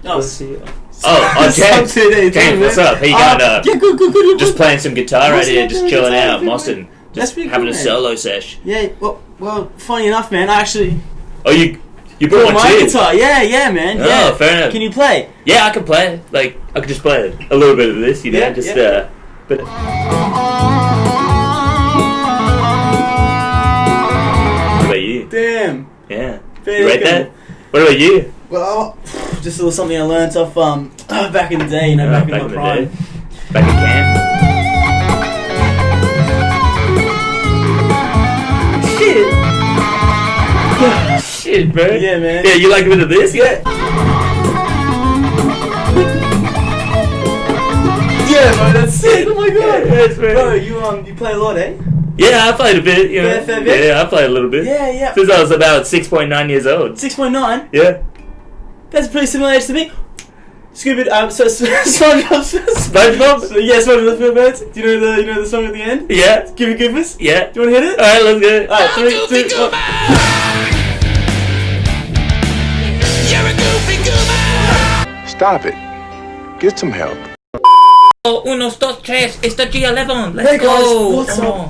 Oh, James. James, what's up? How you going? Yeah, good. Just playing some guitar right here, just chilling out, mossing. Just having a solo sesh. Yeah, well, funny enough, man, I actually... Oh, you brought my guitar. Yeah, man. Yeah. Oh, fair enough. Can you play? Yeah, I can play. Like, I could just play a little bit of this, you know, but... What about you? Damn. Yeah. You rate that? What about you? Well, just a little something I learnt off back in the day, you know, back in my prime. Back in camp. Shit, bro. Yeah, man. Yeah, you like a bit of this? Yeah. Yeah, bro, that's sick. Oh my god. Yeah, bro, you play a lot, eh? Yeah, I played a bit, you know. Fair bit? Yeah, I played a little bit. Yeah. Since I was about 6.9 years old. 6.9? Yeah. That's pretty similar age to me. SpongeBob. SpongeBob? Yeah, SpongeBob SquarePants. Do you know the song at the end? Yeah. Give it goofus? Yeah. Do you want to hit it? Alright, let's go. Alright, 3, 2, 1. You're a goofy goober. Stop it. Get some help. Oh, unos, dos, tres, it's the G11. Let's Hey guys, go.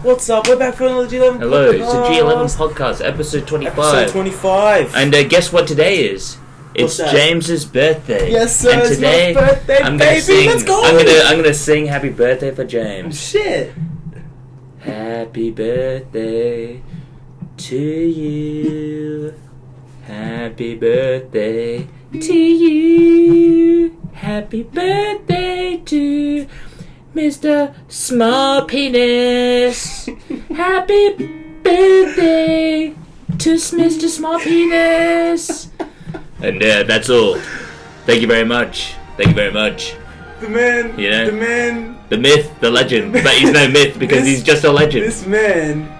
what's up? We're back for another G11 Hello, podcast. it's the G11 podcast, episode 25. Episode 25. And guess what today is? It's James's birthday. Yes, sir. And today, it's my birthday, I'm baby. gonna sing. Let's go. I'm gonna sing "Happy Birthday" for James. Shit. Happy birthday to you. Happy birthday to you. Happy birthday to Mr. Small Penis. Happy birthday to Mr. Small Penis. And that's all. Thank you very much. Thank you very much. The man. You know? The man. The myth, the legend. But he's no myth because he's just a legend. This man.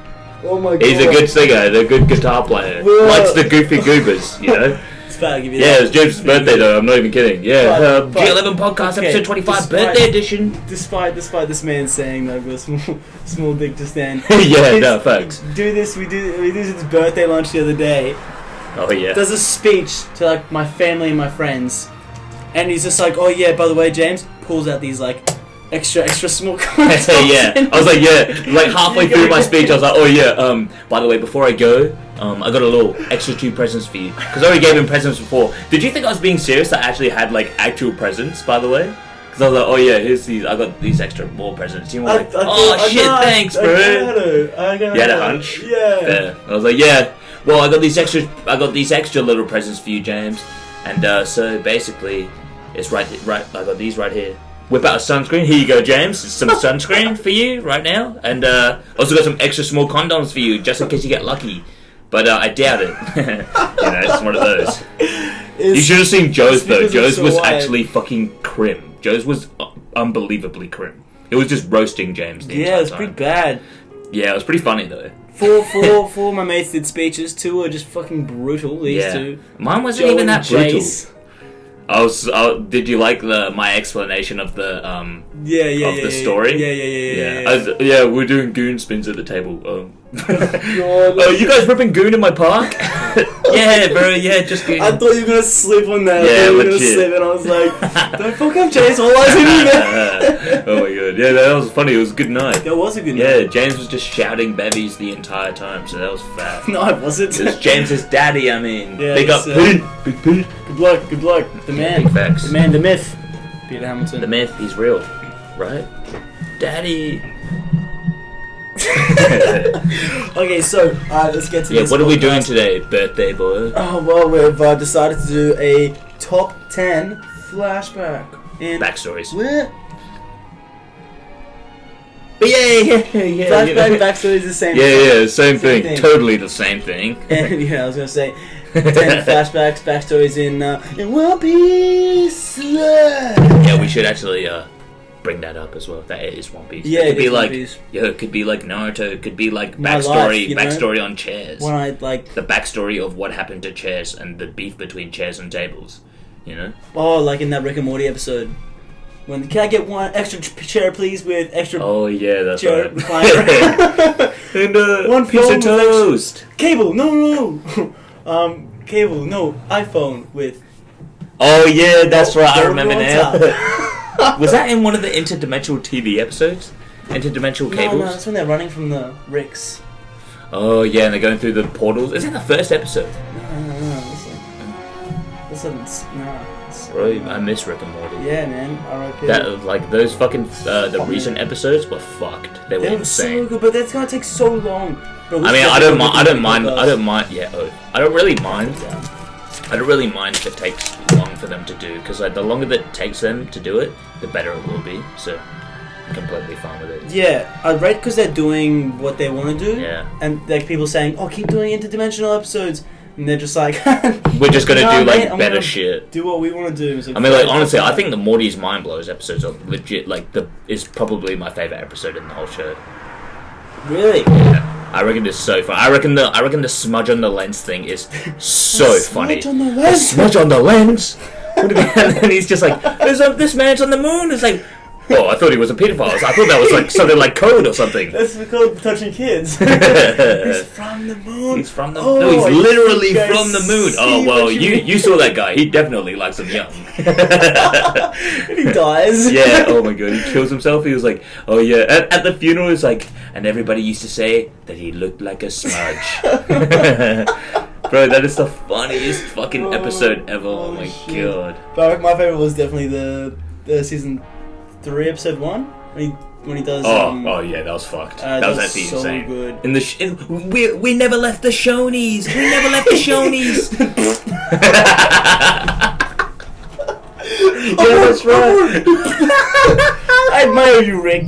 Oh my god. He's a good singer, a good guitar player. Whoa. Likes the goofy goobers, you know? It's fair, I'll give you Yeah, that. it was James' birthday though, I'm not even kidding. Yeah, But- G11 podcast, okay, episode 25, despite- birthday edition. Despite this man saying that I've got a small dick just then. Yeah, no, facts. We did this birthday lunch the other day. Oh yeah. Does a speech to like my family and my friends, and he's just like, "Oh yeah, by the way, James," pulls out these like extra small condoms. Yeah, I was like, yeah, like halfway through my speech, I was like, oh yeah, by the way, before I go, I got a little extra 2 presents for you, because I already gave him presents before. Did you think I was being serious? I actually had like actual presents, by the way? Because I was like, oh yeah, here's these, I got these more presents. You were like, thanks, bro. You had a hunch? Yeah. I was like, yeah. Well, I got these extra little presents for you, James. And so basically, it's right. I got these right here. Whip out a sunscreen. Here you go, James. It's some sunscreen for you right now. And also got some extra small condoms for you, just in case you get lucky. But I doubt it. It's one of those. You should have seen Joe's though. Joe's was actually fucking crim. Joe's was unbelievably crim. It was just roasting James the entire Yeah, it was time. pretty bad. Yeah, it was pretty funny though. Four of my mates did speeches. 2 were just fucking brutal. These 2. Mine wasn't Joe even and that brutal. Chase. Did you like my explanation of the the story? Yeah. We're doing goon spins at the table. God. Oh, you guys ripping goon in my park? Yeah, bro. Yeah, just goon. I thought you were gonna slip on that. Yeah, I thought you were gonna legit. slip, and I was like, "Don't fuck up, Chase. All eyes on you, man." Oh my god. Yeah, that was funny. It was a good night. That was a good Yeah, night. James was just shouting bevies the entire time, so that was fat. No, it wasn't. It was James's daddy. I mean, Yeah, big up, it's, Pete. Big Pete. Good luck. The man. Big facts. The man, the myth. Peter Hamilton. The myth, he's real, right? Daddy. Okay, so let's get to Yeah, this. what are we doing podcast. today, birthday boy? Oh well, we've decided to do a top 10 flashback and Backstories. What? But yeah. Flashback, backstory is the same. Yeah, same thing. Totally the same thing. And yeah, I was gonna say 10 flashbacks, backstories in One Piece. Yeah, we should actually bring that up as well. That is One Piece. Yeah, it could it be is like One Piece. it could be like Naruto. It could be like My backstory, life, you know? backstory on chairs. When I like, The backstory of what happened to chairs and the beef between chairs and tables. You know? like in that Rick and Morty episode. When can I get one extra chair, please, with extra Oh yeah, that's chair right. recliner? And One piece phone of with toast. cable? No. Cable? No. iPhone with Oh yeah, that's right. I remember on now. top. Was that in one of the interdimensional TV episodes? Interdimensional cables? No, that's when they're running from the Ricks. Oh yeah, and they're going through the portals. Is it the first episode? No. Bro, I miss Rick and Morty. Yeah, man. R.I.P. That like those fucking the recent episodes were fucked. They were They were insane. so good, but that's gonna take so long. Bro, I mean, I don't mind. Yeah, I don't really mind. Yeah. I don't really mind if it takes long for them to do, because like the longer that it takes them to do it, the better it will be. So I'm completely fine with it. Yeah, I rate because they're doing what they want to do. Yeah. And like people saying, "Oh, keep doing interdimensional episodes," and they're just like, We're just gonna do like I'm better gonna shit. Do what we want to do. I mean, like honestly, I think the Morty's Mind Blowers episodes are legit. Like is probably my favorite episode in the whole show. Really. Yeah. I reckon it's so fun. I reckon the smudge on the lens thing is so funny. Smudge on the lens. Smudge on the lens. What do you mean? And he's just like, this man's on the moon. It's like, oh, I thought he was a pedophile. I thought that was like something like code or something. That's called touching kids. He's from the moon. He's from the Oh, no, he's I literally think I from the moon. see Oh well, what you mean. you saw that guy. He definitely likes them young. And he dies. Yeah. Oh my god, he kills himself. He was like, oh yeah. At the funeral, it's like, and everybody used to say that he looked like a smudge. Bro, that is the funniest fucking episode ever. Oh my shit. god. But my favorite was definitely the season 3 episode 1 when he does. Oh yeah, that was fucked. That was actually so insane. good. In the we never left the Shonies. We never left the Shonies. Yeah, that's right. I admire you, Rick.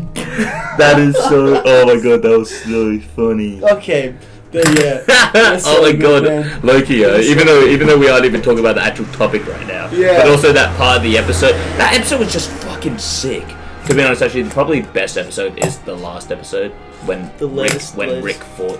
That is so. Oh my god, that was so funny. Okay, but yeah. That's Oh so my good, god, man. Loki. Even though we aren't even talking about the actual topic right now, Yeah. but also that part of the episode. That episode was just fucking sick. To be honest, actually, probably the best episode is the last episode when Rick fought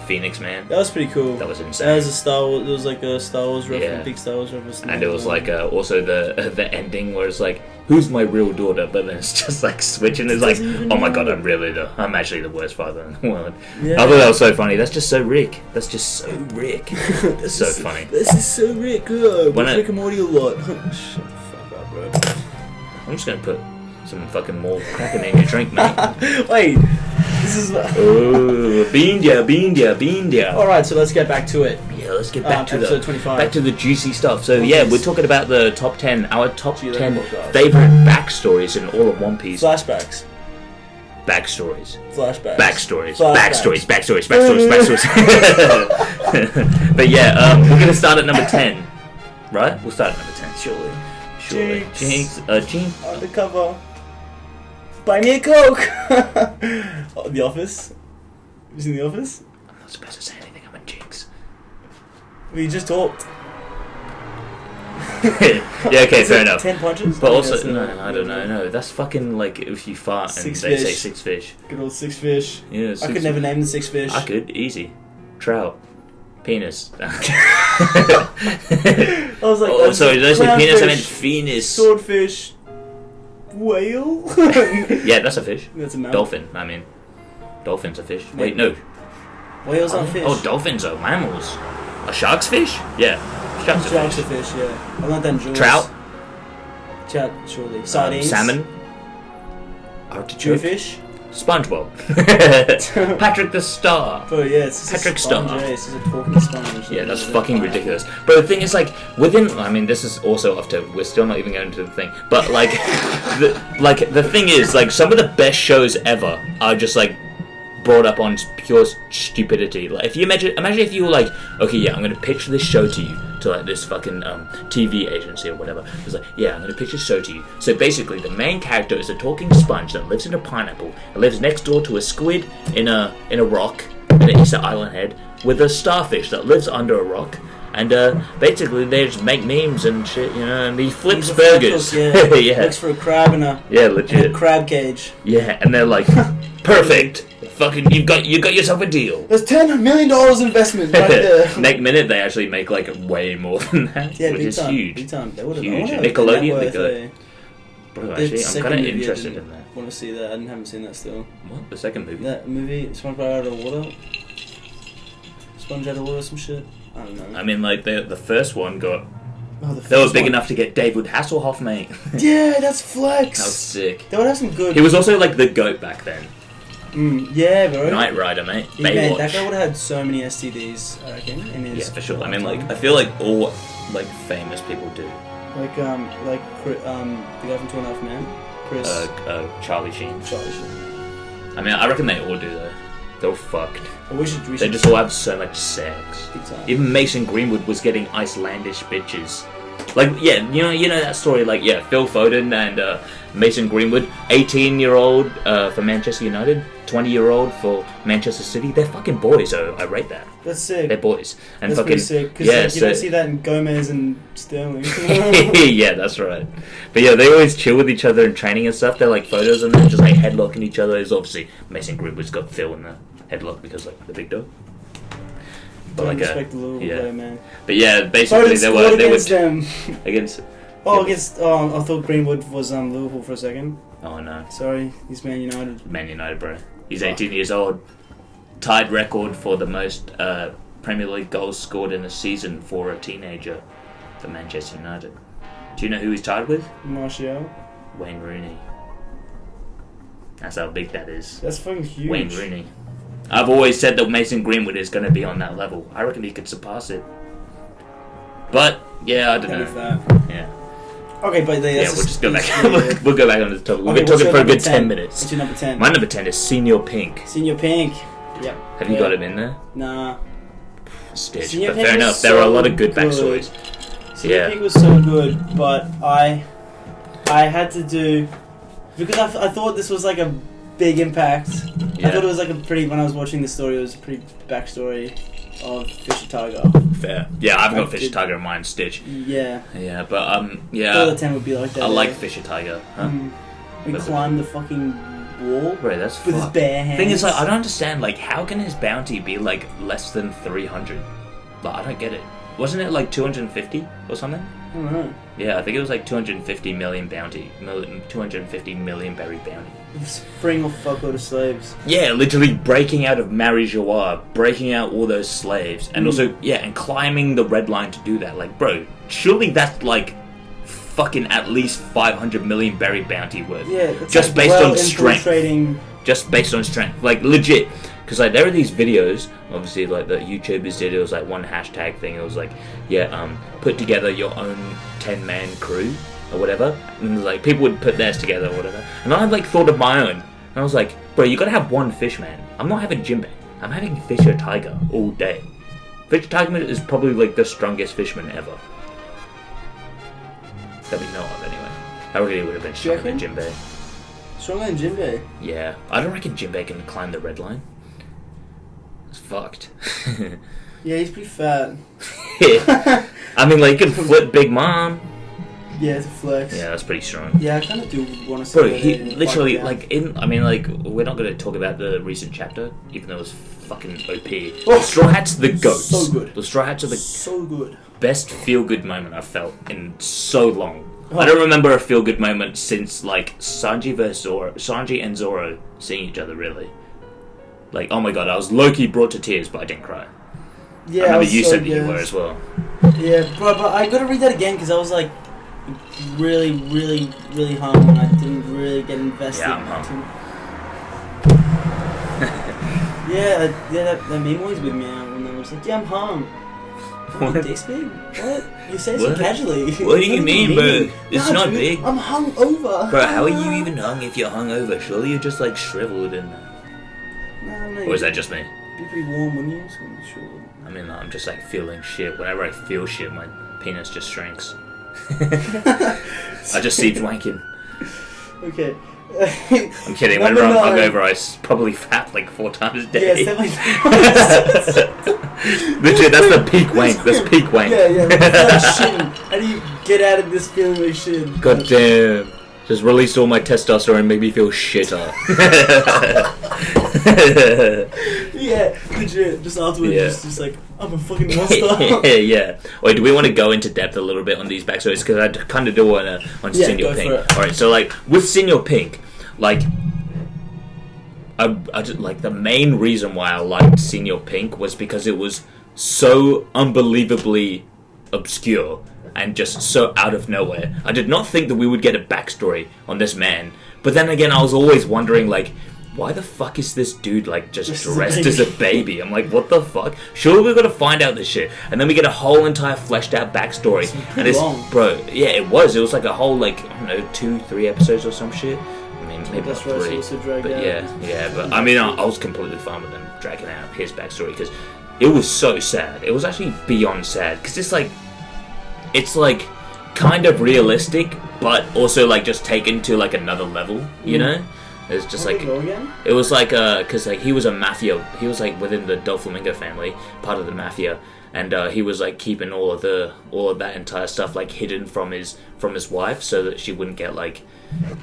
Phoenix Man. That was pretty cool. That was insane. That was a Star Wars. It was like a Star Wars reference, Yeah. big Star Wars reference. And it was like also the ending where it's like, who's my real daughter? But then it's just like switching. It's like, oh my god, I'm actually the worst father in the world. Yeah. I thought that was so funny. That's just so Rick. That's just so Rick. That's so funny. This is so Rick. Good. When I- Rick and Morty a lot. Shut the fuck up, bro. I'm just gonna put some fucking more cracking in your drink, mate. Wait, this is. Oh, bean dia. All right, so let's get back to it. Yeah, let's get back to episode 25. back to the juicy stuff. So One yeah, Piece. we're talking about the top 10, our top Gee, 10 that podcast. favorite backstories in all of One Piece. Flashbacks. Backstories. Flashbacks. Backstories. But yeah, we're gonna start at number 10, right? We'll start at number 10. Surely. Jinx. Jinx. Undercover. Buy me a Coke. Oh, The Office. Have you seen The Office? I'm not supposed to say anything. I'm a Jinx. We just talked. Yeah. Okay. Fair enough. 10 punches. But also, That's no, I don't know. No, that's fucking like if you fart and Six they say fish. 6 fish. Good old 6 fish. Yeah, I six could never name the 6 fish. I could easy. Trout. Penis. I was like, Oh, sorry, did I say penis? I meant clownfish, penis. Swordfish. Whale. Yeah, that's a fish. That's a mammal. Dolphin. I mean, dolphins are fish. Wait, no. Whales aren't fish. Oh, dolphins are mammals. Are sharks fish? Yeah, sharks are Sharks fish. are fish, yeah. I'm not done Jules. Trout. Trout, surely. Sardines. Salmon. Artichoke. Jewfish. SpongeBob. Patrick the Star. But yeah, it's just Patrick a sponge, Star. yeah, it's just a talking sponge. Yeah, that's fucking ridiculous. But the thing is, like, I mean, this is also up to, we're still not even going to the thing. But, like, the thing is, like, some of the best shows ever are just, like, brought up on pure stupidity. Like, if you imagine if you were like, okay, yeah, I'm gonna pitch this show to you, to like this fucking TV agency or whatever. It's like, yeah, I'm gonna pitch this show to you. So basically, the main character is a talking sponge that lives in a pineapple. It lives next door to a squid in a rock in an Easter Island head with a starfish that lives under a rock. And basically, they just make memes and shit, you know. And he flips He's a burgers. flippers, yeah. Yeah. Looks for a crab in a Legit. crab cage. Yeah, and they're like, perfect. Fucking, you got yourself a deal. There's $10 million investment right there. Next minute, they actually make like way more than that, Yeah, which big is time. huge. Big time. They would've- Huge. I wonder Nickelodeon, if they they're go. Bro, The actually, I'm second kind of movie, interested I in that. want to see that. I haven't seen that still. What? The second movie? That movie, SpongeBob out of the water. Sponge out of the water, some shit. I don't know. I mean, like the first one got Oh, They were first big one. enough to get David Hasselhoff, mate. Yeah, that's flex. That was sick. They would have some good. He was also like the GOAT back then. Yeah, bro. Knight Rider, mate. Yeah, man, Baywatch. that guy would have had so many STDs, I reckon. In his Yeah, for sure. I mean, lifetime. like, I feel like all like famous people do. like the guy from 2.5 Men, Chris. Charlie Sheen. Charlie Sheen. I mean, I reckon they all do though. They're all fucked. But we should. They just all have so much sex. Big time. Even Mason Greenwood was getting Icelandish bitches. Like, yeah, you know that story. Like, yeah, Phil Foden and Mason Greenwood, 18-year-old for Manchester United, 20-year-old for Manchester City. They're fucking boys. So I rate that. That's sick. They're boys. And That's fucking pretty sick. Because yeah, you don't see that in Gomez and Sterling. yeah, that's right. But yeah, they always chill with each other in training and stuff. They're like photos and they're just like headlocking each other. It's obviously Mason Greenwood's got Phil in the headlock because like the big dog. But Don't like respect the Liverpool yeah. player, man. But yeah, basically Foden they scored were against them. against. Oh, I thought Greenwood was Liverpool for a second. Oh no, Sorry, he's Man United. Man United, bro. He's 18 years old. Tied record for the most Premier League goals scored in a season for a teenager for Manchester United. Do you know who he's tied with? Martial. Wayne Rooney. That's how big that is. That's fucking huge. Wayne Rooney. I've always said that Mason Greenwood is going to be on that level. I reckon he could surpass it. But yeah, I don't Heavy know. fat. Yeah, Okay, but yeah. We'll just go back. Yeah. We'll go back on this topic. We've Okay, been what's talking your for a number good 10? 10 minutes. What's your number 10? My number 10 is Senior Pink. Senior Pink. Yep. Have you Yeah. got him in there? Nah. Stitch. Senior But Pink fair was enough. There are a lot of so good good. backstories. Senior Yeah. Pink was so good, but I had to do because I thought this was like a big impact. Yeah. I thought it was like a pretty when I was watching the story, it was a pretty backstory of Fisher Tiger. Fair. Yeah, I've got I Fisher did- Tiger in mine. Stitch. Yeah. Yeah, but I thought yeah. the 10 would be like that. I like yeah. Fisher Tiger. Huh? We But- climbed the fucking wall Bro, that's with his fucked. bare hands. Thing is, like, I don't understand. Like, how can his bounty be like less than 300? Like, I don't get it. Wasn't it like 250 or something? I don't know. Yeah, I think it was like 250 million bounty, 250 million berry bounty. Freeing off a fuckload of slaves. Yeah, literally breaking out of Marie-Joie, breaking out all those slaves, and also and climbing the red line to do that. Like, bro, surely that's like fucking at least 500 million berry bounty worth. Yeah, it's just like based well on strength. infiltrating- Just based on strength, like legit. Because like there are these videos, obviously like the YouTubers did. It was like one hashtag thing. It was like, put together your own 10-man crew or whatever. And like people would put theirs together or whatever. And I like thought of my own. And I was like, bro, you gotta have one fish man. I'm not having Jimbe. I'm having Fisher Tiger all day. Fisher Tiger is probably like the strongest fisherman ever. That we know of anyway. I reckon he would have been stronger than reckon? Jimbe. Stronger than Jinbei. Yeah, I don't reckon Jimbe can climb the red line. It's fucked. Yeah, he's pretty fat. I mean, like, you can flip Big Mom. Yeah, it's a flex. Yeah, that's pretty strong. Yeah, I kind of do want to see Bro, that he in literally, fuck like, we're not going to talk about the recent chapter, even though it was fucking OP. Oh, The Straw Hats are the goats. so good. The Straw Hats are down. the So good. best feel-good moment I've felt in so long. Oh. I don't remember a feel-good moment since, like, Sanji and Zoro seeing each other, really. Like, oh my god, I was low-key brought to tears, but I didn't cry. Yeah, I remember was you so said that you good. were as well. Yeah, but I gotta read that again because I was like really, really, really hung and I didn't really get invested. Yeah, I'm hung. That meme always with me now when I was like, yeah, I'm hung. What? What? Dick's big? What? You say so What? casually. What do you mean, bro? It's not dude, big. I'm hung over. Bro, how are you even hung if you're hungover? Surely you're just like shriveled and. No, Or is that just me? Be pretty warm, wouldn't you? So I'm sure. I mean, I'm just like feeling shit. Whenever I feel shit, my penis just shrinks. I just see wanking. Okay. I'm kidding. Number Whenever I'm 9. hungover, I probably fap like 4 times a Yeah, day. 7 Legit, that's the peak wank. That's peak wank. Yeah, that's shitting. How do you get out of this feeling like shit? God damn. Just released all my testosterone and made me feel shitter. Yeah, legit. Just afterwards, Yeah. just like, I'm a fucking monster. Yeah. Wait, do we want to go into depth a little bit on these backstories? Because I kind of do want to on Yeah, Senior go Pink. for it. All right, so like with Senior Pink, like I just, like the main reason why I liked Senior Pink was because it was so unbelievably obscure and just so out of nowhere. I did not think that we would get a backstory on this man. But then again, I was always wondering, like, why the fuck is this dude, like, just dressed as a baby? I'm like, what the fuck? Surely we're gonna find out this shit. And then we get a whole entire fleshed out backstory. And it's, long. bro, yeah, it was like a whole, like, I don't know, 2-3 episodes or some shit. I mean, maybe not 3. But yeah, but I mean, I was completely fine with them dragging out his backstory, because it was so sad. It was actually beyond sad, because it's like kind of realistic, but also like just taken to like another level, you know? It's just like it was like because like he was a mafia. He was like within the Doflamingo family, part of the mafia, and he was like keeping all of that entire stuff like hidden from his wife, so that she wouldn't get like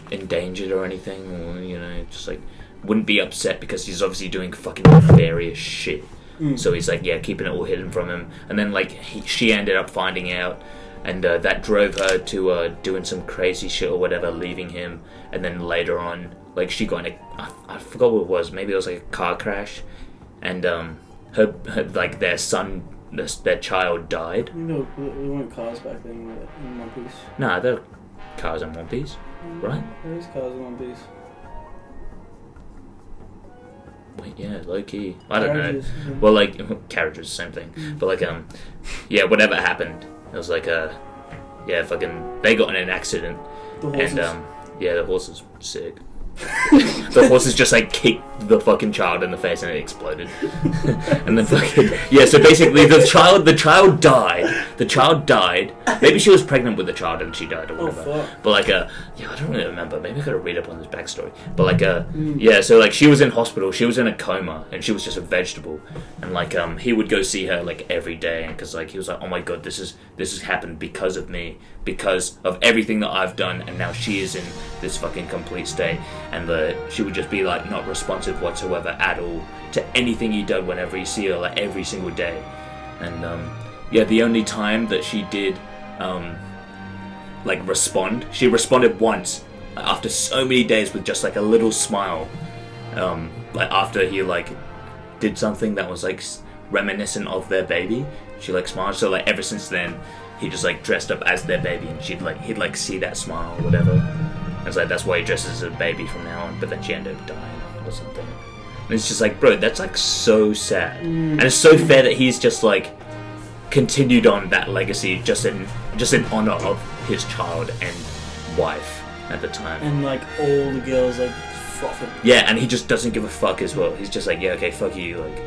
endangered or anything, or you know, just like wouldn't be upset, because he's obviously doing fucking nefarious shit. So he's like, yeah, keeping it all hidden from him, and then like she ended up finding out. And that drove her to doing some crazy shit or whatever, leaving him. And then later on, like, she got in I forgot what it was. Maybe it was like a car crash. And her like their child died. No, we weren't cars back then in One Piece. Nah, there were cars in One Piece, right? There is cars in One Piece. Wait, yeah, low key. I don't know. Yeah. Well, like carriages, same thing. But like yeah, whatever happened. It was like yeah, fucking, they got in an accident, and yeah, the horse is sick. The horses just like kicked the fucking child in the face and it exploded. And then fucking so basically the child died. The child died. Maybe she was pregnant with the child and she died or whatever. But like I don't really remember. Maybe I gotta read up on this backstory. But like so like she was in hospital. She was in a coma and she was just a vegetable. And like he would go see her like every day, because like he was like, oh my god, this has happened because of me, because of everything that I've done, and now she is in this fucking complete state. And she would just be like not responsive whatsoever at all to anything he did whenever you see her, like every single day. And the only time that she did like respond, she responded once after so many days with just like a little smile, like after he like did something that was like reminiscent of their baby. She like smiled. So like ever since then he just like dressed up as their baby, and he'd like see that smile or whatever. It's like that's why he dresses as a baby from now on. But then she ended up dying or something. And it's just like, bro, that's like so sad. And it's so fair that he's just like continued on that legacy just in honor of his child and wife at the time. And like all the girls like frothing. Yeah, and he just doesn't give a fuck as well. He's just like, yeah, okay, fuck you. Like,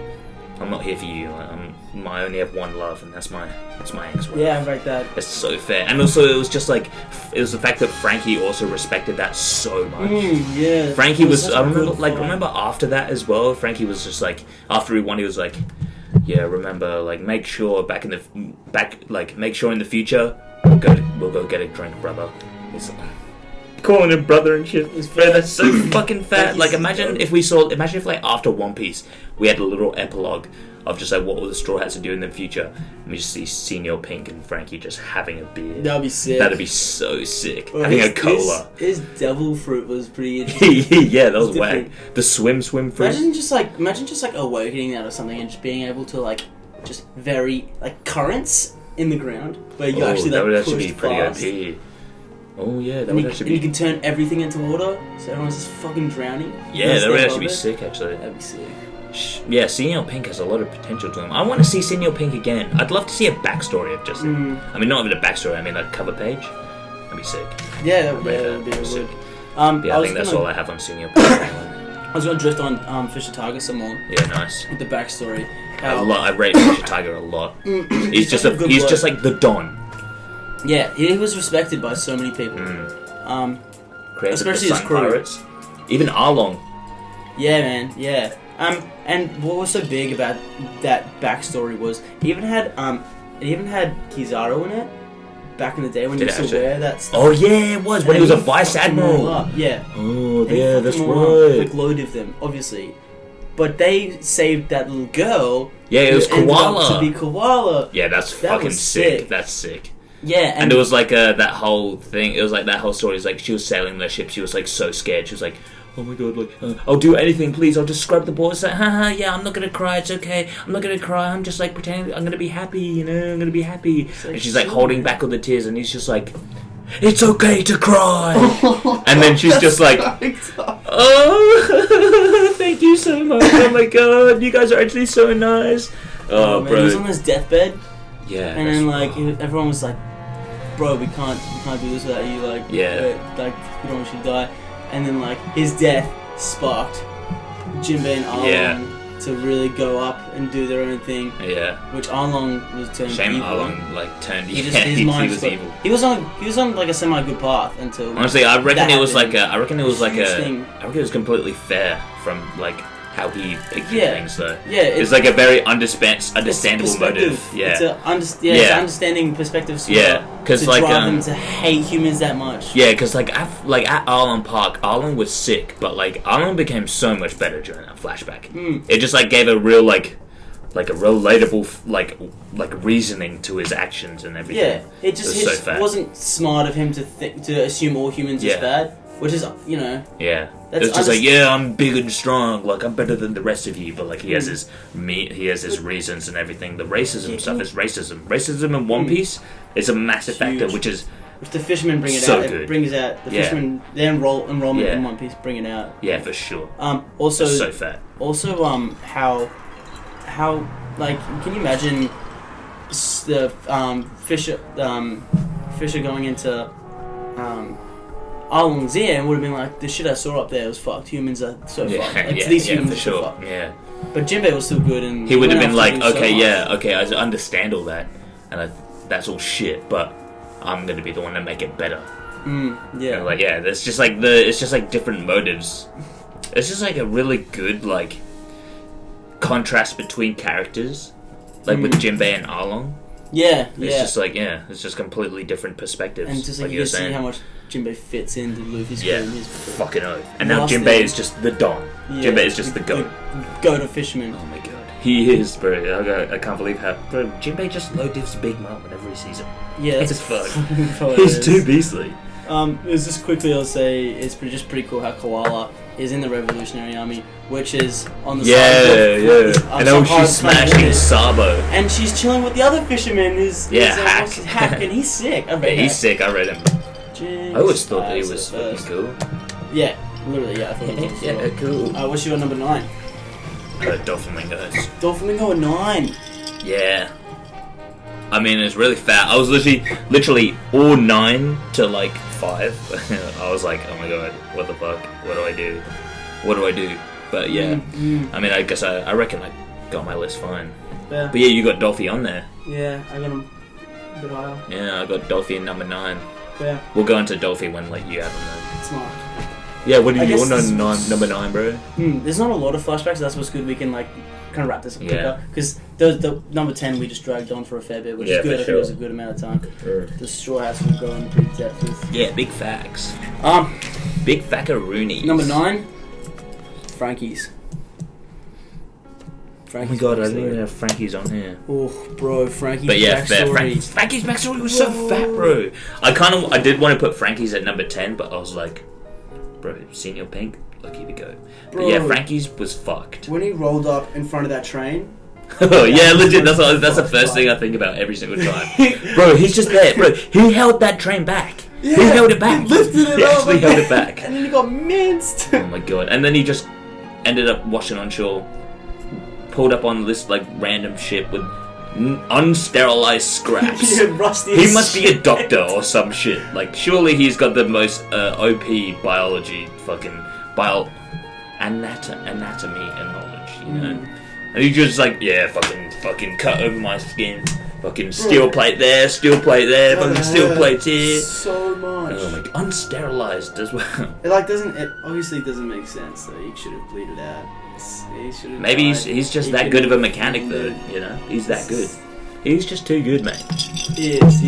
I'm not here for you. I only have one love, and that's my ex-wife. Yeah, like that. It's so fair. And also, it was just like, it was the fact that Frankie also respected that so much. Yeah. Frankie was, I remember after that as well, Frankie was just like, after he won, he was like, yeah, remember, like, make sure in the future, we'll go get a drink, brother. He's like, calling him brother and shit. Bro, that's so fucking fat. Like, imagine if like after One Piece we had a little epilogue of just like what will the Straw Hats do in the future, and we just see Senior Pink and Frankie just having a beer. That'd be sick. That'd be so sick. Well, having a cola. His devil fruit was pretty interesting. Yeah, that was whack. The swim fruit. Imagine just like awakening out of something and just being able to like just very like currents in the ground where you actually like that would actually push be pretty fast. OP. Oh yeah, that and would actually be. You can turn everything into water, so everyone's just fucking drowning. Yeah, that would actually be sick. Actually, that'd be sick. Yeah, Senior Pink has a lot of potential to him. I want to see Senior Pink again. I'd love to see a backstory of just him. I mean, not even a backstory. I mean, a cover page. That'd be sick. Yeah, that would be sick. Yeah, I think that's all I have on Senior Pink. I was gonna drift on Fisher Tiger some more. Yeah, nice. With the backstory. I rate Fisher Tiger a lot. He's just like the Don. Yeah, he was respected by so many people. Created especially the his Sun crew. Pirates. Even Arlong. Yeah, man. Yeah. And what was so big about that backstory was it even had Kizaru in it back in the day when he used to wear that stuff. Oh yeah, it was when he was a vice admiral. Yeah. Oh yeah, that's right. Like loaded of them, obviously, but they saved that little girl. Yeah, it was Koala. To be Koala. Yeah, that's fucking sick. That's sick. Yeah, and it was like that whole thing. It was like that whole story. It's like she was sailing the ship. She was like so scared. She was like, oh my god, like, I'll do anything, please. I'll just scrub the balls. It's like, haha, yeah, I'm not gonna cry. It's okay. I'm not gonna cry. I'm just like pretending I'm gonna be happy. You know, I'm gonna be happy. And she's like holding back all the tears, and he's just like, it's okay to cry. And then she's just like, oh, thank you so much. Oh my god, you guys are actually so nice. Oh, man, bro. he was on his deathbed. Yeah. And then like everyone was like, bro, we can't do this without you. Like, like we don't want you to die. And then like his death sparked Jinbei and Arlong to really go up and do their own thing. Yeah. Which Arlong was turned Shame evil. Arlong like turned evil. His mind was evil. He was on like a semi good path until. Honestly, I reckon it was like I reckon it was completely fair from like how he pictured things though. Yeah, it's like a very understandable motive. Yeah. It's an understanding perspective. Because like drive them to hate humans that much. Yeah, because like at Arlong Park, Arlong was sick, but like Arlong became so much better during that flashback. It just like gave a real like a relatable like reasoning to his actions and everything. Yeah, it wasn't smart of him to assume all humans is bad, which is It's just like, I'm big and strong, like I'm better than the rest of you, but like he has his reasons and everything. The racism stuff is racism. Racism in One Piece is a massive factor, which the fishermen bring it out. It brings out the fishermen. Their enrollment in One Piece bring it out. Yeah, for sure. Also, it's so fat. Also, how like can you imagine the Fisher going into Arlong's ear and would have been like, the shit I saw up there was fucked. Humans are so fucked. Like, these humans for sure. are fucked. Yeah. But Jinbei was still good, and he would have been like, okay, I understand all that, and that's all shit, but I'm gonna be the one to make it better. Yeah. Like it's just like different motives. It's just like a really good like contrast between characters, like with Jinbei and Arlong. It's just like it's just completely different perspectives. And just like you can see how much Jinbei fits into Luffy's career. Fucking oath. And now Jinbei is just the Don. Jinbei is just the goat. Goat of fisherman. Oh my god. He is, bro. I can't believe how... Bro, Jinbei just low-divs Big Mom whenever he sees him. Yeah, that's fun. He's too beastly. Just quickly, I'll say it's pretty cool how Koala is in the Revolutionary Army, which is on the side of and then she's smashing Sabo. And she's chilling with the other fisherman who's Hack, and he's sick. I read him. I always thought that he was fucking cool. Yeah, literally, I thought he was cool. What's your number 9? Doflamingo's. Doflamingo at 9. Yeah. I mean, it's really fat. I was literally all 9 to like 5. I was like, oh my god, what the fuck? What do I do? What do I do? But yeah, I mean, I guess I reckon I got my list fine. Yeah. But yeah, you got Dolphy on there. Yeah, I got him a bit higher. Yeah, I got Dolphy in number 9. Yeah. We'll go into Dolphy when like you have him then. Smart. Yeah, what do you want number 9, bro? There's not a lot of flashbacks. That's what's good. We can like kind of wrap this up quicker because the number 10 we just dragged on for a fair bit, which is good. I think it was a good amount of time. Sure. The Straw Hats will go in pretty depth with. Yeah, big facts. Big fackaroonies. Number 9, Frankie's. Oh my god, I didn't even have Frankie's on here. Oh, bro, Frankie's backstory. Frankie's backstory was so fat, bro. I did want to put Frankie's at number 10, but I was like, bro, Senior Pink, lucky to go. But yeah, Frankie's was fucked. When he rolled up in front of that train. Oh yeah, legit. That's the first thing I think about every single time. Bro, he's just there. Bro, he held that train back. Yeah, he held it back. He lifted it up. He actually held it back. And then he got minced. Oh my god. And then he just ended up washing on shore. Pulled up on this like random ship with unsterilized scraps. Rusty. He must be a doctor or some shit. Like, surely he's got the most OP biology, fucking anatomy and knowledge, you know. And he's just like, yeah, fucking cut over my skin. Fucking steel plate there, fucking steel plates here. So much. Oh my god, unsterilized as well. It obviously doesn't make sense though. He should have bleeded out. Maybe he's just that good of a mechanic though, you know? He's that good. He's just too good, mate. He is.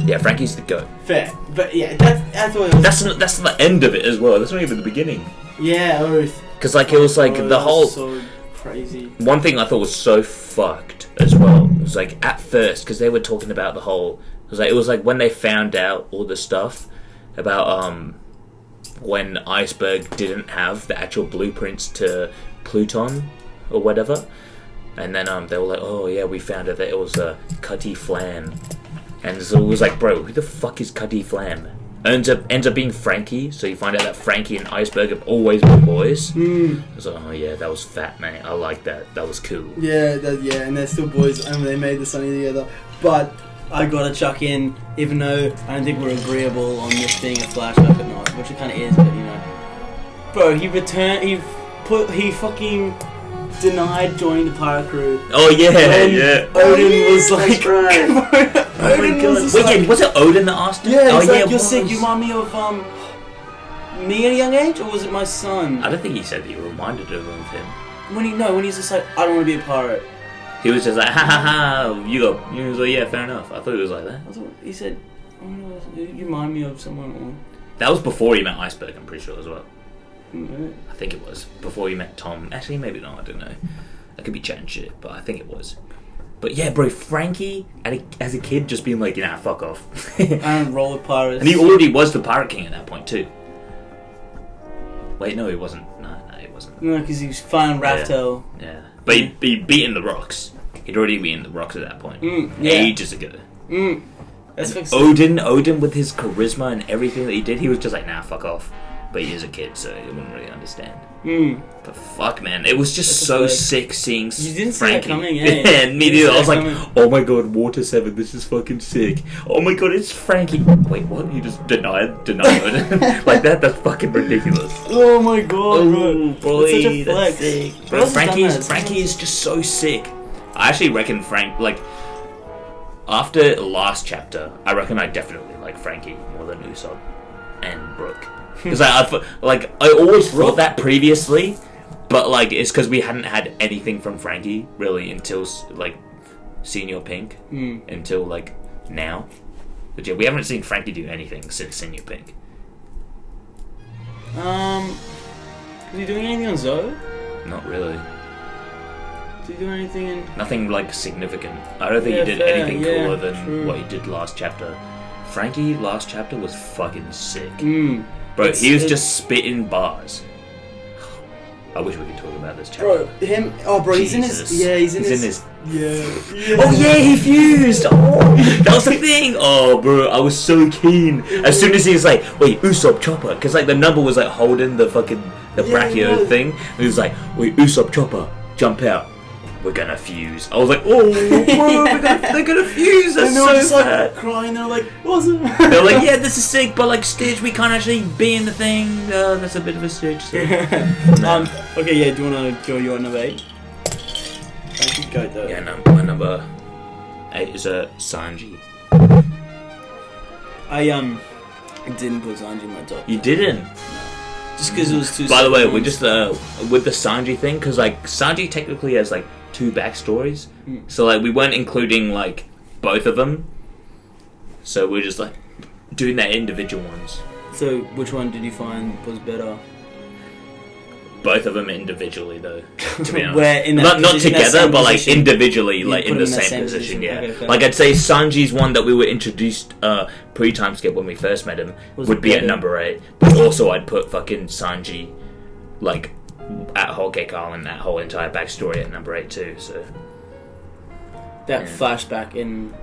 Yeah, Frankie's the GOAT. Fair. But yeah, that's what it was. That's the end of it as well. That's not even the beginning. Yeah, Oath. Because like it was like the whole... So crazy. One thing I thought was so fucked as well. It was like at first, because they were talking about the whole... It was like when they found out all the stuff about when Iceberg didn't have the actual blueprints to Pluton or whatever, and then they were like, oh yeah, we found out that it was Cutty Flam, and so it was like, bro, who the fuck is Cutty Flam? Ends up being Frankie, so you find out that Frankie and Iceberg have always been boys. I was like, oh yeah, that was fat, man. I like that. That was cool. Yeah, and they're still boys, and they made the Sunny together. But I gotta chuck in, even though I don't think we're agreeable on this being a flashback or not, which it kind of is, but you know, bro, he fucking denied joining the pirate crew. Oh yeah, yeah. Odin was like, that's right. Odin was just Wait, was it Odin that asked him? Yeah, oh, he's yeah, like, you're sick. You remind me of me at a young age, or was it my son? I don't think he said that you reminded him of him. When he's just like, I don't want to be a pirate. He was just like, ha ha ha. He was like, yeah, fair enough. I thought it was like that. I thought he said, oh, no, you remind me of someone. That was before he met Iceberg, I'm pretty sure as well. Mm-hmm. I think it was before he met Tom. Actually, maybe not. I don't know. I could be chatting shit, but I think it was. But yeah, bro, Frankie, as a kid, just being like, nah, fuck off. I don't roll with pirates. And he already was the pirate king at that point, too. Wait, no, he wasn't. No, he wasn't. No, because he was fine Raftel. Yeah. But he beaten the rocks. He'd already beaten the rocks at that point. Yeah. Ages ago. That's Odin with his charisma and everything that he did, he was just like, nah, fuck off. But he is a kid, so he wouldn't really understand. But fuck, man, it was just so sick seeing Frankie. You didn't see that coming, eh? Yeah, me neither. I was like, oh my god, Water 7, this is fucking sick. Oh my god, it's Frankie. Wait, what? You just denied Odin? Like that? That's fucking ridiculous. Oh my god, bro. Boy, That's such a flex. Sick. Bro, Frankie is just so sick. I actually reckon after last chapter, I reckon I definitely like Frankie more than Usopp and Brooke. Because I always thought that previously, but like it's because we hadn't had anything from Frankie really until like Senior Pink, until like now. But yeah, we haven't seen Frankie do anything since Senior Pink. Is he doing anything on Zoe? Not really. Is he doing anything in... Nothing like significant. I don't think he did anything cooler than what he did last chapter. Frankie last chapter was fucking sick. Bro, he was just spitting bars. I wish we could talk about this chapter. Bro, he's in his... Yeah, he's in his... Yeah. Oh yeah, he fused! Oh, that was the thing! Oh, bro, I was so keen. As soon as he was like, wait, Usopp Chopper. Because like the number was like holding the fucking... The brachio thing. And he was like, wait, Usopp Chopper, jump out. We're gonna fuse. I was like, oh, bro, they're gonna fuse. That's so just sad. Like crying. They're like, awesome. They're like, yeah, this is sick, but like Stitch, we can't actually be in the thing. That's a bit of a Stitch. So. Okay, yeah. Do you wanna go your number 8? I could go though. Yeah, my number 8 is Sanji. I didn't put Sanji in my top. You didn't. Just because it was too. By the way, we're just with the Sanji thing, because like Sanji technically has like 2 backstories, so like we weren't including like both of them, so we're just like doing their individual ones. So which one did you find was better? Both of them individually, though. To be honest, Where in that not together, but like position? Individually, like in the same position. Yeah, okay, like I'd say Sanji's one that we were introduced pre-time skip when we first met him would be at number 8. But also, I'd put fucking Sanji like at Whole Cake Island, that whole entire backstory at number 8 too. So that flashback in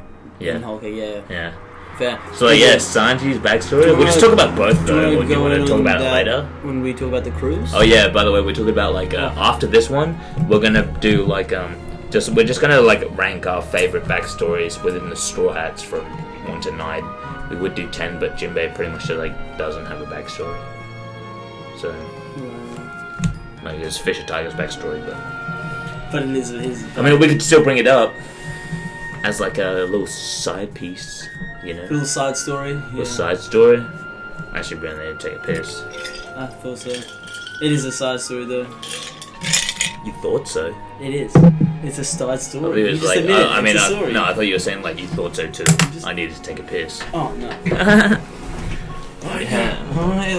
Whole Cake, yeah. Fair. So Sanji's backstory. We'll just talk about both though. Or do you want to talk about it later? When we talk about the cruise? Oh yeah, by the way, we're talking about like after this one, we're gonna do like we're just gonna like rank our favorite backstories within the Straw Hats from 1 to 9. We would do 10, but Jinbei pretty much like doesn't have a backstory. So like it's Fisher Tiger's backstory, but it is his. I mean, we could still bring it up as like a little side piece. You know, little side story. Little side story. I should run there and take a piss. I thought so. It is a side story though. You thought so? It is. It's a side story. It was like, no, I thought you were saying like you thought so too. I needed to take a piss. Oh no. Yeah.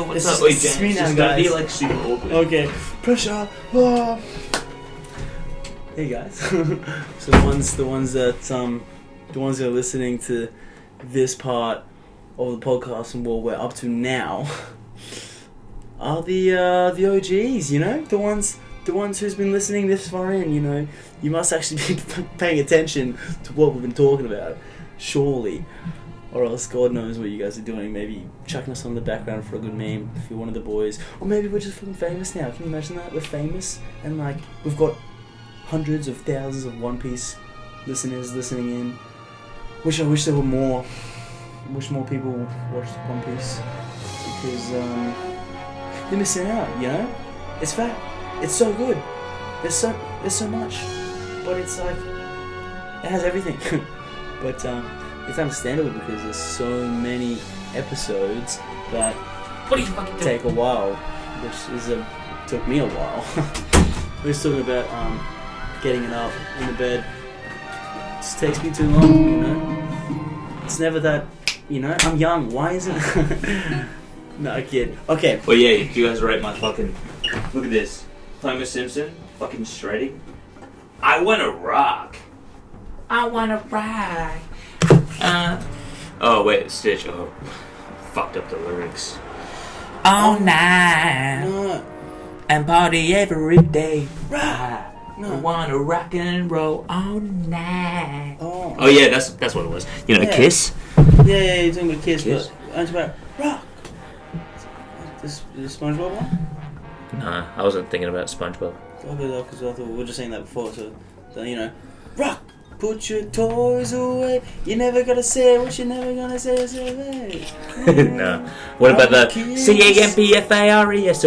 What's up? Wait, it's me now, guys. guys. Be like super awkward. Okay. Pressure. Oh. Hey guys. So the ones that are listening to this part of the podcast and what we're up to now, are the OGs. You know, the ones who's been listening this far in. You know, you must actually be paying attention to what we've been talking about, surely. Or else God knows what you guys are doing. Maybe chucking us on the background for a good meme if you're one of the boys. Or maybe we're just fucking famous now. Can you imagine that? We're famous and like we've got hundreds of thousands of One Piece listeners listening in. I wish there were more. I wish more people watched One Piece because you're missing out. You know, it's fact. It's so good. There's so much, but it's like it has everything. But it's understandable because there's so many episodes that take a while, which took me a while. We're just talking about getting it up in the bed. It just takes me too long, you know. It's never that, you know. I'm young. Why isn't? No, kid. Okay. Well, yeah. You guys rate my fucking. Look at this. Homer Simpson, fucking shredding. I wanna rock. I wanna rock. Oh wait, Stitch. Oh, fucked up the lyrics. All night and party every day. I wanna rock and roll all night. Oh yeah, that's what it was. You know, Kiss. Yeah, you're talking about Kiss. But I'm talking about rock. This SpongeBob one? Nah, I wasn't thinking about SpongeBob. Because I thought we were just saying that before. So you know, rock. Put your toys away. You're never gonna say what you're never gonna say. No. What about the CAMPFARES?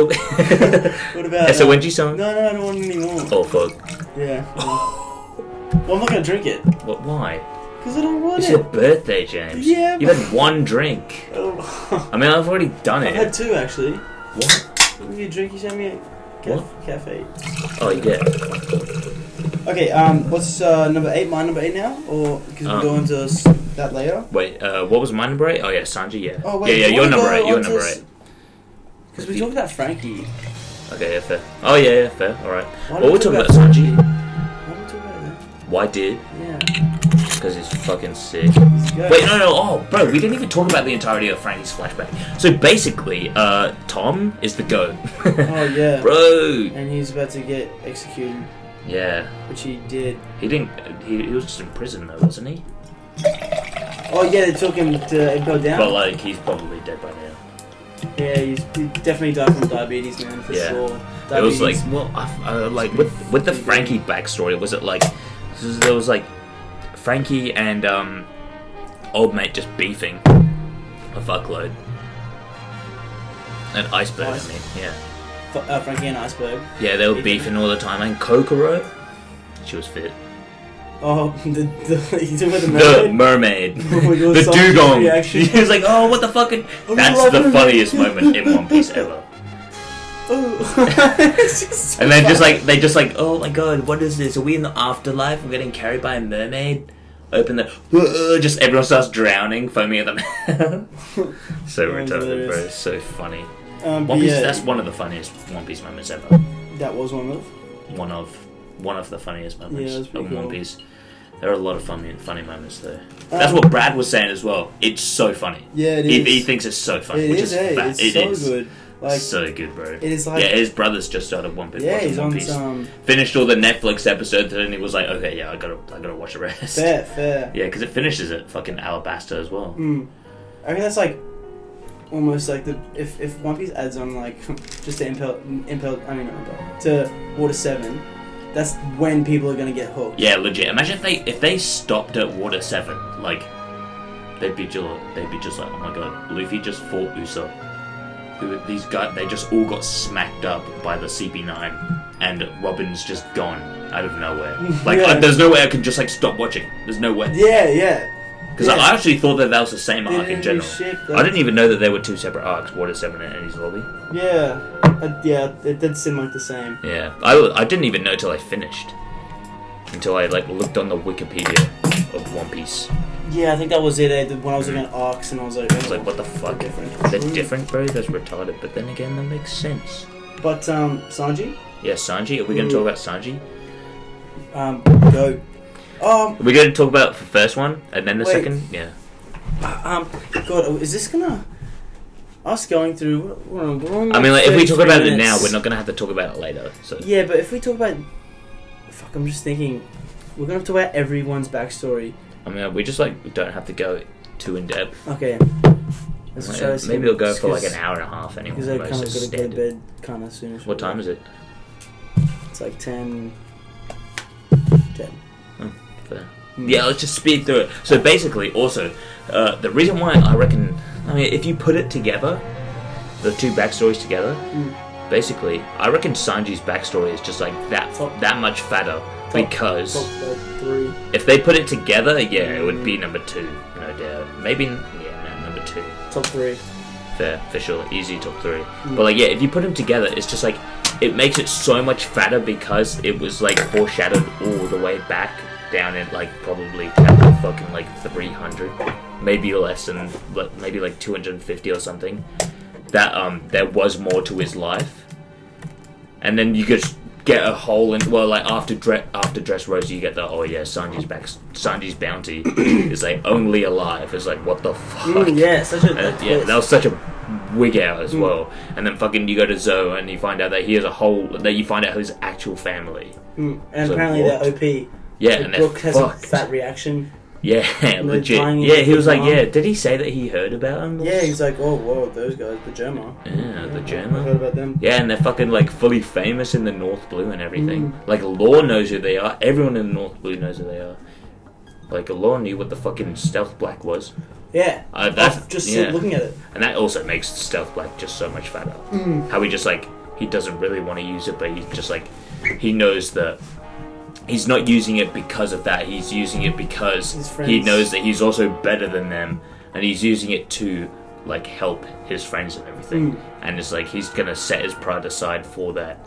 What about that's a Wendy song? No, I don't want it anymore. Oh fuck. Yeah. Well, I'm not gonna drink it. What? Why? Because I don't want it's it. It's your birthday, James. Yeah. You've had one drink. I mean, I've already done it. I've had two actually. What? When you drink, you send me a cafe. Oh, you get. Okay, what's number 8? My number 8 now? Or because we're going to that later? Wait, what was my number 8? Oh, yeah, Sanji, yeah. Oh, wait, yeah, you're number 8, you're number 8. Because we talked about Frankie. Okay, yeah, fair. Oh, yeah, fair, alright. Well, we're talking about Sanji. Why did we talk about that? Why did? Yeah. Because he's fucking sick. Wait, no, oh, bro, we didn't even talk about the entirety of Frankie's flashback. So basically, Tom is the GOAT. Oh, yeah. Bro! And he's about to get executed. Yeah. Which he did. He didn't. He was just in prison though, wasn't he? Oh yeah, they took him to go down. But like, he's probably dead by now. Yeah, he definitely died from diabetes, man. For sure. Diabetes. It was like, well, like with the Frankie backstory, was it like there was like Frankie and old mate just beefing a fuckload. An iceberg, I mean, yeah. Frankie and Iceberg. Yeah, they were beefing all the time. And Kokoro, she was fit. Oh, you talking about the mermaid? The dugong. He was like, oh, what the fucking... That's the funniest moment in One Piece ever. And then they just like, oh my god, what is this? Are we in the afterlife? We're getting carried by a mermaid? Open the... just everyone starts drowning, foaming at them. So retarded, bro. So funny. One Piece, that's one of the funniest One Piece moments ever. That was one of the funniest moments of cool. One Piece. There are a lot of funny moments there. That's what Brad was saying as well. It's so funny. Yeah, it is. He thinks it's so funny, which is fat. It's so good. Like, so good, bro. It is like, yeah, his brother's just started One Piece. Yeah, he's One on Piece. some. Finished all the Netflix episodes, and he was like, okay, yeah, I gotta watch the rest. Fair. Yeah, because it finishes at fucking Alabasta as well. I mean, that's like almost like if One Piece adds on like just to to Water 7, that's when people are gonna get hooked. Yeah, legit. Imagine if they stopped at Water 7, like they'd be just like, oh my god, Luffy just fought Usopp. These guys, they just all got smacked up by the CP9, and Robin's just gone out of nowhere. Like, there's no way I can just like stop watching. There's no way. Yeah. Because I actually thought that was the same arc in general. I didn't even know that there were two separate arcs, Water 7 and Enies Lobby. Yeah, it did seem like the same. Yeah, I didn't even know till I finished. Until I like looked on the Wikipedia of One Piece. Yeah, I think that was it. When I was looking at arcs, and I was like, what the fuck? They're different, bro. That's retarded. But then again, that makes sense. But Sanji? Yeah, Sanji. Are we going to talk about Sanji? Go. We're going to talk about the first one and then the second. Yeah. God, is this gonna? us going through. I mean, like, if we talk about it now, we're not gonna have to talk about it later. So yeah, but if we talk about, fuck, I'm just thinking, we're gonna have to talk about everyone's backstory. I mean, we just like don't have to go too in depth. Okay. Let's try this. Maybe we'll go for like an hour and a half anyway. Because I kind of gotta go to bed kind of soon. What time is it? It's like 10. Oh, fair. Yeah, let's just speed through it. So basically, also, the reason why I reckon, I mean, if you put it together, the two backstories together, basically, I reckon Sanji's backstory is just like that much fatter because top 3. If they put it together, yeah, it would be number 2, no doubt. Maybe, number 2. Top 3. Fair, for sure, easy top 3. But like, yeah, if you put them together, it's just like it makes it so much fatter because it was like foreshadowed all the way back down in like probably chapter fucking like 300, maybe less than, maybe like 250 or something. That there was more to his life, and then you could get a whole in. Well, like after Dressrosa, you get the Sanji's bounty is like only alive. It's like what the fuck? Yeah, that was such a wig out as well. And then fucking you go to Zoe and you find out that he has you find out his actual family. And so apparently they're OP. Yeah, like and Brooke they're has fucked. a fat reaction. Yeah, legit. Yeah, he was like, yeah. Did he say that he heard about him? Yeah, he's like, oh, whoa, those guys, the Germa. Yeah, the I Germa. heard about them. Yeah, and they're fucking like fully famous in the North Blue and everything. Like Law knows who they are. Everyone in the North Blue knows who they are. Like Law knew what the fucking Stealth Black was. Yeah, just looking at it. And that also makes Stealth Black just so much fatter. How he just like, he doesn't really want to use it, but he's just like, he knows that he's not using it because of that. He's using it because he knows that he's also better than them, and he's using it to like help his friends and everything. And it's like he's gonna set his pride aside for that.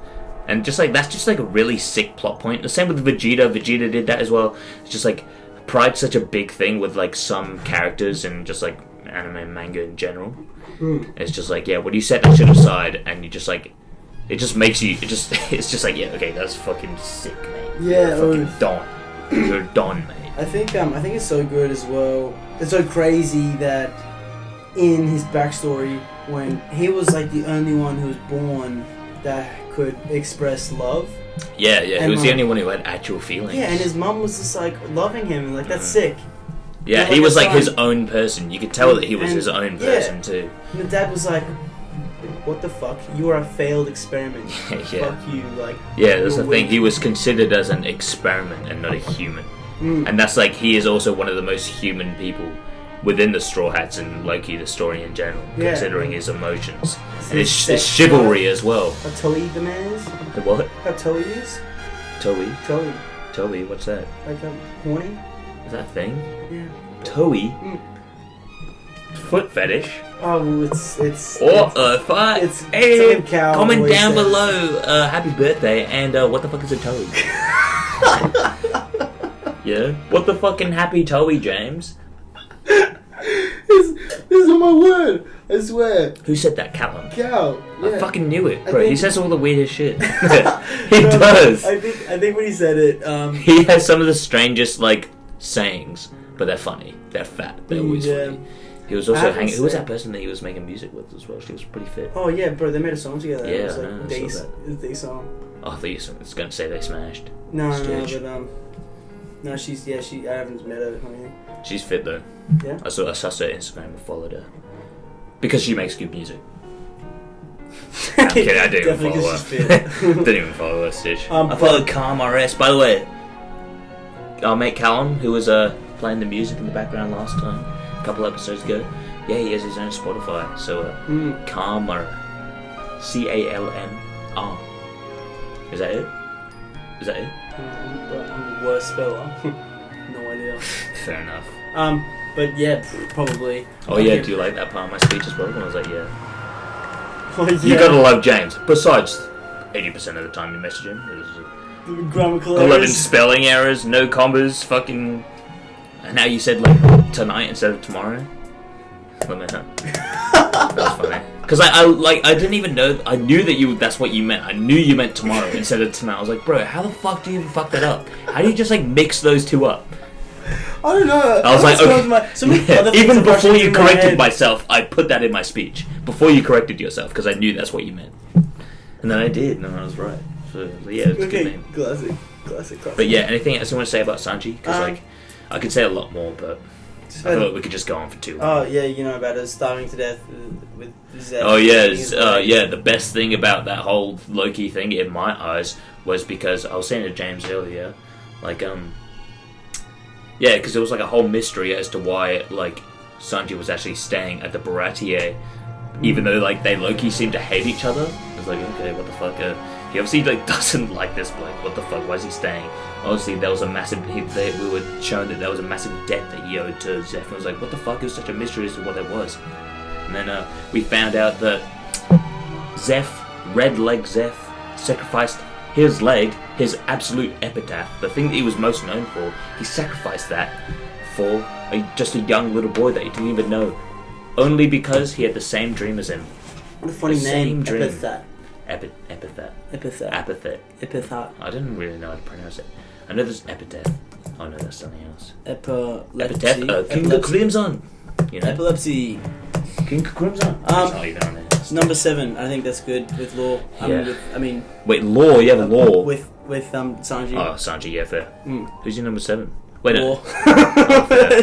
And just like that's just like a really sick plot point. The same with Vegeta. Vegeta did that as well. It's just like pride's such a big thing with like some characters and just like anime and manga in general. It's just like, yeah, when you set that shit aside and you just like, it just makes you, it's just like, yeah, okay, that's fucking sick, mate. Yeah, you're fucking done. You're done, mate. I think it's so good as well. It's so crazy that in his backstory, when he was like the only one who was born that could express love. Yeah, he was the only one who had actual feelings. Yeah, and his mum was just like loving him and like that's sick. Yeah, he was like his own person. You could tell that he was his own person too. And the dad was like, what the fuck? You are a failed experiment. Yeah. Fuck you, like. Yeah, that's the thing. He was considered as an experiment and not a human. And that's like, he is also one of the most human people within the Straw Hats and Loki, the story in general, considering his emotions. And his chivalry as well. How Toei the man is? The what? How Toei is? Toei, what's that? Like horny? Is that a thing? Yeah. Toei? Foot fetish? Oh, it's hey, comment down below, happy birthday, and what the fuck is a Toei? Yeah? What the fucking happy Toei, James? This is my word, I swear. Who said that? Callum? Cal. Yeah. I fucking knew it, bro. He says all the weirdest shit. He does. I think when he said it, he has some of the strangest, like, sayings, but they're funny. They're fat. They're always funny. He was also hanging. Who was that person that he was making music with as well? She was pretty fit. Oh yeah, bro. They made a song together. Yeah, it was like they song. Oh, I thought you were going to say they smashed. No, no, she's I haven't met her or anything. She's fit though. Yeah. I saw her Instagram and followed her because she makes good music. I'm kidding. I didn't even follow her. Didn't even follow her, Stitch. I followed Calm RS. By the way, our mate Callum, who was playing the music in the background last time, a couple episodes ago. Yeah, he has his own Spotify. So Calmer, CALMR. Is that it? Is that it? I'm the worst speller. No idea. Fair enough. But yeah, probably. Oh yeah, do you like that part of my speech as well? And I was like, yeah. Oh, yeah. You gotta love James. Besides, 80% of the time you message him. Grammatical 11 errors. spelling errors, no combos, fucking. And now you said like tonight instead of tomorrow. Let me know. That was funny. Because I didn't even know. I knew that that's what you meant. I knew you meant tomorrow instead of tonight. I was like, bro, how the fuck do you even fuck that up? How do you just like mix those two up? I don't know. I was like, okay. Even before you corrected myself, I put that in my speech. Before you corrected yourself, because I knew that's what you meant. And then I did, and I was right. So yeah, it's a good name. Classic. But yeah, anything else you want to say about Sanji? Because like, I could say a lot more, but I thought we could just go on for too long. Oh yeah, you know about us starving to death with Zed. Oh yeah, the best thing about that whole Loki thing, in my eyes, was because I was saying to James earlier, like yeah, because there was like a whole mystery as to why like Sanji was actually staying at the Baratier, even though like they Loki seemed to hate each other. It was like, okay, what the fuck? He obviously like doesn't like this bloke. What the fuck? Why is he staying? Obviously, there was a massive. We were shown that there was a massive debt that he owed to Zeph. And I was like, what the fuck? It was such a mystery as to what that was. And then we found out that Zeph, Red Leg Zeph, sacrificed his leg, his absolute epitaph, the thing that he was most known for. He sacrificed that for just a young little boy that he didn't even know, only because he had the same dream as him. What a funny name. Epithet. Epithet. I didn't really know how to pronounce it. I know there's epitaph. Oh no, that's something else. Epitaph. King of Crimson. You know? Epilepsy. King of Crimson. Number 7. I think that's good with Law. Wait, Law. You have Law with Sanji. Oh, Sanji. Yeah, fair. Who's your number 7? Wait, Law.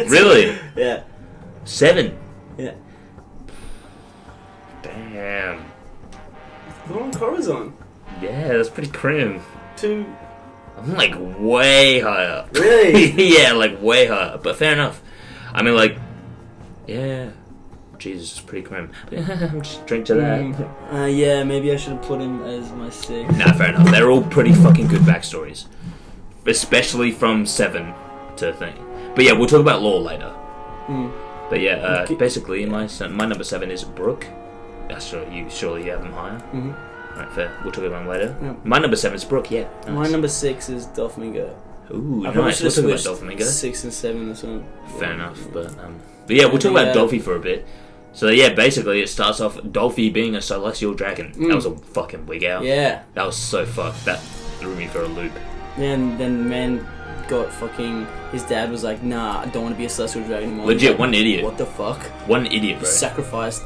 Really? Yeah. 7. Yeah. Damn. We're on Corazon. Yeah, that's pretty crim. 2. I'm like way higher. Really? Yeah, like way higher. But fair enough. I mean, like, yeah. Jesus, it's pretty crim. Just drink to that. Yeah, maybe I should have put him as my 6. Nah, fair enough. They're all pretty fucking good backstories. Especially from 7 to thing. But yeah, we'll talk about Law later. But yeah, basically, my number 7 is Brooke. Surely you have them higher. Right, fair. We'll talk about them later. Yeah. My number 7 is Brooke, yeah. Nice. My number 6 is Doflamingo. Ooh, nice. We'll talk about Doflamingo. 6 and 7 or something. Fair enough, but yeah, we'll talk about Dolphy for a bit. So yeah, basically it starts off Dolphy being a celestial dragon. That was a fucking wig out. Yeah. That was so fucked. That threw me for a loop. Yeah, and then the man got fucking... His dad was like, nah, I don't want to be a celestial dragon anymore. Legit, like, one idiot. What the fuck? One idiot, bro. He sacrificed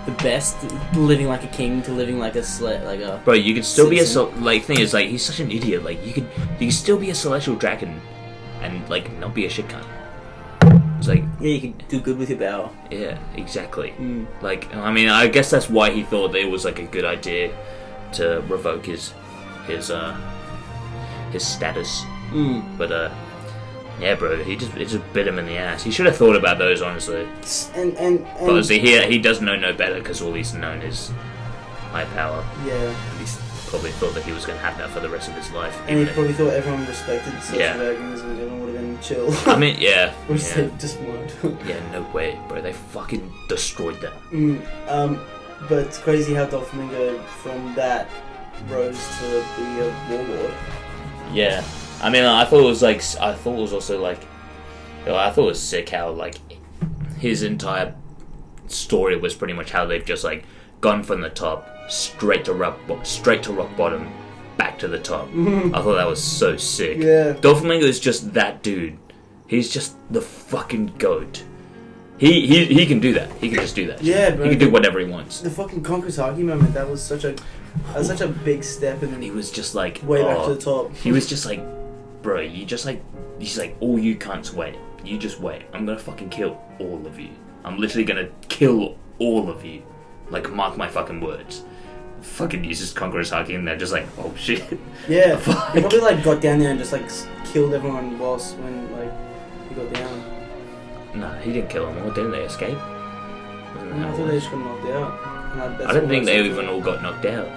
the best, living like a king to living like a Bro, you could still citizen. be a thing is like he's such an idiot. Like you could still be a celestial dragon and like not be a shit cunt. It's like, yeah, you can do good with your power. Yeah, exactly. Like, I mean, I guess that's why he thought that it was like a good idea to revoke his status. But yeah, bro, it just bit him in the ass. He should have thought about those, honestly. And but obviously, he does know no better because all he's known is high power. Yeah. He's probably thought that he was going to have that for the rest of his life. And he probably thought everyone respected celestial dragons and everyone would have been chill. I mean, yeah. Which they just weren't. Yeah, no way, bro. They fucking destroyed them. But it's crazy how Doflamingo from that rose to be a warlord. Yeah. I mean, I thought it was also like, I thought it was sick how like his entire story was pretty much how they've just like gone from the top straight to rock bottom, back to the top. I thought that was so sick. Yeah. Doflamingo is just that dude. He's just the fucking goat. He can do that. He can just do that. Yeah, bro. He can do whatever he wants. The fucking Konkusaki moment, that was such a big step, and he was just like way back to the top. He was just like, bro, he's like, all you cunts wait. You just wait. I'm gonna fucking kill all of you. I'm literally gonna kill all of you. Like, mark my fucking words. Fucking uses Conqueror's Haki and they're just like, oh shit. Yeah. He probably like got down there and just like killed everyone when like he got down. Nah, he didn't kill them all. Didn't they escape? I thought they just got knocked out. I don't think they even all got knocked out.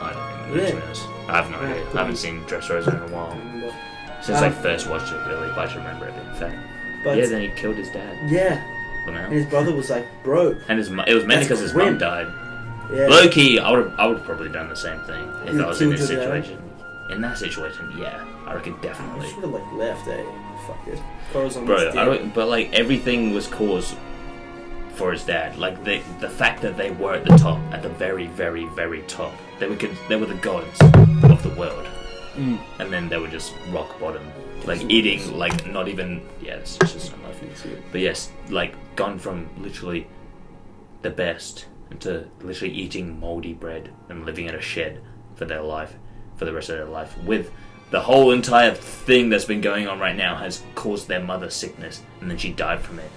I don't know. Really? I have no idea. I haven't seen Dressrosa in a while. Since I first watched it, really. But I should remember it being fact. But yeah, then he killed his dad. Yeah. And his brother was like, bro. And it was mainly because his mum died. Yeah. Low-key, I would have probably done the same thing if I was in this situation. In that situation, yeah. I reckon definitely. I should have like left, Fuck it. Bro, but like everything was caused for his dad. Like the fact that they were at the top, at the very, very, very top. They were the gods of the world. And then they were just rock bottom. like eating, like not even. Yeah, it's just not life. But yes, like gone from literally the best into literally eating moldy bread and living in a shed for their life, for the rest of their life. With the whole entire thing that's been going on right now has caused their mother sickness, and then she died from it.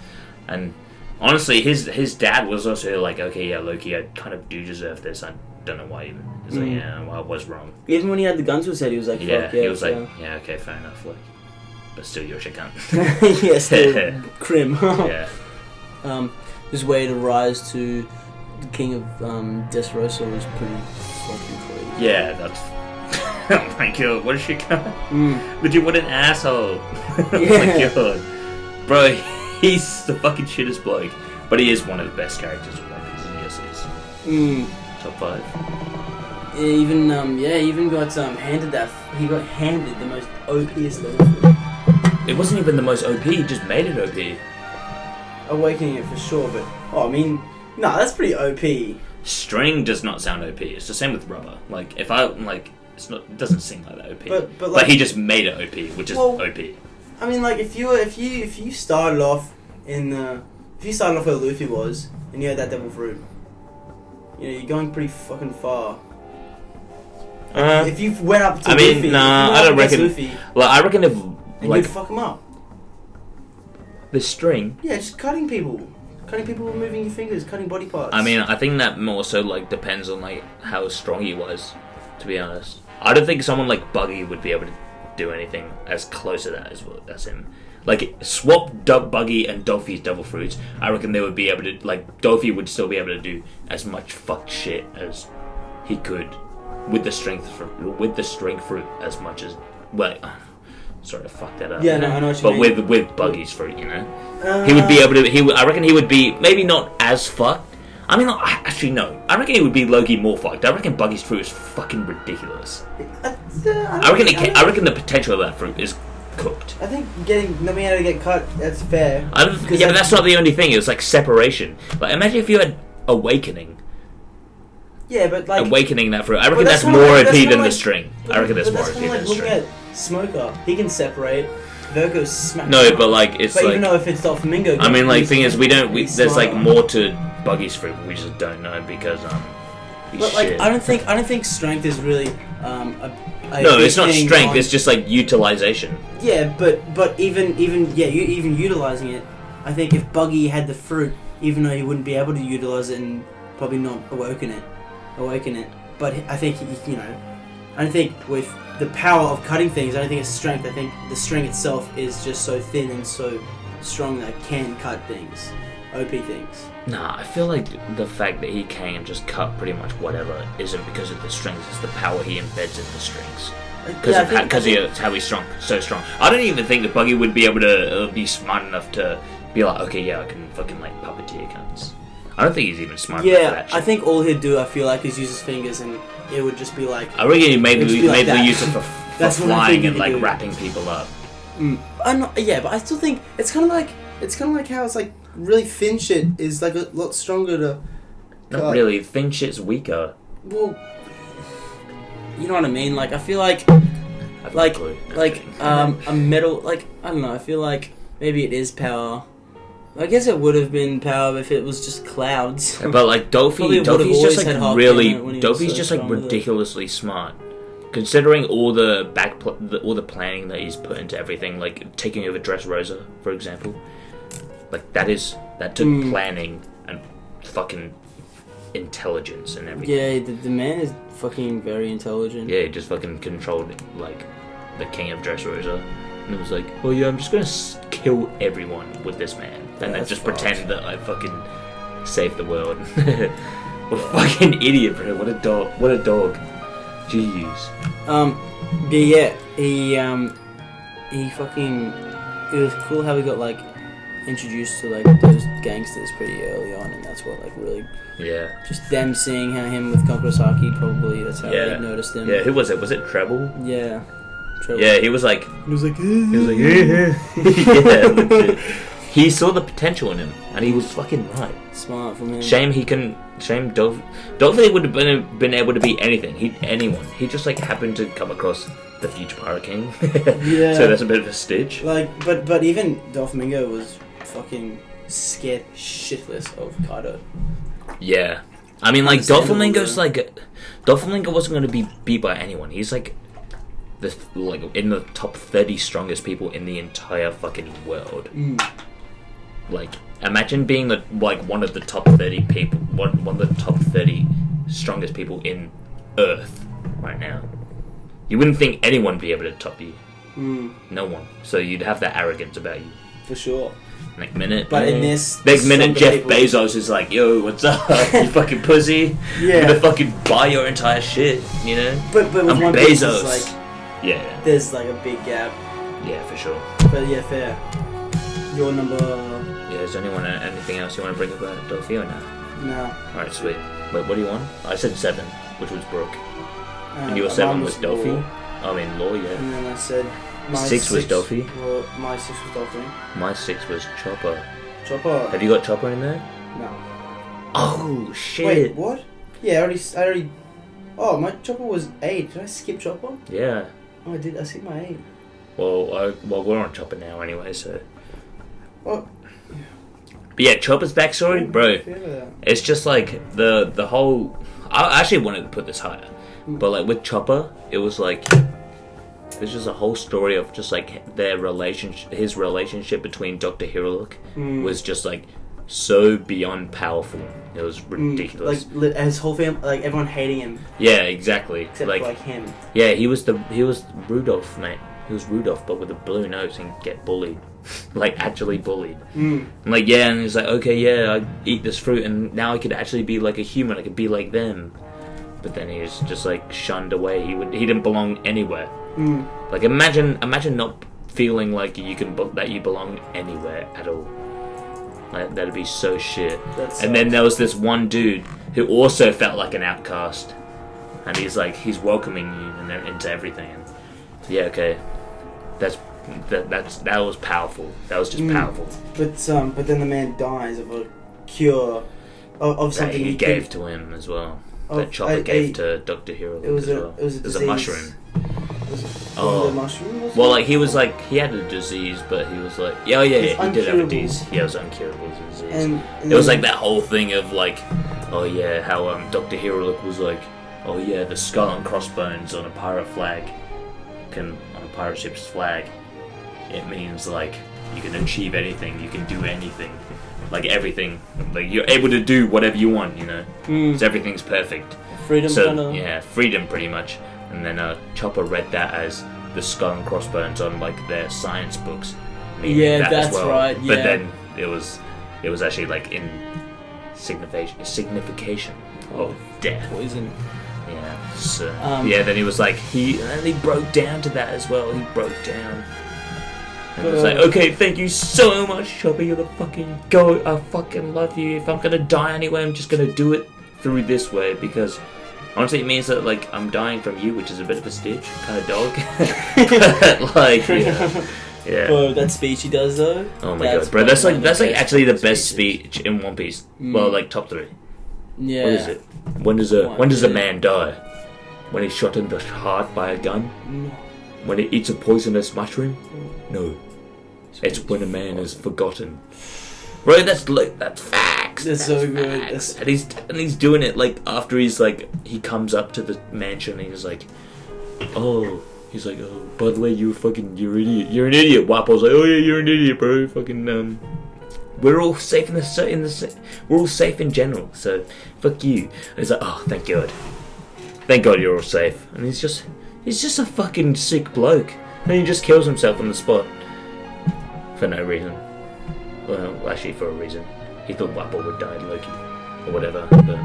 And honestly, his dad was also like, okay, yeah, Loki, I kind of do deserve this. I don't know why even. He's like, yeah, well, I was wrong. Even when he had the gun to his head, he was like, yeah, fuck, yeah. He was like, yeah, okay, fair enough. Like, but still, you're a shit cunt. Yeah, still Crim. Yeah. His way to rise to the king of Dressrosa was pretty fucking crazy. Yeah, that's. Oh my god, what a shit cunt. But dude, what an asshole. Oh my god. Bro, he's the fucking shittest bloke. But he is one of the best characters of One Piece. Yes, he is. Top 5. Yeah, even got handed that. He got handed the most OP'est level. It wasn't even the most OP. He just made it OP. Awakening it for sure, but that's pretty OP. String does not sound OP. It's the same with rubber. Like if I like, it's not. It doesn't sing like that OP. But he just made it OP, which is OP. I mean, like if you started off where Luffy was and you had that devil fruit, you're going pretty fucking far. If you went up to Luffy, I don't reckon. Luffy, I reckon if you'd fuck him up. The string. Yeah, just cutting people, removing your fingers, cutting body parts. I mean, I think that more so depends on how strong he was. To be honest, I don't think someone like Buggy would be able to do anything as close to that as him. Swap Buggy and Doffy's devil fruits. I reckon they would be able to. Doffy would still be able to do as much fucked shit as he could with the strength fruit as much as sorry, I fucked that up. Yeah, no, I know what you mean. But with Buggy's fruit, he would be able to. I reckon he would be maybe not as fucked. I mean, actually, no. I reckon he would be low-key more fucked. I reckon Buggy's fruit is fucking ridiculous. I reckon the potential of that fruit is cooked. I think not being able to get cut, that's fair. But that's not the only thing. It was separation. Imagine if you had awakening. Yeah, but awakening that fruit. I reckon that's more OP than the string. I reckon that's more OP than the string. Look at Smoker. He can separate. Virgo's smack. No, but it's even though if it's Doflamingo. I mean, thing is, there's more to Buggy's fruit, but we just don't know because shit. I don't think strength is really no, it's not strength. It's just utilization. Yeah, but even utilizing it, I think if Buggy had the fruit, even though he wouldn't be able to utilize it and probably not awaken it. But I think I think with the power of cutting things, I don't think it's strength. I think the string itself is just so thin and so strong that it can cut things, OP things. Nah, I feel like the fact that he can just cut pretty much whatever isn't because of the strings, it's the power he embeds in the strings. Because how he's so strong. I don't even think that Buggy would be able to be smart enough to be okay, yeah, I can fucking puppeteer cunts. I don't think he's even smart enough for that shit. I think all he'd do, I feel like, is use his fingers and it would just be I reckon he maybe use it for flying and wrapping people up. But I still think it's kind of like how it's really thin shit is a lot stronger to Not cut. really, thin shit's weaker. Well, you know what I mean? I feel a metal, I don't know, I feel like maybe it is power. I guess it would have been power if it was just clouds. But Doffy's just ridiculously smart. Considering all the planning that he's put into everything, taking over Dressrosa, for example, that took planning and fucking intelligence and everything. Yeah, the man is fucking very intelligent. Yeah, he just fucking controlled the king of Dressrosa, and it was oh yeah, I'm just gonna kill everyone with this man, and then just pretend that I fucking saved the world. What a fucking idiot, bro! What a dog! Jeez. He fucking. It was cool how he got introduced to those gangsters pretty early on, and that's what really. Yeah. Just them seeing him with Kokurosaki, probably that's how they noticed him. Yeah, who was it? Was it Treble? Yeah. Treble. Yeah, he was He was yeah, legit. he saw the potential in him, and he was fucking right. Smart from him. Shame Dolphy would have been able to be anyone. He just like happened to come across the future Pirate King. Yeah. So that's a bit of a stitch. Like, but even Doflamingo was fucking scared shitless of Kaido. Yeah. I mean, like, Doflamingo wasn't going to be beat by anyone. He's like in the top 30 strongest people in the entire fucking world. Like, imagine being one of the top 30 people, one of the top 30 strongest people in Earth right now. You wouldn't think anyone would be able to top you. No one. So you'd have that arrogance about you. For sure. Next minute, in this minute, Jeff Bezos is like, "Yo, what's up, you fucking pussy? Yeah. I'm gonna fucking buy your entire shit," you know. But with I'm One Piece, Bezos. it's like, there's like a big gap. Yeah, for sure. But yeah, fair. Your number. Yeah, is anyone anything else you want to bring about Dolphy or no? No. All right, sweet. Wait, what do you want? I said 7, which was Brooke, and your 7 was Dolphy. I mean, Law, yeah. And then I said. My 6 was Dolphy. Well, my 6 was Dolphy. My 6 was Chopper. Chopper. Have you got Chopper in there? No. Oh shit! Wait, what? Yeah, I already. Oh, my Chopper was 8. Did I skip Chopper? Yeah. Oh, I did. I skipped my 8. Well, we're on Chopper now anyway, so. What? But yeah, Chopper's backstory, bro. It's just like the whole. I actually wanted to put this higher, but like with Chopper, it was like. There's just a whole story of just like his relationship between Dr. Hiruluk was just like so beyond powerful. It was ridiculous. Like his whole family, like everyone hating him. Yeah, exactly. Except for like him. Yeah, he was Rudolph, mate. He was Rudolph, but with a blue nose and get bullied, like actually bullied. And like and he's like, okay, yeah, I eat this fruit, and now I could actually be like a human. I could be like them. But then he was just like shunned away. He didn't belong anywhere. Like imagine not feeling like that you belong anywhere at all. Like that'd be so shit. And then there was this one dude who also felt like an outcast, and he's welcoming you into everything. And yeah, okay, that was powerful. That was just powerful. But then the man dies of a cure of something that he gave to him as well. That Chopper gave to Dr. Hiruluk as well. It was a mushroom. The mushroom? Well, like he had a disease, but he was like, he did have a disease. Yeah, it was uncurable disease. And it was like that whole thing of like, how Dr. Hiruluk was like, the skull and crossbones on a pirate ship's flag. It means like you can achieve anything, you can do anything, like everything, like you're able to do whatever you want, you know. So everything's perfect. Freedom. Freedom pretty much. And then Chopper read that as the skull and crossbones on like their science books. That's well. Right. Yeah. But then it was actually like in signification of death. Poison. Yeah. So then he was like he broke down to that as well. He broke down. And it was like, okay, thank you so much, Chopper. You're the fucking goat. I fucking love you. If I'm gonna die anyway, I'm just gonna do it through this way because. Honestly, it means that like I'm dying from you, which is a bit of a stitch, kind of dog. But like, yeah. Bro, that speech he does though. Oh my god, bro, that's like actually the best speech in One Piece. Well, like top 3. Yeah. What is it? When does a man die? When he's shot in the heart by a gun? No. When he eats a poisonous mushroom? No. It's when a man is forgotten. Bro, that's facts. That's so good. And he's doing it like after he comes up to the mansion and he's like, oh, by the way, you're an idiot. You're an idiot. Wappo's like, oh yeah, you're an idiot, bro. Fucking we're all safe we're all safe in general. So fuck you. And he's like, oh, thank God you're all safe. And he's just a fucking sick bloke. And he just kills himself on the spot for no reason. Well, actually, for a reason. He thought Wappo would die in Loki. Or whatever. But,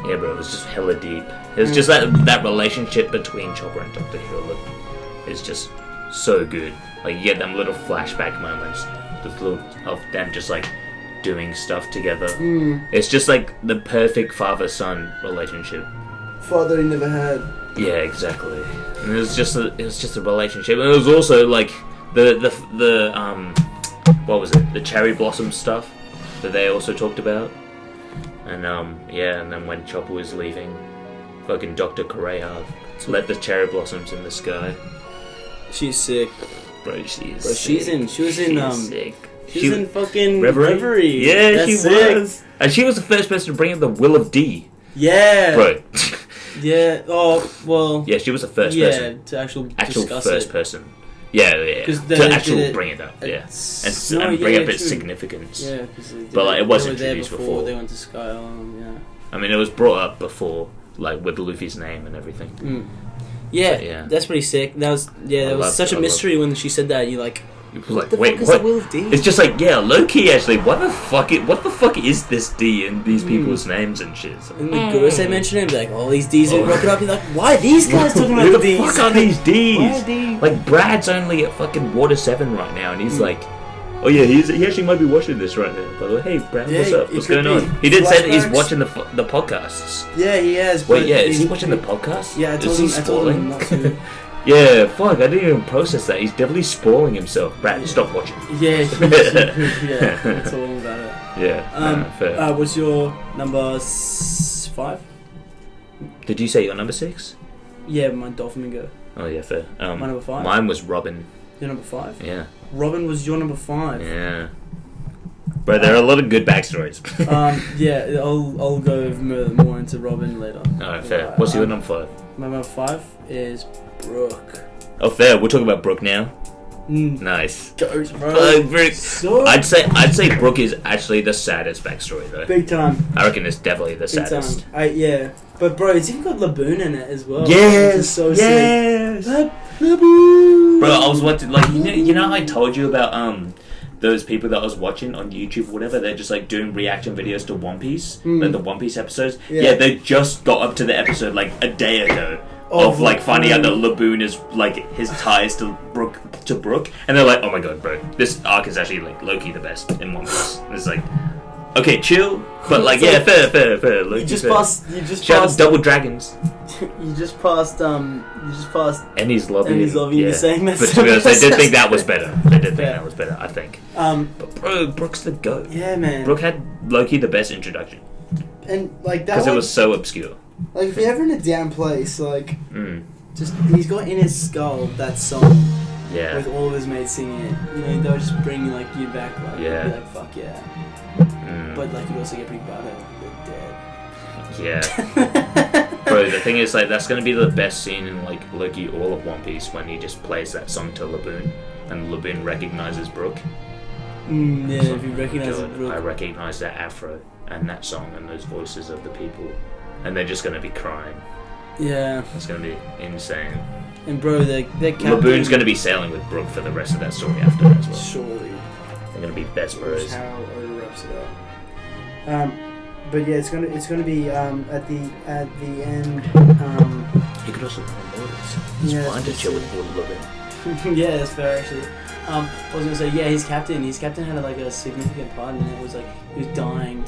yeah, bro, it was just hella deep. It was just that relationship between Chopper and Dr. Hiruluk is just so good. Like, you get them little flashback moments. Just little of them just, like, doing stuff together. It's just, like, the perfect father-son relationship. Father he never had. Yeah, exactly. And it was just a relationship. And it was also, like, the what was it? The cherry blossom stuff that they also talked about. And and then when Chopper was leaving, fucking Dr. Correa let the cherry blossoms in the sky. She's sick. Bro, she is Bro, sick. She was in sick. She was in fucking Reverie. Yeah, That's she sick. was. And she was the first person to bring up the Will of D. Yeah. Bro. Yeah. Oh well. Yeah, she was the first person. Yeah, to actual Actual discuss first it. person. Yeah. To actually bring it up. Yeah. And bring up its true. significance. Yeah, because But like, it wasn't they were there introduced before. They went to Sky Island. Yeah. I mean, it was brought up before, like with Luffy's name and everything. Mm. Yeah, yeah, that's pretty sick. That was such a mystery when she said that. You like, what the fuck is the Will of D? It's just like, yeah, low key actually. What the fuck is this D in these people's names and shit? So, and the Gurusei mentioned him, like, all these D's are rocking up. You're like, why are these guys talking about the D's? Who the fuck are these D's? Why are D's? Like, Brad's only at fucking Water 7 right now, and he's like, oh yeah, he actually might be watching this right now. By the way, hey Brad, what's up? What's going on? He did say that he's watching the podcasts. Yeah, he has. Wait, yeah, is he watching the podcast? Yeah, I told him not to. Yeah, fuck, I didn't even process that. He's definitely spoiling himself. Brad, stop watching. Yeah, yeah, that's all about it. Yeah, fair. What's your number 5? Did you say your number 6? Yeah, my Dolphin Oh yeah, fair. My number 5? Mine was Robin. Your number 5? Yeah. Robin was your number 5. Yeah. Bro, there are a lot of good backstories. Yeah, I'll go more into Robin later. Alright, fair. What's your number 5? My number 5 is Brooke. Oh, fair. We'll talk about Brooke now. Mm. Nice. Goes, bro. Brooke. So I'd say Brooke is actually the saddest backstory though. big time. I reckon it's definitely the Big saddest. time. Yeah, but bro, it's even got Laboon in it as well. Yes. Which is so yes. sick. Laboon. Bro, I was watching like you know how I told you about those people that I was watching on YouTube or whatever, they're just like doing reaction videos to One Piece, like the One Piece episodes. Yeah, they just got up to the episode like a day ago of like finding out that Laboon is like his ties to Brooke, and they're like, oh my god, bro, this arc is actually like low-key the best in One Piece. And it's like, okay, chill, but like yeah, fair. You just passed Shout out Double Dragons. You just passed Ennys Lobby. Ennys Lobby. You're saying that. But to be honest, they did think that was better. I think. But bro, Brooke's the GOAT. Yeah, man. Brooke had low-key the best introduction. And like that, because it was so obscure. Like if you're ever in a down place, like just he's got in his skull that song. Yeah. With all of his mates singing it, you know, they'll just bring like you back, like you'd be like fuck yeah. But like you'd also get pretty bad at you're dead. Yeah. Bro, the thing is, like, that's gonna be the best scene in like Loki all of One Piece when he just plays that song to Laboon, and Laboon recognizes Brooke. Yeah, if you recognize Brooke. I recognize that afro and that song and those voices of the people, and they're just gonna be crying. Yeah. It's gonna be insane. And bro, they're Laboon's gonna be sailing with Brooke for the rest of that story after that as well. Surely. They're gonna be best bros. How Oda wraps it up. But yeah, it's gonna be at the end. He could also run borders. He's fine to chill with Laboon. Yeah, that's fair actually. I was gonna say his captain had like a significant part in it. It was like he was dying,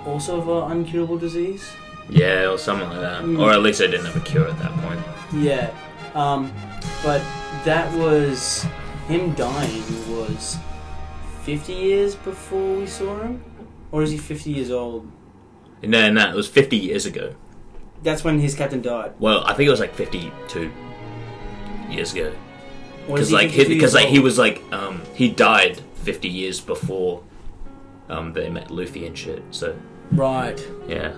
also of an uncurable disease. Yeah, or something like that, or at least they didn't have a cure at that point. Yeah, but that was him dying was 50 years before we saw him, or is he 50 years old? No, it was 50 years ago. That's when his captain died. Well, I think it was like 52 years ago. Because he was like he died 50 years before they met Luffy and shit. So right. Yeah.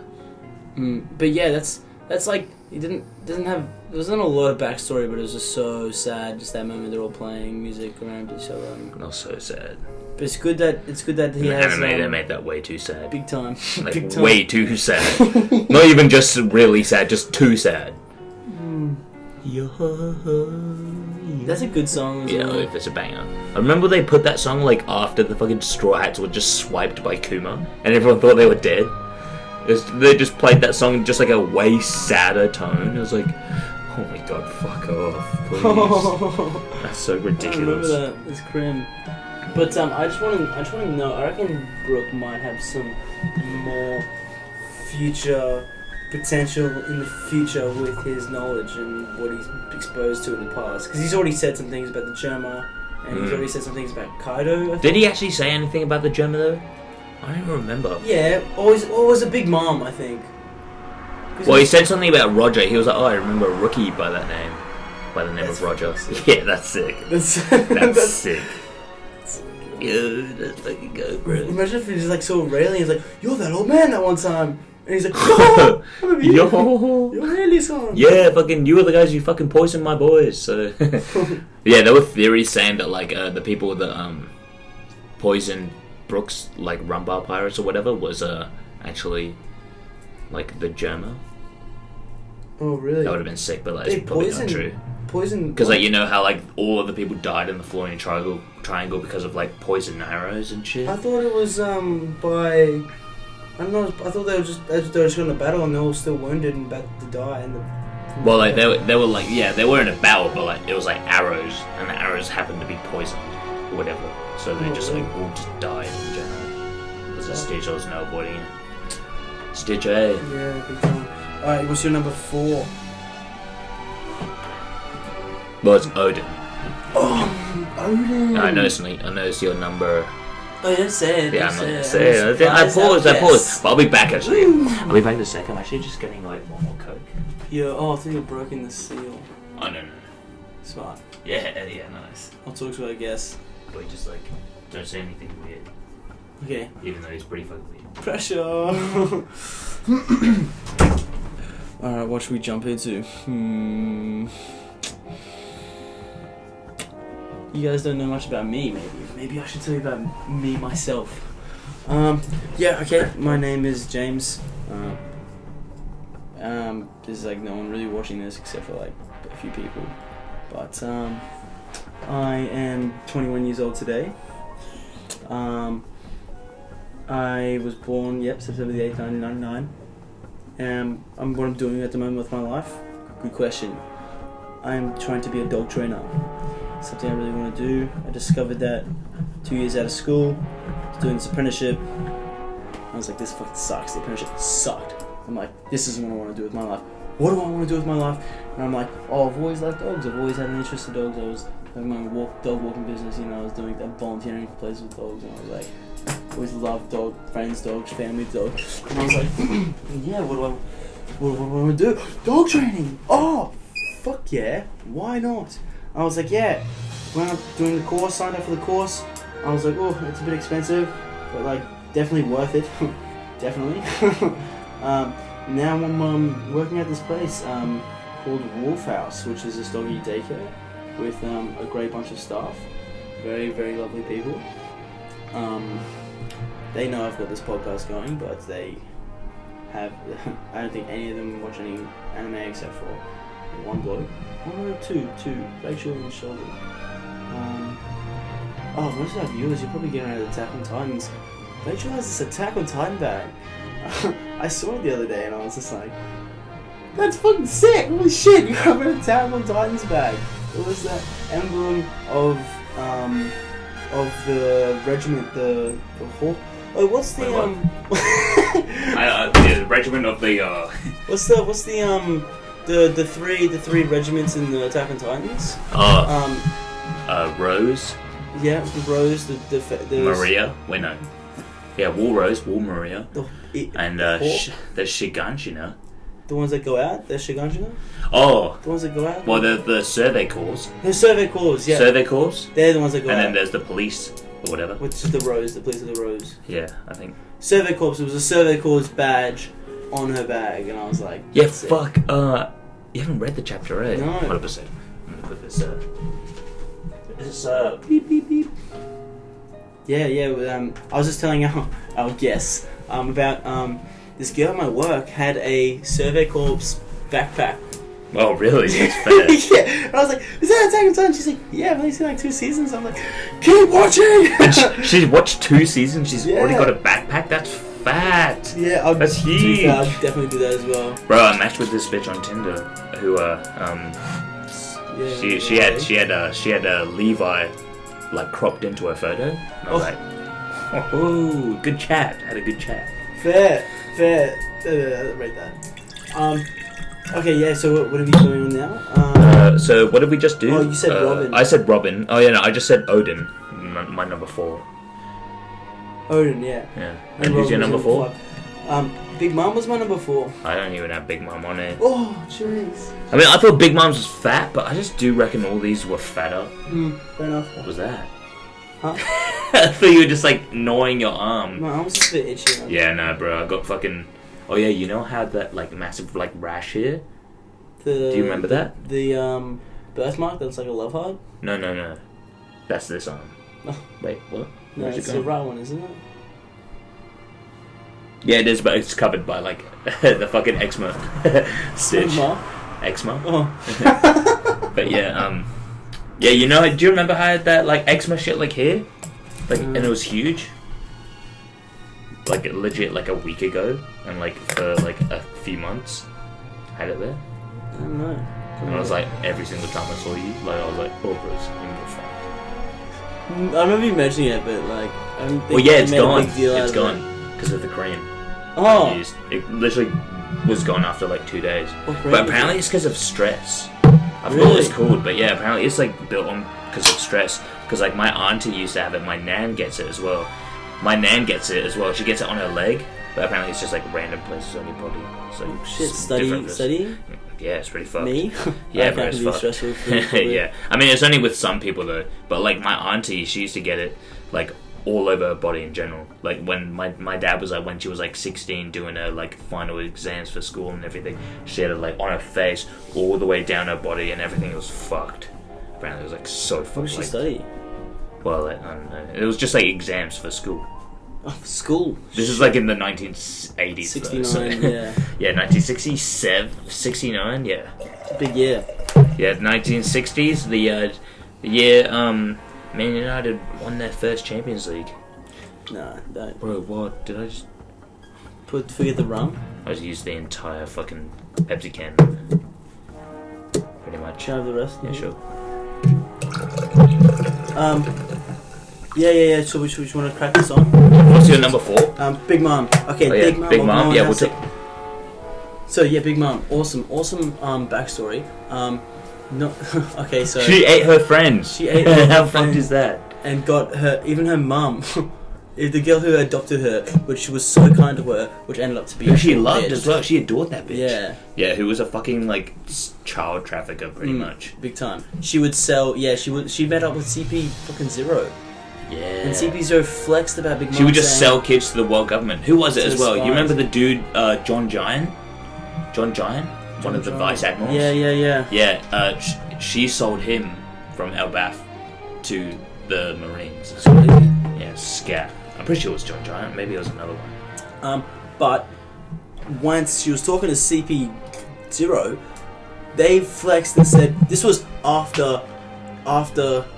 But yeah, that's like it doesn't have. There wasn't a lot of backstory, but it was just so sad. Just that moment they're all playing music around each other. Not so sad. But it's good that he has. They made that way too sad. Big time. Like Big time. way too sad. Not even just really sad, just too sad. That's a good song as well. If it's a banger. I remember they put that song like after the fucking Straw Hats were just swiped by Kuma, and everyone thought they were dead. They just played that song in just like a way sadder tone. It was like, oh my god, fuck off, please. That's so ridiculous. I remember that. It's grim. But I just want to know. I reckon Brooke might have some more future potential in the future with his knowledge and what he's exposed to in the past. Because he's already said some things about the Germa and he's already said some things about Kaido. Did he actually say anything about the Germa though? I don't remember. Yeah, always a big mom, I think. Well, he said something about Roger. He was like, "Oh, I remember a rookie by that name, by the name of Roger." Yeah, that's sick. That's sick. Yeah, that's fucking good, bro. Imagine if he just like saw Rayleigh and he's like, "You're that old man that one time," and he's like, "Oh, you're Rayleigh's son." Yeah, fucking, you were the guys who fucking poisoned my boys. So, yeah, there were theories saying that like the people that poisoned Brooks, like rum bar pirates or whatever, was actually like the Germa. Oh really? That would have been sick, but like it's probably not true. Poison. Because like you know how like all of the people died in the Florian Triangle because of like poison arrows and shit. I thought it was by. I don't know. I thought they were just going to battle and they were still wounded and about to die. Well, like they were like they were in a battle, but like it was like arrows, and the arrows happened to be poisoned or whatever. So they just like all just died in general. There's a Stitch I was now avoiding it. Stitch A. Yeah, big time. Alright, what's your number 4? Well, it's Odin. Oh, Odin. I noticed your number. Oh, yeah, say it. Yeah, I'm not gonna say it. I paused. But I'll be back actually. I'll be back in a second. I'm actually just getting like one more Coke. Yeah, I think you're broken the seal. Oh, no. Smart. Yeah, nice. I'll talk to her, I guess. But just like, don't say anything weird. Okay. Even though he's pretty fucking weird. Pressure. Alright, what should we jump into? You guys don't know much about me, maybe. Maybe I should tell you about me myself. Yeah, okay. My name is James. There's like no one really watching this except for like a few people. But I am 21 years old today. I was born, September the 8th, 1999. What I'm doing at the moment with my life? Good question. I'm trying to be a dog trainer. Something I really want to do. I discovered that 2 years out of school, doing this apprenticeship. I was like, this fucking sucks. The apprenticeship sucked. I'm like, this isn't what I want to do with my life. What do I want to do with my life? And I'm like, I've always liked dogs. I've always had an interest in dogs. I was having my own dog walking business. I was doing that volunteering for places with dogs, and I was like, always loved friends' dogs, family dogs. And I was like, yeah, what do I want to do? Dog training. Oh, fuck yeah. Why not? I was like, yeah. When I'm doing the course, signed up for the course. I was like, oh, it's a bit expensive, but like definitely worth it. Definitely. Now I'm working at this place called Wolf House, which is this doggy daycare with a great bunch of staff. Very, very lovely people. They know I've got this podcast going, but they have. I don't think any of them watch any anime except for one bloke. Two. Rachel and Sheldon. Most of our viewers, you're probably getting out of Attack on Titans. Rachel has this Attack on Titan bag. I saw it the other day and I was just like, that's fucking sick! Holy shit, you have an Attack on Titans bag. It was the emblem of the regiment, the Hawk. Oh, what's the the regiment of the What's the three regiments in the Attack on Titans? Rose. Yeah, the Rose, the Maria. Wait, no. Yeah, War Rose, War Maria, and there's Shiganshina. The ones that go out, they're Shiganshina. Oh, the ones that go out. Well, the Survey Corps. The Survey Corps, yeah. Survey Corps. They're the ones that go out. And then there's the police or whatever. Which is the Rose, the police of the Rose. Yeah, I think. Survey Corps. It was a Survey Corps badge on her bag, and I was like, yeah, fuck. You haven't read the chapter, right? No. 100%. I'm gonna put this. This beep beep beep. Yeah. I was just telling our guests about this girl at my work had a Survey Corps backpack. Oh, really? That's fair. Yeah. And I was like, is that Attack on Titan? She's like, yeah, I've only seen like 2 seasons. I'm like, keep watching! She's watched 2 seasons. She's already got a backpack. That's fat. Yeah, that's huge. I'll definitely do that as well. Bro, I matched with this bitch on Tinder who she had a Levi like cropped into her photo. And I was like, oh, good chat. Had a good chat. Fair. Rate that. Okay, yeah. So what are we doing now? So what did we just do? Oh, you said Robin. I said Robin. Oh yeah, no, I just said Odin. My number 4. Odin, yeah. Yeah. And who's your number 4? Big Mom was my number 4. I don't even have Big Mom on it. Oh, jeez. I mean, I thought Big Mom's was fat, but I just do reckon all these were fatter. Fair enough. What was that? Huh? I thought you were just like gnawing your arm. My arm was just a bit itchy. Yeah, no, bro. I got fucking. Oh yeah, you know how that like massive like rash here? Do you remember that? The birthmark that's like a love heart? No. That's this arm. Oh. Wait, what? No, Where's it's it the going? right one, isn't it? Yeah, it is, but it's covered by like the fucking eczema stitch. Eczema. Oh. But yeah, yeah, you know, do you remember how I had that like eczema shit like here, like, and it was huge, like legit like a week ago, and like for like a few months, I had it there. I don't know. And I was like, every single time I saw you, like I was like, oh, Bruce, you're fucked. I remember you mentioning it, but like, I don't think Well, yeah, they it's made a gone. big deal out It's of gone it. because of the cream. Oh. Used. It literally was gone after like 2 days. What cream But is apparently it? it's because of stress. I forgot what it's Really? called, but yeah, apparently it's like built on because of stress. Because like my auntie used to have it, my nan gets it as well. My nan gets it as well. She gets it on her leg, but apparently it's just like random places on your body. So Shit, different. studying? Yeah, it's pretty fucked. Me? Yeah, That bro, can it's be fucked. stressful for you, probably. Yeah, I mean it's only with some people though. But like my auntie, she used to get it like all over her body in general. Like when my dad was like when she was like 16 doing her like final exams for school and everything, she had it like on her face all the way down her body and everything was fucked. Apparently it was like so fucked. What did she like, study? Well, like, I don't know. It was just like exams for school. Oh, for school. This is like in the 1980s. 69, though, so. yeah. Yeah, 1967, 69, yeah. Big year. Yeah, 1960s, the year Man United won their first Champions League. Nah, don't. Bro, what? Did I just... Forget the rum? I just used the entire fucking Pepsi can. Pretty much. Can I have the rest? Yeah, sure. Yeah. So which one want to crack this on? What's your number 4? Big Mom. Okay, Oh, yeah. Big Mom. Big Mom? Yeah, what's it? So yeah, Big Mom. Awesome backstory. No, okay, so She ate her friends. She ate her How friends. fucked is that? and got her mum, the girl who adopted her, which was so kind to her, which ended up to be Who she a loved bitch. as well. She adored that bitch. Yeah, Yeah, who was a fucking like child trafficker, pretty much. big time. She would sell. Yeah, she met up with CP fucking Zero, Yeah. and CP Zero flexed about Big Mom. She would just saying, sell kids to the world government. Who was it To as the well? spies. You remember the dude, John Giant? One of the John. vice admirals? Yeah. Yeah, she sold him from Elbath to the Marines. Yeah, scat. I'm pretty sure it was John Giant. Maybe it was another one. But once she was talking to CP0, they flexed and said this was after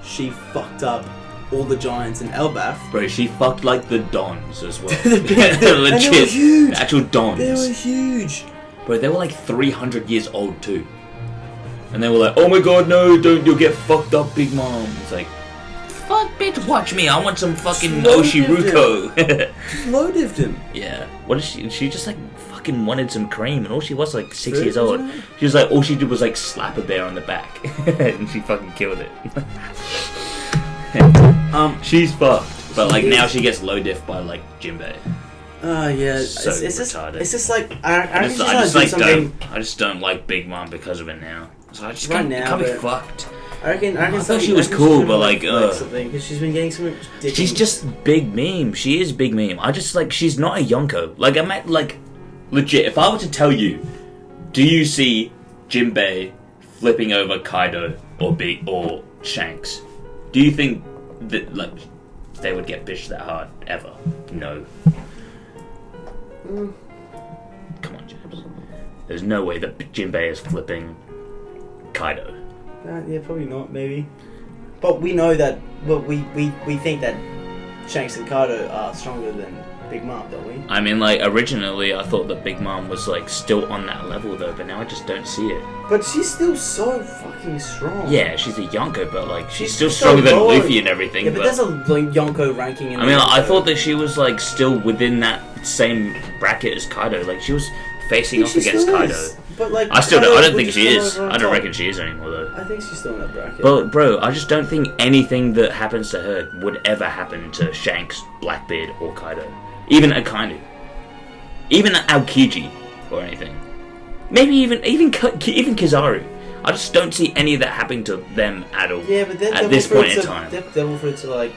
she fucked up all the giants in Elbath. Bro, she fucked like the Dons as well. And they were Legit. huge. The actual Dons. They were huge. Bro, they were like 300 years old too. And they were like, oh my god, no, don't, you'll get fucked up, Big Mom. It's like, fuck, bitch, watch me. I want some fucking Slow Oshiruko. Low dived him. Yeah. What is she? She just like fucking wanted some cream, and all she was like 6 Fruit, years old. wasn't it? She was like, all she did was like slap a bear on the back, and she fucking killed it. She's fucked. But like now she gets low diff by like Jinbei. Yeah. So it's just retarded. it's just like I I just don't like Big Mom because of it now. So I just Right can't, now, can't be but- fucked. I reckon thought she was cool, but, like, something because she's been getting some. She's just big meme. She is big meme. I just like she's not a Yonko. Like I'm at like legit. If I were to tell you, do you see Jinbei flipping over Kaido or Shanks? Do you think that like they would get bitched that hard ever? No. Come on, James. There's no way that Jinbei is flipping Kaido. Yeah, probably not. Maybe, but we know that. But we think that Shanks and Kaido are stronger than Big Mom, don't we? I mean, like originally, I thought that Big Mom was like still on that level though, but now I just don't see it. But she's still so fucking strong. Yeah, she's a Yonko, but like she's still so stronger than low. Luffy and everything. Yeah, but there's a like, Yonko ranking. In I mean, the I Yonko. thought that she was like still within that same bracket as Kaido. Like she was facing off against Kaido. But like, I don't think she is. I don't reckon she is anymore though. I think she's still in that bracket. But bro, I just don't think anything that happens to her would ever happen to Shanks, Blackbeard, or Kaido. Even Akainu. Even Aokiji or anything. Maybe even Kizaru. I just don't see any of that happening to them at all. Yeah, but at this point in time. Devil fruits are like.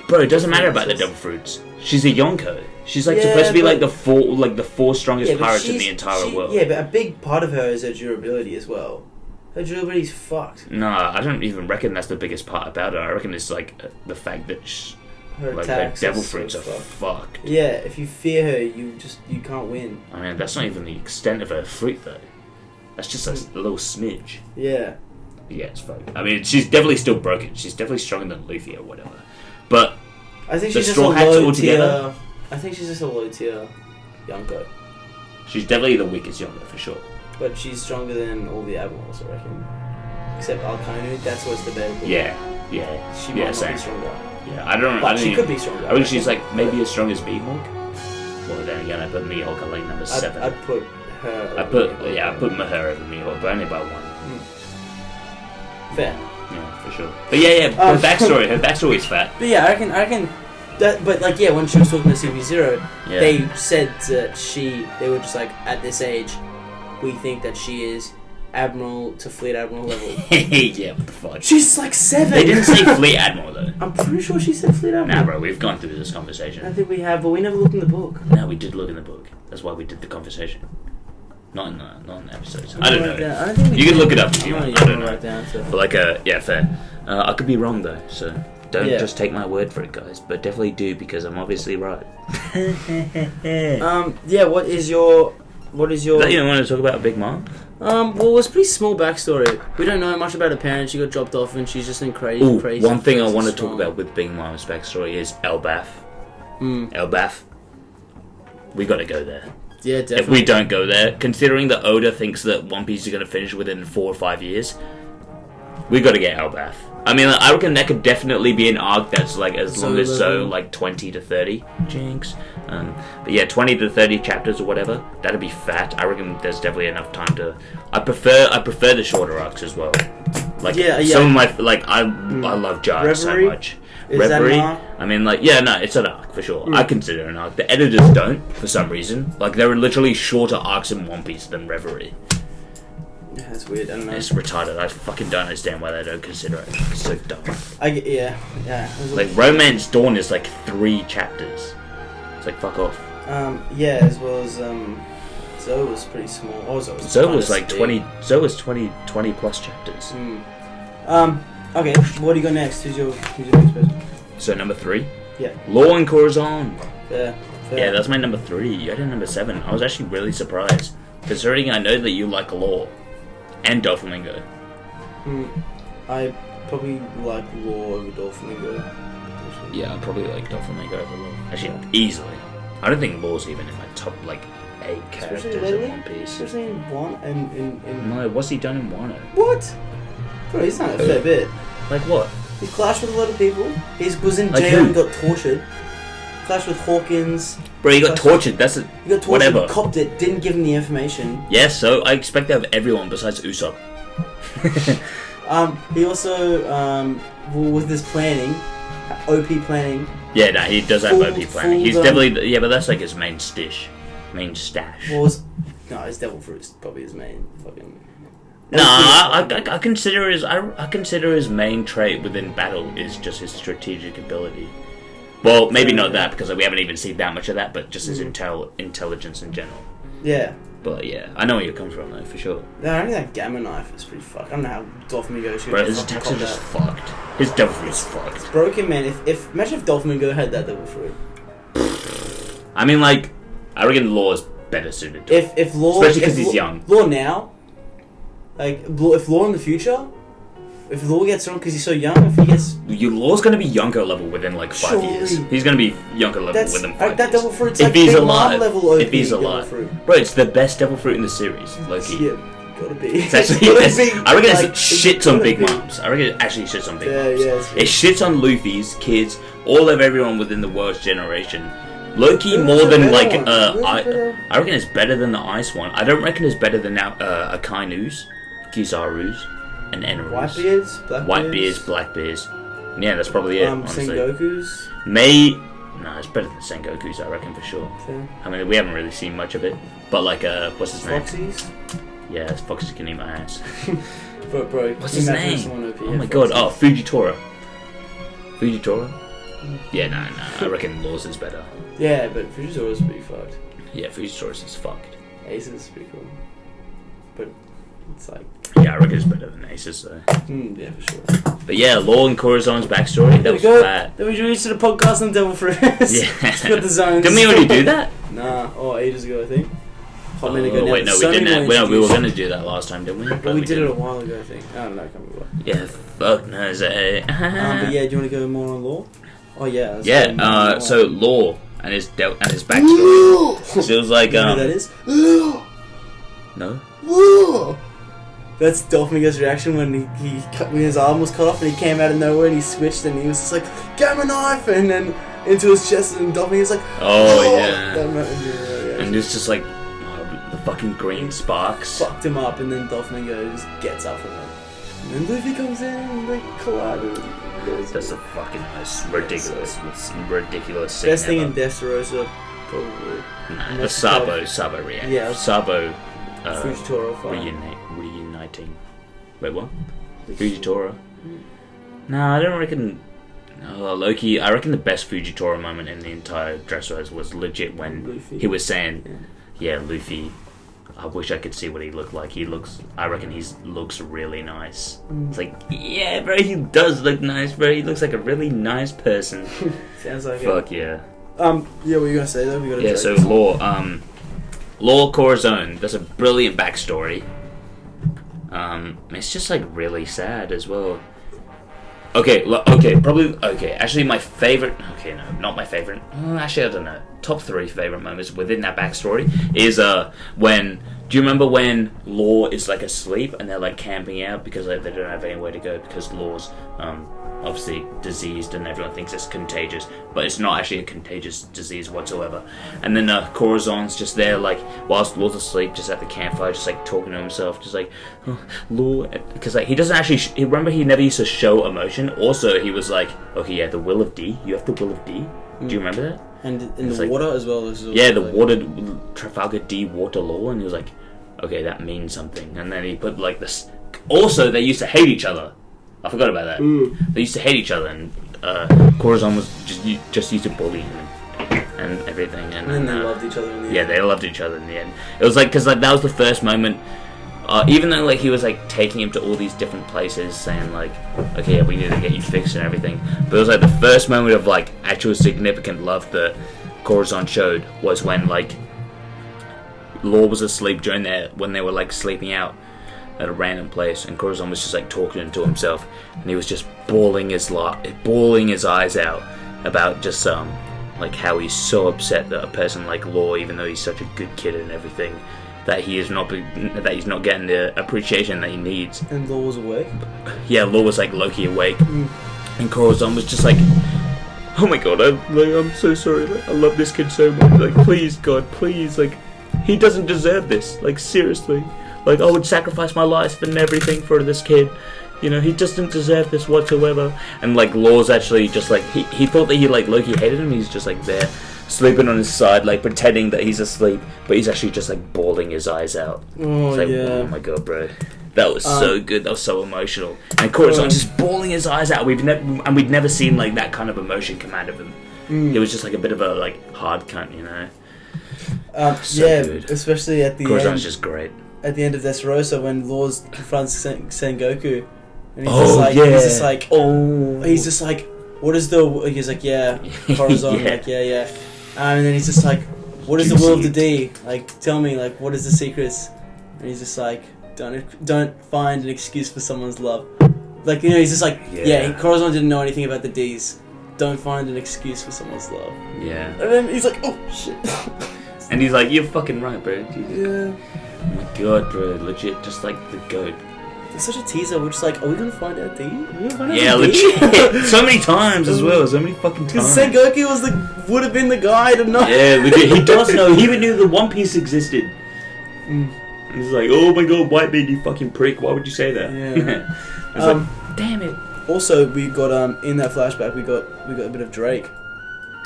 Bro, it doesn't matter about the devil fruits. She's a Yonko. She's like supposed to be like the four strongest pirates in the entire world. Yeah, but a big part of her is her durability as well. Her durability's fucked. No, I don't even reckon that's the biggest part about her. I reckon it's like the fact that her devil fruits are fucked. Yeah, if you fear her, you can't win. I mean, that's not even the extent of her fruit though. That's just a little smidge. Yeah. Yeah, it's fucked. I mean, she's definitely still broken. She's definitely stronger than Luffy or whatever. But I think she's just a low tier. I think she's just a low tier Yonko. She's definitely the weakest Yonko for sure. But she's stronger than all the admirals, I reckon. Except Alkainu, that's what's debatable. Yeah. She might not be stronger. Yeah, I don't know. But she could be stronger. I think she's like maybe as strong as Mihawk. Well, then again, I put Mihawk at like number 7. I'd put her. I put her over Mihawk, but only by 1. Fair. Yeah, for sure. But yeah, her backstory is fat. But yeah, I reckon that, but like, yeah, when she was talking to CP0, they said that they were just like, at this age, we think that she is Admiral to Fleet Admiral level. Yeah, what the fuck? She's like 7! They didn't say Fleet Admiral though. I'm pretty sure she said Fleet Admiral. Nah, bro, we've gone through this conversation. I think we have, but we never looked in the book. No, we did look in the book. That's why we did the conversation. Not in the episodes. I don't know. I don't think you can look it up if you want. I don't know. Right down, so. But like, yeah, fair. I could be wrong though, so don't just take my word for it, guys. But definitely do, because I'm obviously right. Yeah. What is your? Is that you don't want to talk about Big Mom? Well, it's a pretty small backstory. We don't know much about her parents. She got dropped off, and she's just in crazy. One thing I want to talk about with Big Mom's backstory is Elbaf. Elbaf. We got to go there. Yeah, definitely. If we don't go there, considering that Oda thinks that One Piece is going to finish within 4 or 5 years, we got to get Elbaf. I mean, I reckon that could definitely be an arc that's like as long as like 20 to 30. Jinx. But yeah, 20 to 30 chapters or whatever. That'd be fat. I reckon there's definitely enough time to. I prefer the shorter arcs as well. Like some of my I love Jar so much. Reverie. I mean, like, yeah, no, it's an arc for sure. I consider it an arc. The editors don't, for some reason. Like, there are literally shorter arcs in One Piece than Reverie. Yeah, that's weird. I don't know. It's retarded. I fucking don't understand why they don't consider it. It's so dumb. Yeah. Like, Romance Dawn is like 3 chapters. It's like, fuck off. Yeah, as well as Zoe was pretty small. Zoe was like 20. Zoe was 20 plus chapters. Okay, what do you got next? Who's your next person? So number 3. Yeah. Law and Corazon. Fair. Yeah, that's my number 3. You had a number 7. I was actually really surprised, considering I know that you like Law and Doflamingo. I probably like Law over Doflamingo. Yeah, I probably like Doflamingo over Law. Actually, easily. I don't think Law's even in my top 8 characters in One Piece. Especially in one No, what's he done in Wano? What? Bro, he's done a fair bit. Like what? He clashed with a lot of people. He was in jail and got tortured. Clashed with Hawkins. Bro, he got tortured. That's it. He got tortured. Whatever. He copped it. Didn't give him the information. Yeah, so I expect to have everyone besides Usopp. He also with his planning, OP planning. Yeah, no, he does have OP planning. He's definitely but that's like his main stash. His Devil Fruit's probably his main fucking. No, I consider his main trait within battle is just his strategic ability. Well, maybe not that, because we haven't even seen that much of that, but just his intelligence in general. Yeah. But yeah, I know where you're coming from though, for sure. No, I think that Gamma Knife is pretty fucked. I don't know how Doflamingo should. Bro, his attacks are just fucked. His Devil Fruit is fucked. It's broken, man. Imagine if Doflamingo had that Devil Fruit. I mean, like, I reckon Law is better suited to it. If Law, especially because he's young. Law now, if Law in the future, if Law gets on because he's so young, if he gets... Law's going to be Yonko level within 5 years. He's going to be Yonko level within 5 years. That Devil Fruit's if he's alive, level OP, if he's alive. Bro, it's the best Devil Fruit in the series, Loki. Yeah, gotta be. It's actually, I reckon it shits on Big Moms. I reckon it actually shits on Big Moms. Yeah, it shits on Luffy's, kids, all of everyone within the world's generation. Low-key more than like I reckon it's better than the ice one. I don't reckon it's better than now Akainus, Kizaru's, and Enru's. Whitebeards, Blackbeards. Yeah, that's probably it. Honestly. Sengoku's. No, it's better than Sengoku's, I reckon, for sure. Okay. I mean, we haven't really seen much of it, but like what's his name? Foxy's. Yeah, it's Foxy can eat my ass. But bro, what's his name? Oh my god! Oh, Fujitora. Yeah, no, I reckon Laws is better. Yeah, but Fujitora's pretty fucked. Yeah, Fujitora's is fucked. Aces is pretty cool. But it's like... Yeah, I reckon it's better than Aces, though. Yeah, for sure. But yeah, Law and Corazon's backstory, that was fat. Then we introduced to the podcast on Devil Fruits. Yeah. Got the zones. Didn't we already do that? Nah, ages ago, I think. Wait, no, we didn't. We were going to do that last time, didn't we? But we did it a while ago, I think. I don't know, I can't remember. Yeah, fuck knows, eh? But yeah, do you want to go more on Law? Oh yeah. Yeah, so Law and his backstory. So it was like, you know who that is? No? That's Dolphinger's reaction when when his arm was cut off and he came out of nowhere and he switched and he was just like, "Get him a knife!" and then into his chest and Dolphinger's like, "Oh yeah." And it's just like the fucking green sparks fucked him up, and then Dolphinger just gets up from it. And then Luffy comes in and they collide. That's a fucking ridiculous scene. Best thing in Dressrosa, probably. Nah, the Sabo reaction. Yeah. Sabo. Fujitora reuniting. Wait, what? Fujitora? Nah, I don't reckon. Loki. I reckon the best Fujitora moment in the entire Dressrosa was legit when Luffy. He was saying, "Yeah, Luffy. I wish I could see what he looked like. I reckon he looks really nice." It's like, yeah, bro, he does look nice, bro. He looks like a really nice person. Sounds like Fuck yeah. Yeah, what were you gonna say though? We got yeah. So Law Corazon. That's a brilliant backstory. It's just like really sad as well. Okay, actually my favorite... Okay, no, not my favorite. Actually, I don't know. Top 3 favorite moments within that backstory is when... Do you remember when Law is like asleep and they're like camping out because like, they don't have anywhere to go because Law's obviously diseased and everyone thinks it's contagious, but it's not actually a contagious disease whatsoever. And then Corazon's just there like whilst Law's asleep, just at the campfire, just like talking to himself, just like, oh, Law, because like he doesn't actually. Remember, he never used to show emotion. Also, he was like, okay, yeah, the will of D. You have the will of D. Do you remember that? And in the like, water as well. Yeah, the like... water, Trafalgar D water law, and he was like, okay, that means something. And then he put like this. Also, they used to hate each other. I forgot about that. They used to hate each other, and Corazon was just used to bully him and everything. And then they loved each other in the end. Yeah, they loved each other in the end. It was like, because like, that was the first moment. Even though like he was like taking him to all these different places, saying like, okay, yeah, we need to get you fixed and everything, but it was like the first moment of like actual significant love that Corazon showed was when like Law was asleep when they were like sleeping out at a random place, and Corazon was just like talking to himself, and he was just bawling his eyes out about just like how he's so upset that a person like Law, even though he's such a good kid and everything, that he's not getting the appreciation that he needs. And Law was awake? Yeah, Law was like low-key awake. And Corazon was just like, oh my god, I'm so sorry, like, I love this kid so much, like, please God, please, like, he doesn't deserve this, like, seriously, like, I would sacrifice my life and everything for this kid, you know, he doesn't deserve this whatsoever. And like Law's actually just like, he thought that he like low-key hated him, he's just like there sleeping on his side, like pretending that he's asleep, but he's actually just like bawling his eyes out. Oh, like, yeah. Oh my god, bro, that was so good. That was so emotional. And Corazon's just bawling his eyes out. We'd never seen like that kind of emotion come out of him. It was just like a bit of a like hard cunt, you know. Good. Especially at the Corazon's end. Just great. At the end of Dressrosa, when Law confronts Sengoku, and he's just like, what is the? He's like, yeah, Corazon, yeah. like, yeah. And then he's just like, what is the will of the D? Like, tell me, like, what is the secrets? And he's just like, don't find an excuse for someone's love. Like, you know, he's just like, Corazon didn't know anything about the D's. Don't find an excuse for someone's love. Yeah. And then he's like, oh shit. And he's like, you're fucking right, bro. Yeah. Oh my god, bro, legit, just like the goat. It's such a teaser. We're just like, are we gonna find out D? Yeah, legit. So many times as well. So many fucking times. Because Sengoku would have been the guy to know. Yeah, legit. He does know. He even knew the One Piece existed. He's like, oh my god, Whitebeard, you fucking prick. Why would you say that? Yeah. It's like, damn it. Also, we got in that flashback, we got a bit of Drake.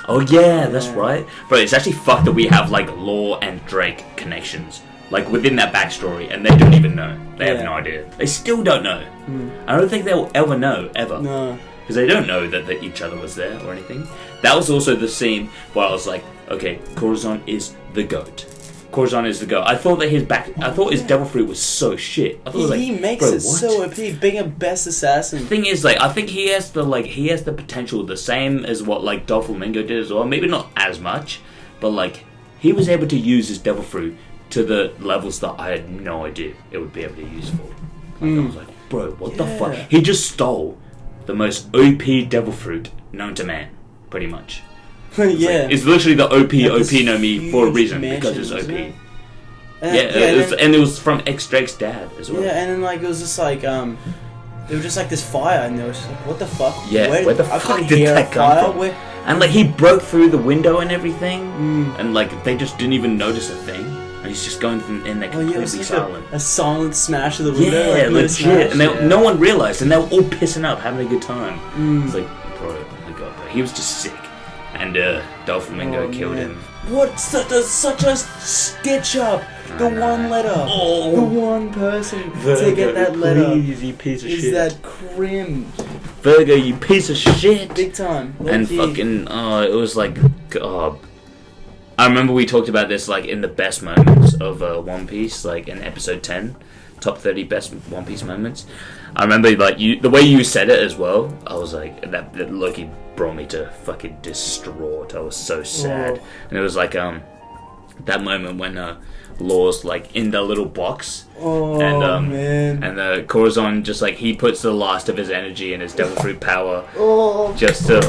Oh yeah, that's right. Bro, it's actually fucked that we have like Law and Drake connections. Like within that backstory, and they don't even know. They have no idea. They still don't know. I don't think they'll ever know, ever. No. Because they don't know that each other was there or anything. That was also the scene where I was like, okay, Corazon is the GOAT. Corazon is the GOAT. I thought that his Devil Fruit was so shit. I thought He makes it so OP, being a best assassin. The thing is, like, I think he has the potential the same as what like Doflamingo did as well. Maybe not as much, but like he was able to use his Devil Fruit to the levels that I had no idea it would be able to use for. Like, I was like, bro, what the fuck? He just stole the most OP Devil Fruit known to man, pretty much. It's literally the OP no mi for a reason, because it's OP. It was from X-Drake's dad as well. Yeah, and then like it was just like they were just like this fire, and they were just like, what the fuck? Yeah, where the fuck did that come from? And like he broke through the window and everything, and like they just didn't even notice a thing. And he's just going in there completely silent. A silent smash of the window. Yeah, legit. And no one realized, and they were all pissing up, having a good time. It's like, bro, oh my god, bro. He was just sick. And Doflamingo killed him. What? Such a stitch up. The one letter. Oh. The one person to get that letter. Crazy piece of shit. Is that Crim. Virgo, you piece of shit. Big time. And fucking, it was like, I remember we talked about this like in the best moments of One Piece, like in episode 10, top 30 best One Piece moments. I remember like the way you said it as well. I was like, that Loki brought me to fucking distraught. I was so sad. And it was like that moment when Law's like in the little box, man. And Corazon just like he puts the last of his energy and his Devil Fruit power just to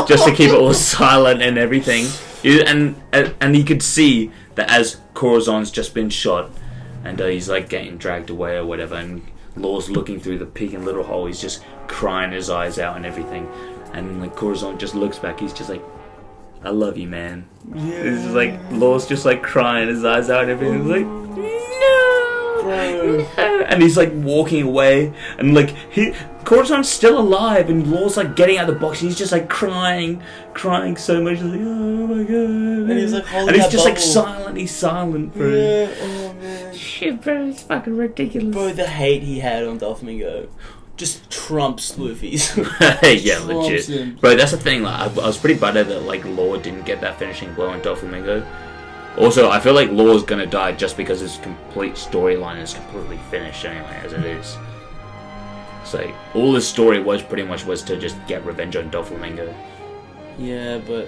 just to keep it all silent and everything. And you could see that as Corazon's just been shot, and he's like getting dragged away or whatever, and Law's looking through the peeking little hole. He's just crying his eyes out and everything, and like Corazon just looks back. He's just like, "I love you, man." Yeah. It's like Law's just like crying his eyes out and everything. He's like, no, and he's like walking away, and like Corazon's still alive, and Law's like getting out of the box, and he's just like crying so much. He's like, oh my god, and he's like holding and he's just bubble. Like silent. He's silent, bro. Yeah, oh man, shit, bro, it's fucking ridiculous. Bro, the hate he had on Doflamingo just trumps Luffy's. Yeah, legit. Him. Bro, that's the thing. Like, I was pretty buttered that like Law didn't get that finishing blow on Doflamingo. Also, I feel like Law's gonna die just because his complete storyline is completely finished anyway, as it is. It's like all his story was to just get revenge on Doflamingo. Yeah, but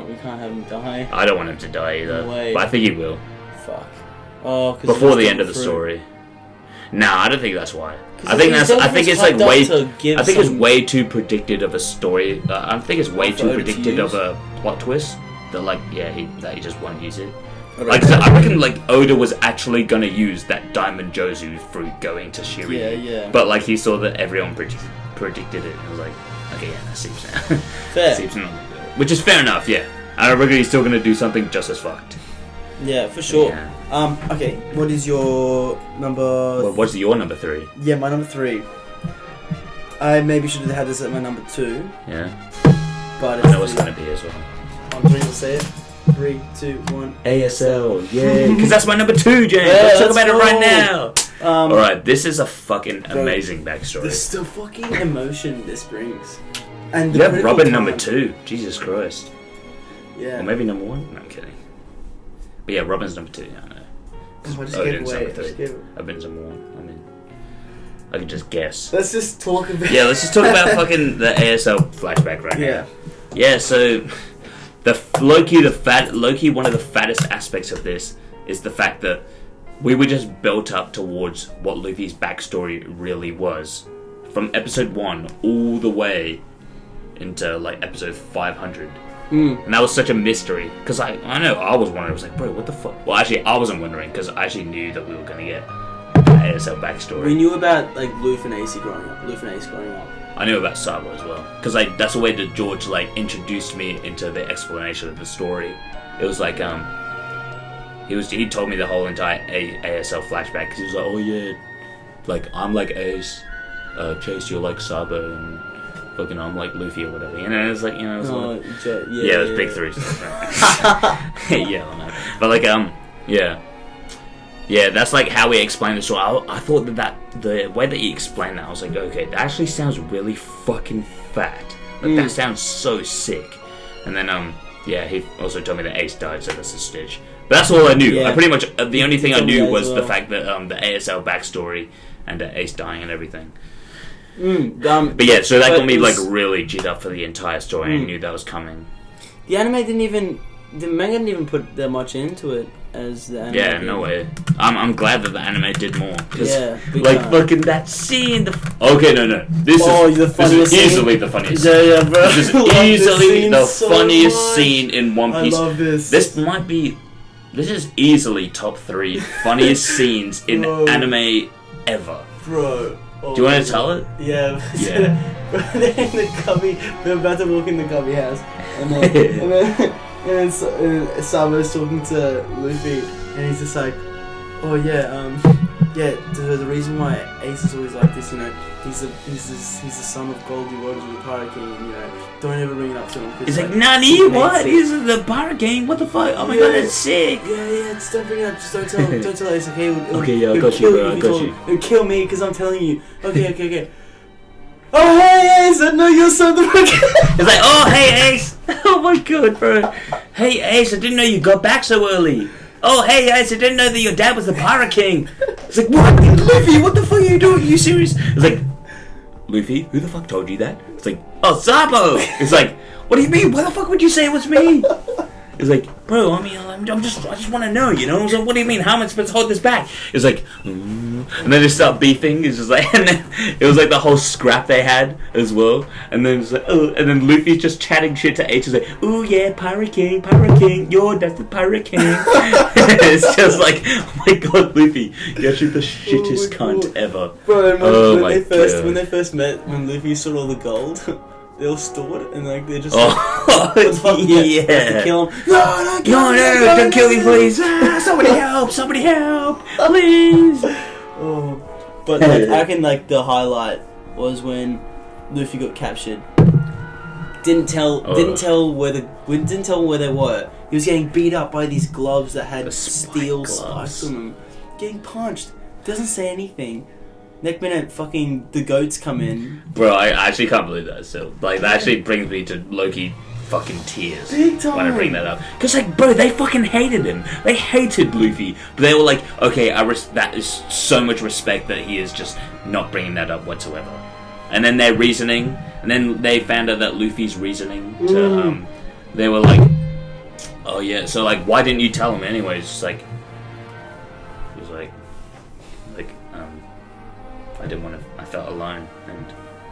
we can't have him die. I don't want him to die either, No way. but I think he will. Fuck. Oh, before the end of the story. Nah, I don't think that's why. I think it's way too predicted of a story. I think it's way too predicted of a plot twist. That like he just won't use it. Like I reckon like Oda was actually gonna use that Diamond Jozu fruit going to Shiri. Yeah. But like he saw that everyone predicted it and was like, okay, yeah, that seems fair. That seems not good. Which is fair enough, yeah. I reckon he's still gonna do something just as fucked. Yeah, for sure. Yeah. Okay, what is your number? What's your number 3? Yeah, my number 3. I maybe should have had this at my number 2. Yeah. But I know it's gonna be as well. On 3, we'll say it. 3, 2, 1. ASL, yeah. Because that's my number 2, James. Yeah, let's talk about it right now. Alright, this is a fucking amazing backstory. This the fucking emotion this brings. And you have Robin number 2. Jesus Christ. Yeah. Or maybe number 1? No, I'm kidding. But yeah, Robin's number 2, yeah, I know. Odin's number 3. Robin's number 1. I mean, I can just guess. Let's just talk about... Yeah, let's just talk about fucking the ASL flashback right now. Yeah, so... Loki, one of the fattest aspects of this is the fact that we were just built up towards what Luffy's backstory really was. From episode 1 all the way into like episode 500. And that was such a mystery. Because I know I was wondering, I was like, bro, what the fuck? Well, actually, I wasn't wondering because I actually knew that we were going to get ASL backstory. We knew about like Luffy and Ace growing up. I knew about Sabo as well, because like that's the way that George like introduced me into the explanation of the story. It was like he told me the whole entire ASL flashback, because he was like, oh yeah, like I'm like Ace, Chase, you're like Sabo, and fucking I'm like Luffy or whatever. You know, it's like, you know, it was big threes. Yeah, I know. But like yeah, that's like how we explained the story. I thought that the way that he explained that, I was like, okay, that actually sounds really fucking fat. Like that sounds so sick. And then he also told me that Ace died, so that's a stitch. But that's all I knew. Yeah. I pretty much the only thing I knew was the fact that the ASL backstory and Ace dying and everything. But yeah, so that got me like really G'd up for the entire story. And I knew that was coming. The manga didn't even put that much into it as the anime. Yeah, no way. I'm glad that the anime did more. Yeah, like fucking that scene. Okay, no. This is easily the funniest. Yeah, bro. This is easily the funniest scene in One Piece. I love this. This is easily top 3 funniest scenes in anime ever. Bro. Do you want to tell it? Yeah. Yeah. They're in the cubby. They're about to walk in the cubby house, and then Sabo's talking to Luffy, and he's just like, "Oh yeah, the reason why Ace is always like this, you know, he's the son of Goldie Waters of the Pirate King, and you know, don't ever bring it up to him." He's like, "Nani? What? He's the Pirate King? What the fuck? Oh my god, that's sick!" Yeah, just don't bring it up. Just don't tell Ace. Okay, I got you, bro. I got you. It'll kill me because I'm telling you. Okay. Oh hey Ace, I know you're son of the Pirate King. It's like, oh hey Ace. Oh my god, bro. Hey Ace, I didn't know you got back so early. Oh hey Ace, I didn't know that your dad was the Pirate King. It's like, what? Luffy, what the fuck are you doing? Are you serious? It's like, Luffy, who the fuck told you that? It's like, oh, Sabo. It's like, what do you mean? Why the fuck would you say it was me? It's like, bro, I mean, I just want to know, you know? So what do you mean? How am I supposed to hold this back? It's like, and then they start beefing. It's just like, and then it was like the whole scrap they had as well. And then it's like, oh, and then Luffy's just chatting shit to H. He's like, ooh yeah, Pirate King, that's the Pirate King. It's just like, oh my god, Luffy, you're actually the shittest cunt ever. Bro, when they first met, when Luffy saw all the gold. They all stored and like they're just like, what the fuck? Yeah. To kill him. No, don't kill me, please. Somebody help, please. But like, I reckon like the highlight was when Luffy got captured. Didn't tell where they were. He was getting beat up by these gloves that had steel spikes on them. Getting punched. Doesn't say anything. Next minute, fucking the goats come in. Bro, I actually can't believe that. So, like, that actually brings me to low-key fucking tears Big time. when I bring that up. Because, like, bro, they fucking hated him. They hated Luffy. But they were like, okay, that is so much respect that he is just not bringing that up whatsoever. And then their reasoning, and then they found out that Luffy's reasoning to, they were like, oh yeah, so, like, why didn't you tell him anyways? It's like, it was like, I didn't want to. I felt alone, and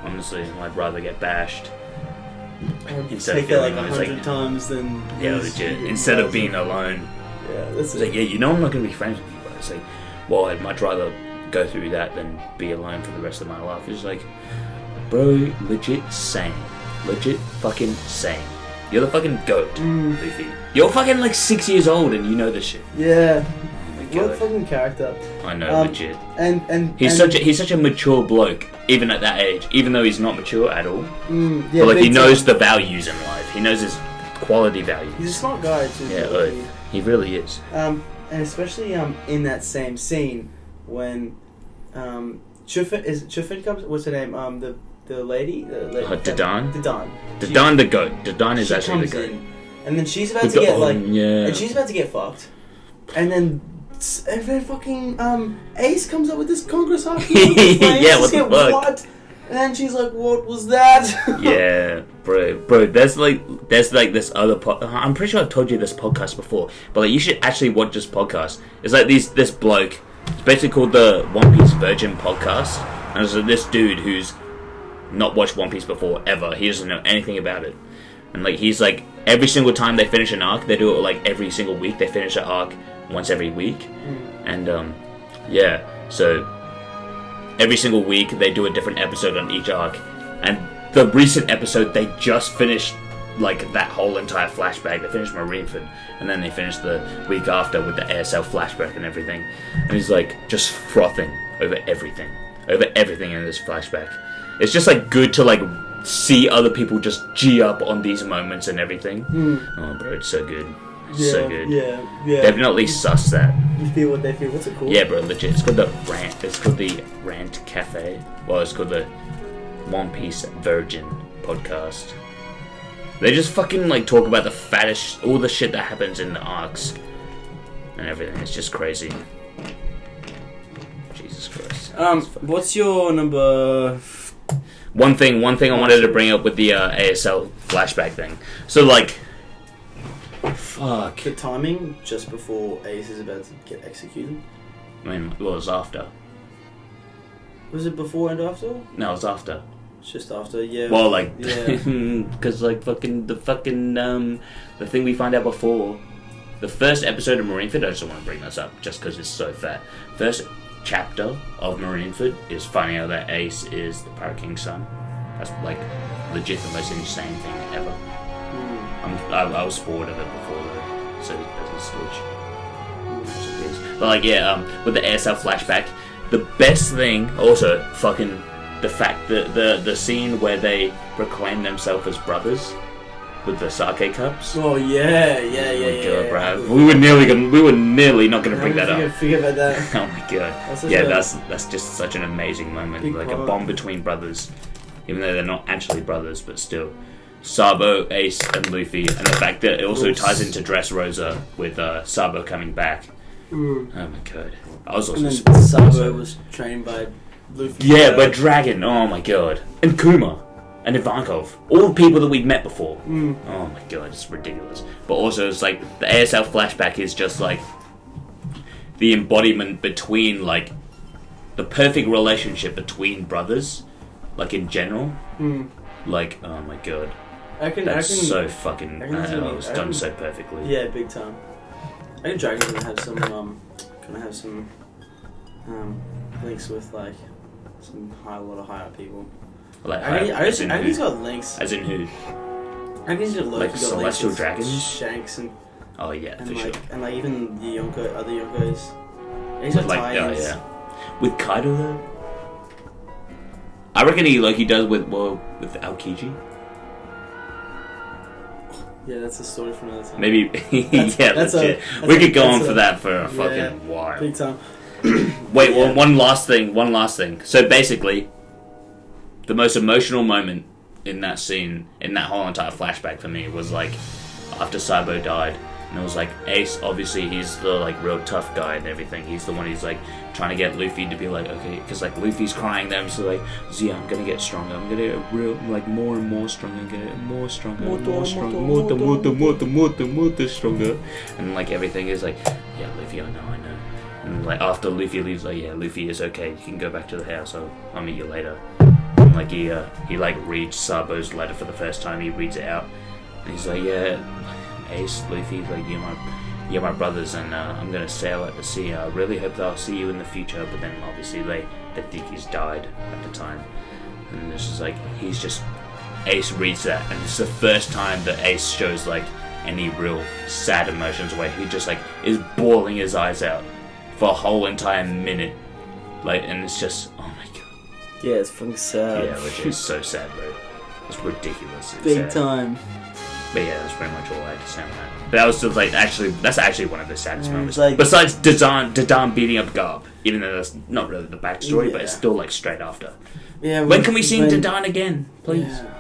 honestly, I'd rather get bashed instead of feeling like 100 times than legit. Instead of being alone, that's like, yeah, you know, I'm not gonna be friends with you, but it's like, well, I'd much rather go through that than be alone for the rest of my life. It's like, bro, legit fucking sane. You're the fucking goat, Luffy. You're fucking like 6 years old, and you know this shit. Yeah. What a fucking character. I know, legit. And he's such a mature bloke, even at that age. Even though he's not mature at all, yeah, but like he knows the values in life. He knows his quality values. He's a smart guy too. Yeah, he really is. And especially in that same scene when Chufin comes. What's her name? The lady. Dadan. Dadan the goat. Dadan is actually the goat. And then she's about to get and she's about to get fucked, and then fucking Ace comes up with this Congress hockey. Yeah, what the fuck? What? And then she's like, "What was that?" Yeah, bro. There's like this other I'm pretty sure I've told you this podcast before, but like you should actually watch this podcast. It's like this bloke. It's basically called the One Piece Virgin Podcast, and there's this dude who's not watched One Piece before ever. He doesn't know anything about it, and like he's like every single time they finish an arc, they do it like every single week. They finish an arc once every week, and so every single week they do a different episode on each arc, and the recent episode they just finished like that whole entire flashback. They finished Marineford, and then they finished the week after with the ASL flashback and everything, and he's like just frothing over everything in this flashback. It's just like good to like see other people just G up on these moments and everything. Oh bro, it's so good. So good. Yeah. Definitely sus that. You feel what they feel. What's it called? Yeah, bro, legit. It's called the Rant. It's called the Rant Cafe. Well, it's called the One Piece Virgin podcast. They just fucking like talk about the fattest, all the shit that happens in the arcs and everything. It's just crazy. Jesus Christ. What's your number? One thing I wanted to bring up with the ASL flashback thing. So like, fuck. The timing just before Ace is about to get executed. I mean, well, it was after. Was it before and after? No, it was after. It's just after, yeah. Well, like, yeah. because like the thing we find out before the first episode of Marineford. I just want to bring this up just because it's so fat. First chapter of Marineford is finding out that Ace is the Pirate King's son. That's like legit the most insane thing ever. I was bored of it before though, so it doesn't switch. But like, yeah, with the ASL flashback, the best thing also fucking the fact that the scene where they proclaim themselves as brothers with the sake cups. Oh yeah. Bro. We were nearly not gonna bring that up. Forget about that. Oh my god. That's just such an amazing moment. Big like a bond between brothers, even though they're not actually brothers, but still. Sabo, Ace, and Luffy, and the fact that it also ties into Dressrosa with Sabo coming back. Oh my god. I was also Sabo was trained by Luffy. Yeah, by Dragon. Oh my god. And Kuma. And Ivankov. All the people that we've met before. Oh my god, it's ridiculous. But also, it's like, the ASL flashback is just like the embodiment between, like, the perfect relationship between brothers, like, in general. Like, oh my god. That's so fucking... it was done so perfectly. Yeah, big time. I think Dragon's gonna have some links with like a lot of higher people. Like, I think he's got links. As in who? I think he's got like celestial links dragons, Shanks, and oh yeah, and for like, sure. and like even the other Yonkos. He's got Like, tie-ins. yeah. With Kaido though, I reckon he does with Aokiji. Yeah, that's a story for another time. Maybe, yeah, legit. We could go on for that for a fucking while. Big time. Wait, well, one last thing. So basically, the most emotional moment in that scene, in that whole entire flashback for me, was like after Saibo died, and it was like Ace. Obviously, he's the like real tough guy and everything. He's the one who's like trying to get Luffy to be like, okay, because like Luffy's crying them, so like, Zia, I'm gonna get stronger. I'm gonna get real like more and more stronger. I'm gonna get more stronger, more stronger. And like everything is like, yeah, Luffy, I know. And like after Luffy leaves, like, yeah, Luffy is okay. You can go back to the house. I'll meet you later. And like he like reads Sabo's letter for the first time. He reads it out, and he's like, yeah, Ace, Luffy, like you're my brothers, and I'm gonna sail out to sea. I really hope that I'll see you in the future. But then obviously they think he's died at the time, and it's just like Ace reads that, and it's the first time that Ace shows like any real sad emotions, where he just like is bawling his eyes out for a whole entire minute, like, and it's just, oh my god. Yeah, it's fucking sad. Yeah, which is so sad, bro. It's ridiculous. It's big sad. time. But yeah, that's pretty much all I had to say on that. But that was just like that's actually one of the saddest moments. Like, besides Dadan beating up Garb, even though that's not really the backstory, but it's still like straight after. Yeah. When can we see Dadan again, please? Yeah.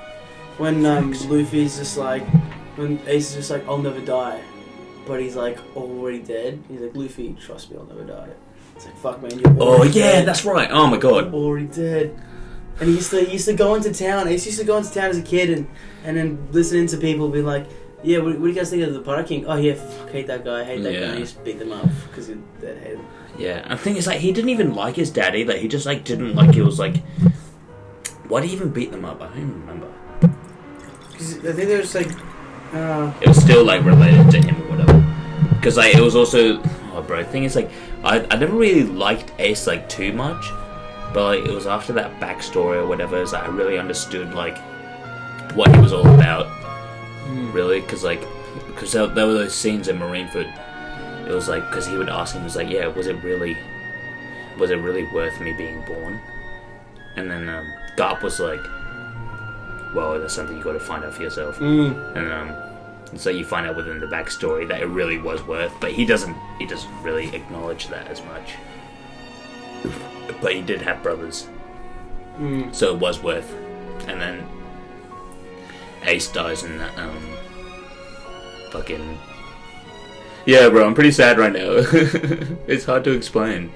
When Luffy's just like, when Ace is just like, I'll never die, but he's like already dead. He's like, Luffy, trust me, I'll never die. It's like, fuck man, you're already dead. That's right. Oh my god. You're already dead. And he used to go into town. Ace used to go into town as a kid and then listening to people be like, yeah, what do you guys think of the Pirate King? Oh yeah, hate that guy, hate that guy. And he just beat them up because his dad hated him. Yeah, and the thing is, like, he didn't even like his dad either. He just like didn't like. He was like, why did he even beat them up? I don't even remember. Because I think there's like, it was still like related to him or whatever. Because like it was also, oh bro, the thing is like, I never really liked Ace like too much. But like, it was after that backstory or whatever, is that I really understood like what he was all about. Really, because there were those scenes in Marineford. It was like, because he would ask him, he was like, yeah, was it really worth me being born? And then Garp was like, well, that's something you got to find out for yourself. And so you find out within the backstory that it really was worth, but he doesn't really acknowledge that as much. But he did have brothers, so it was worth. And then Ace dies in that fucking. Yeah, bro, I'm pretty sad right now. It's hard to explain.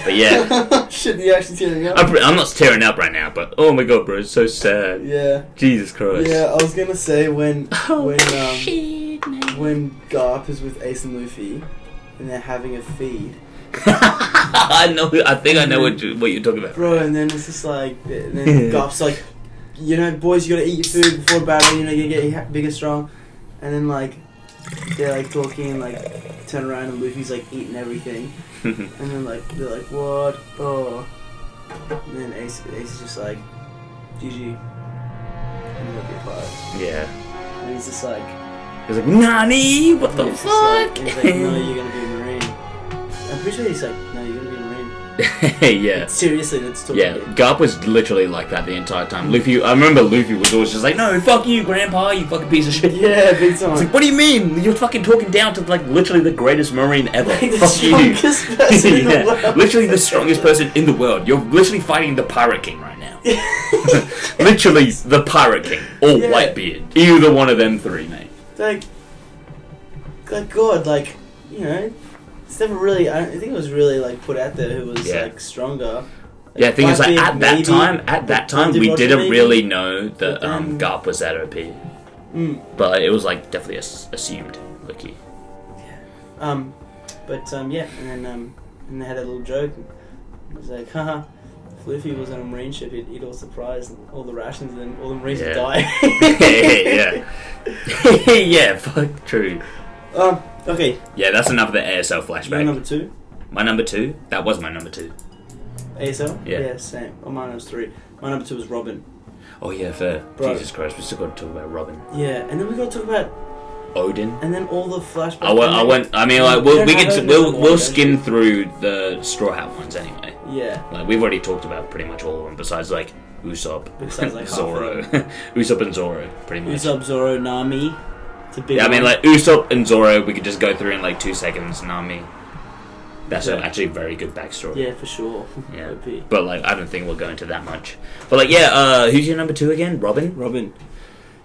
But yeah. Shit, you actually tearing up? I'm not tearing up right now, but oh my god, bro, it's so sad. Yeah. Jesus Christ. Yeah, I was gonna say when Garp is with Ace and Luffy and they're having a feed. I think I know what you're talking about. Bro, and then it's just like, and then Garp's like, you know, boys, you gotta eat your food before battle, you know, you get big and strong. And then like, they're like talking and like turn around and Luffy's like eating everything. And then like they're like, what? Oh. And then Ace is just like, GG. I'm gonna be a pirate. Yeah. And he's just like, Nani? What the fuck? He's like, no, you're gonna be a Marine. I'm pretty sure he's like, no, you're gonna be a Marine. Yeah. Seriously, that's talking. Yeah, Garp was literally like that the entire time. Luffy, I remember Luffy was always just like, no, fuck you, Grandpa, you fucking piece of shit. Yeah, big time. It's like, what do you mean? You're fucking talking down to like literally the greatest Marine ever. Like the fuck you. strongest person in the world. Literally the strongest person in the world. You're literally fighting the Pirate King right now. Literally the Pirate King. Or Whitebeard. Either one of them three, mate. Like God, like, you know, it's never really, I don't think it was really like put out there who was like stronger. Like, yeah, the thing is, like, at that time, we didn't maybe? really know that Garp was that OP. But it was like definitely assumed, Lucky. Yeah. Yeah, and then and they had a little joke. It was like, haha, if Luffy was on a Marine ship, he'd eat all supplies and all the rations, and then all the Marines would die. Yeah, fuck, true. Okay. Yeah, that's enough of the ASL flashback. Your number 2? My number 2? That was my number 2. ASL? Yeah. Yeah, same. Oh, mine was 3. My number 2 was Robin. Oh yeah, fair. Bro. Jesus Christ, we still got to talk about Robin. Yeah, and then we got to talk about Odin. And then all the flashbacks. We'll skim through the Straw Hat ones anyway. Yeah. Like, we've already talked about pretty much all of them, besides like Usopp, like Zoro, Usopp and Zoro, pretty much. Usopp, Zoro, Nami. It's a big yeah, I mean, one. like Usopp and Zoro, we could just go through in like 2 seconds. Nami. That's actually a very good backstory. Yeah, for sure. Yeah, but like I don't think we'll go into that much. But like, yeah, who's your number 2 again? Robin.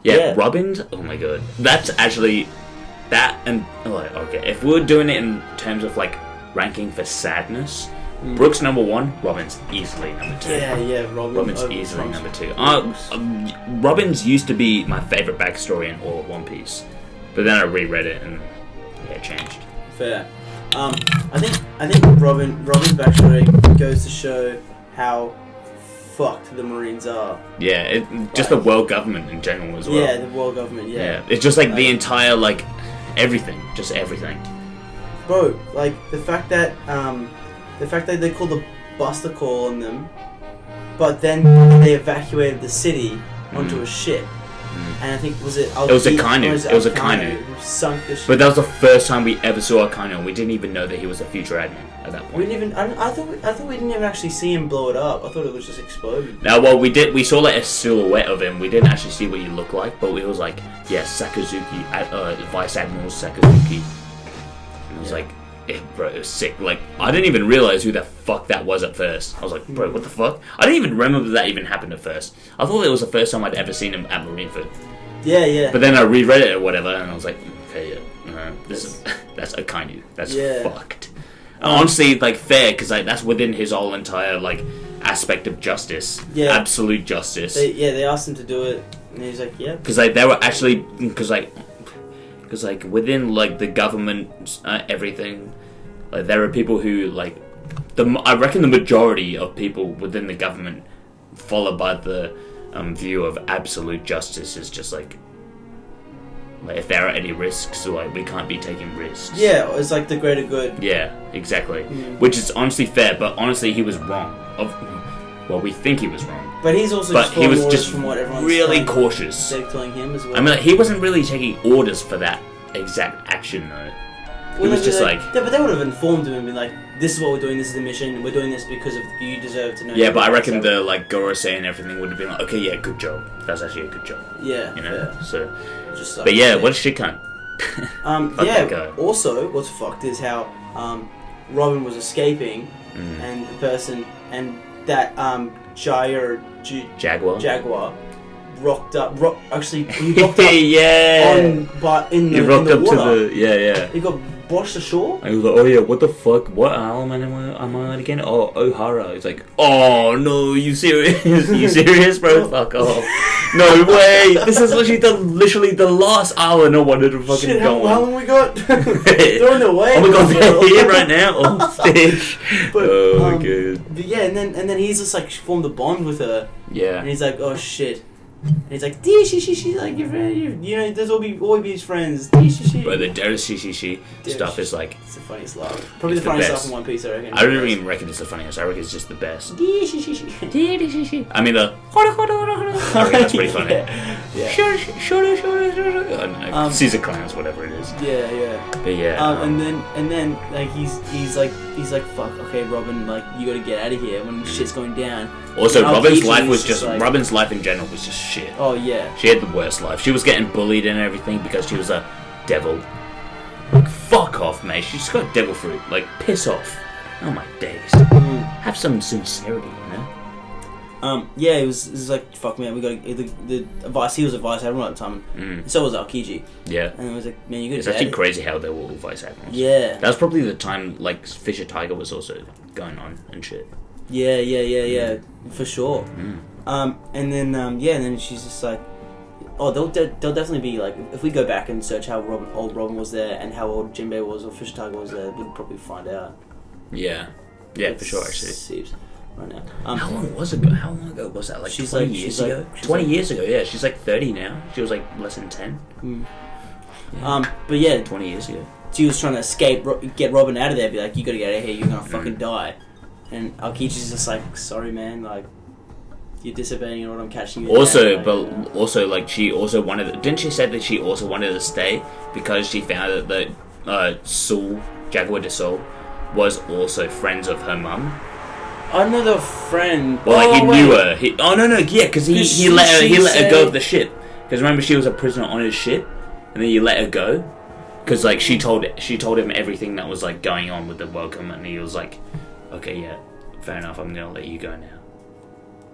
Yeah, Robin. Oh my god, that's actually that and like okay. If we were doing it in terms of like ranking for sadness, Brooke's number 1. Robin's easily number 2. Yeah, Robin's easily number 2. Robin's used to be my favorite backstory in all of One Piece, but then I reread it and it changed. Fair. I think Robin's backstory goes to show how fucked the Marines are. Yeah, just the world government in general as well. Yeah, the world government. Yeah. It's just like the entire like everything, just everything. Bro, like the fact that they called the Buster Call on them, but then they evacuated the city onto a ship. And I think, was it It was a Akainu. It was a Akainu. Who sunk the ship. But that was the first time we ever saw Akainu, and we didn't even know that he was a future admin at that point. We didn't even. I thought we didn't even actually see him blow it up. I thought it was just exploded. Now, well, we did. We saw like a silhouette of him. We didn't actually see what he looked like, but it was like, yeah, Sakazuki, Vice Admiral Sakazuki. And it was like, bro, it was sick. Like, I didn't even realize who the fuck that was at first. I was like, bro, what the fuck? I didn't even remember that even happened at first. I thought it was the first time I'd ever seen him at Marineford. Yeah. But then I reread it or whatever, and I was like, okay, that's Akainu. That's fucked. Honestly, like, fair, because like, that's within his whole entire like aspect of justice. Yeah. Absolute justice. They asked him to do it, and he was like, yeah. Because like they were actually because within like the government everything, like there are people who like I reckon the majority of people within the government, followed by the view of absolute justice, is just like if there are any risks, like we can't be taking risks. Yeah, it's like the greater good. Yeah, exactly. Which is honestly fair, but honestly he was wrong. Well, we think he was wrong. But he's also But he was just from what everyone's really cautious. They're telling him as well. I mean, he wasn't really taking orders for that exact action, though. He was just like... Yeah, but they would have informed him and been like, this is what we're doing, this is the mission, we're doing this because of you deserve to know. Yeah, but I reckon the, like, Gorosei and everything would have been like, okay, yeah, good job. That's actually a good job. Yeah. You know? Yeah. So... Just but yeah, what a shit cunt. yeah, also, what's fucked is how Robin was escaping and the person, and that Jaguar rocked up. Actually, he rocked up. Yeah. In the water. Yeah. He got washed ashore. And he was like, oh yeah, what the fuck? What element am I on again? Oh, O'Hara. He's like, oh no, you serious? You serious, bro? Fuck off. No way. This is literally the last island I wanted to fucking Shit, go on. how long we got? They're on their way. Oh my god, they're here right now. Oh, sick. But, oh my god. But yeah, and then he's just like formed a bond with her. Yeah. And he's like, oh shit. And he's like, she's like your friend, you know, there's always be his friends. But the she stuff is like... It's the funniest laugh. Probably the funniest stuff in One Piece, I reckon. I don't even reckon it's the funniest. I reckon it's just the best. I mean the... I reckon that's pretty funny. I don't know. Caesar Clowns, whatever it is. Yeah. But yeah. And then like he's like fuck, okay, Robin, like you gotta get out of here when shit's going down. Also, Robin's life was just like, Robin's life in general was just shit. Oh yeah. She had the worst life. She was getting bullied and everything because she was a devil. Like, fuck off, mate. She just got devil fruit. Like, piss off. Oh my days. Have some sincerity, you know? Yeah, it was like, fuck man, we got the advice. He was a vice admiral at the time, and so was Aokiji. Yeah, and it was like, man, you got. It's actually crazy how they were all vice admirals. Yeah, that was probably the time like Fisher Tiger was also going on and shit. Yeah, for sure. And then she's just like, oh, they'll definitely be like, if we go back and search how old Robin was there and how old Jinbei was or Fisher Tiger was there, we'll probably find out. Yeah, for sure, actually. Right now. How long ago was that? Like 20 years ago? 20 years ago, yeah. She's like 30 now. She was like less than 10. Yeah. But yeah. 20 years ago. She was trying to escape, get Robin out of there, be like, you gotta get out of here, you're gonna fucking die. And Aokichi's just like, sorry man, like, you're disobeying what I'm catching you. Also, like, also, like, she also wanted... Didn't she say that she also wanted to stay because she found that the Jaguar de Sol, was also friends of her mum? Another friend. Well, like, he knew her. Because he let her go of the ship. Because remember, she was a prisoner on his ship, and then you let her go. Because like she told him everything that was like going on with the welcome, and he was like, okay, yeah, fair enough. I'm gonna let you go now.